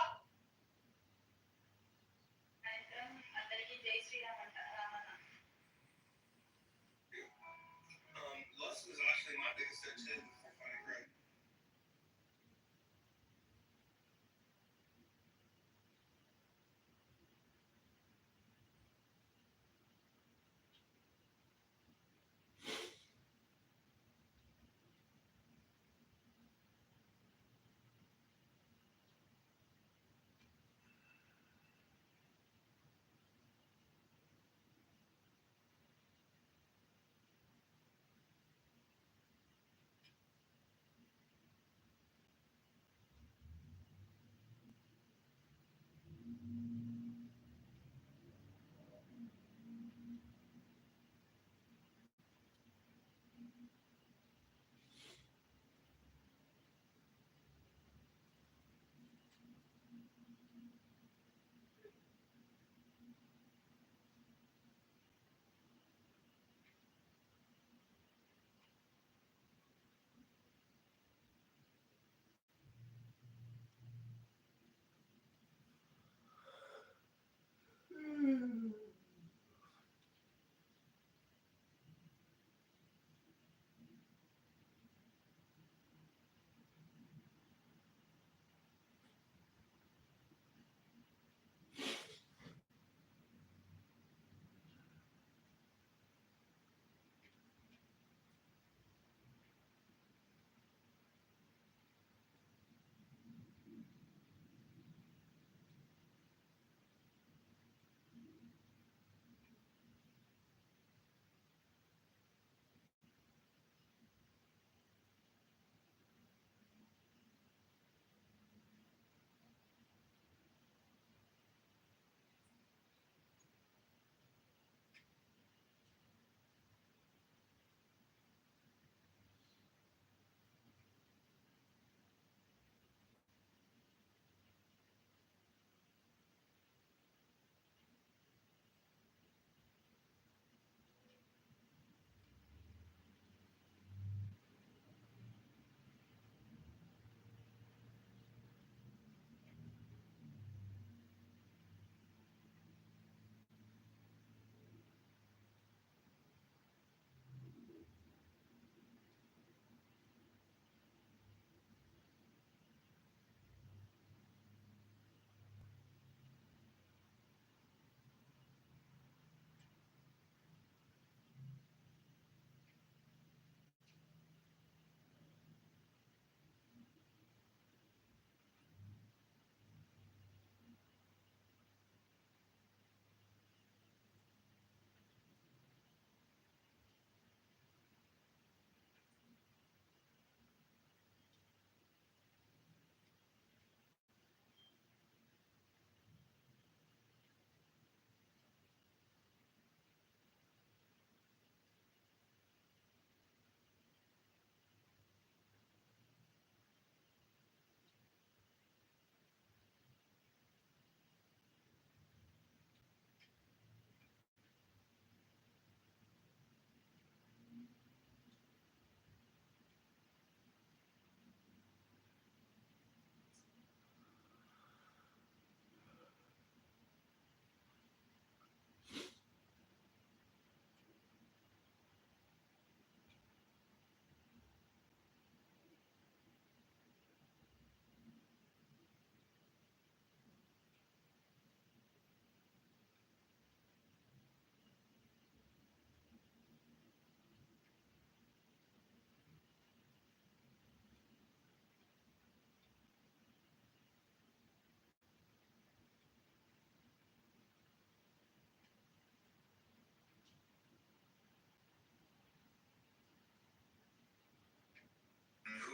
Lust was actually my biggest search hit before finding Greg.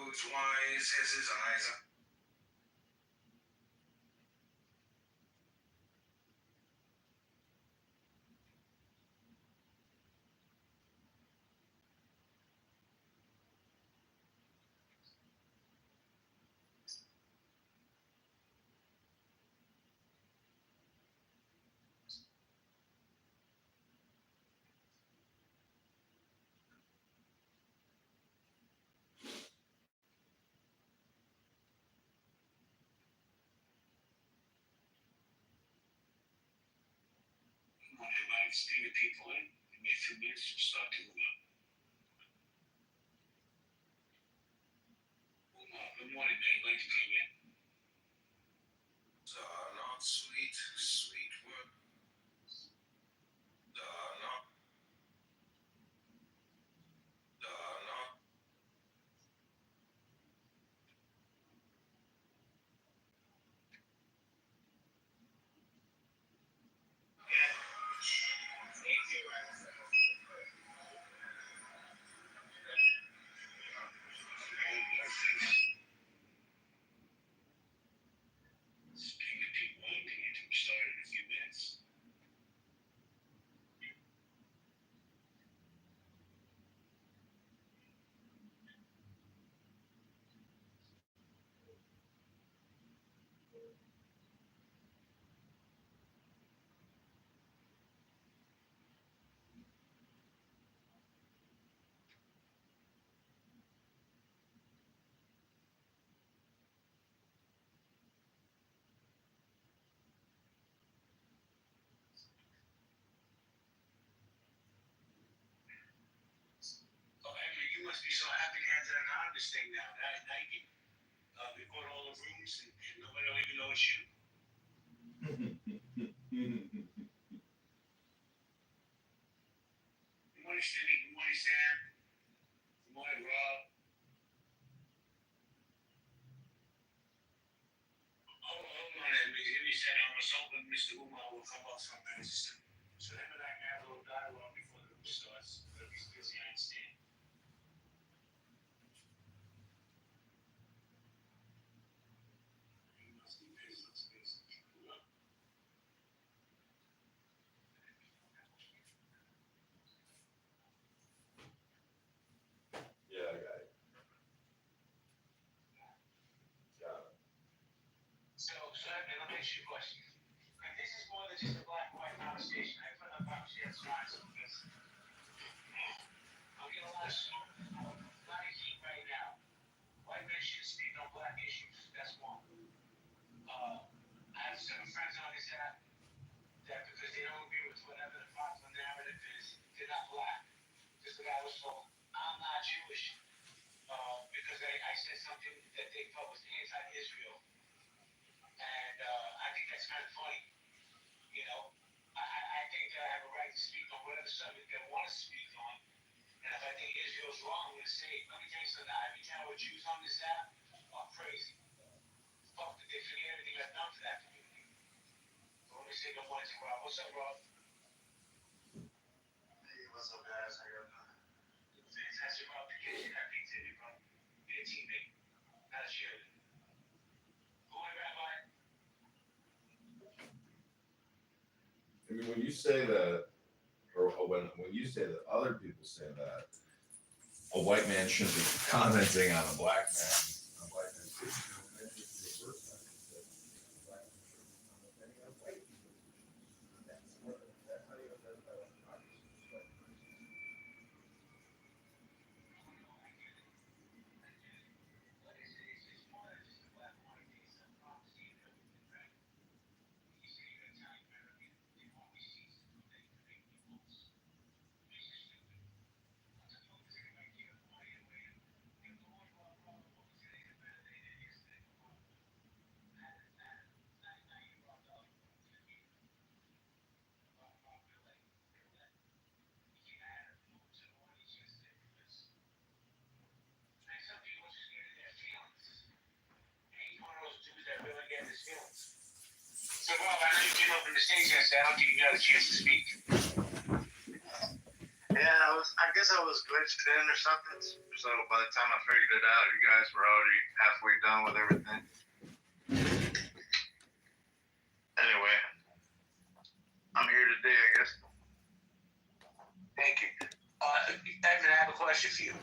as wise as his eyes are. Come on, everybody, just bring the people in. Give me a few minutes to start to move up. Good morning, man. Glad you came in. Not sweet, sweet word. Not. Just bring the people in. Can get them started in a few minutes. Oh, Andrew, you must be so happy to have that anonymous thing now. Now you can record all the rooms and nobody will even know it's you. Good morning, Cindy. Good morning, Sam. Good morning, Rob. Hold on, Amy said I was hoping Mr. Umar will come up sometime. So him and I can have a little dialogue before the room starts. But if he's busy, I understand. He must be busy. Looks busy. Yeah, I got it. Got it. So let me ask you a question. And this is more than just a black and white conversation. I put up shared slides on this. I'm getting a lot of heat right now. White men should speak on black issues. That's one. I have some friends on this app that because they don't agree with whatever the popular narrative is, they're not black. Just the guy was told, I'm not Jewish because I said something that they felt was anti-Israel. And I think that's kind of funny. You know, I think that I have a right to speak on whatever subject I want to speak on. And if I think Israel's wrong, I'm going to say it. Let me tell you something. Every time with Jews on this app are crazy. Fuck that they forget everything I've done for that community. So let me say good morning to Rob. What's up, Rob? Hey, what's up, guys? How y'all doing? Fantastic, Rob. Get that pizza in, bro. Be a teammate, not a cheerleader. Go on, Rabbi. I mean, when you say that, or when you say that other people say that, a white man shouldn't be commenting on a black man. A black man should be commenting on the first time. A black man shouldn't be commenting on white people. That's how you identify a democracy. Some people just get in their feelings. And he's one of those dudes that really get his feelings. So, Rob, I know you came up in the stage yesterday. I don't think you got a chance to speak. And I guess I was glitched in or something. So by the time I figured it out, you guys were already halfway done with everything. Anyway, I'm here today, I guess. Thank you. Evan, I have a question for you.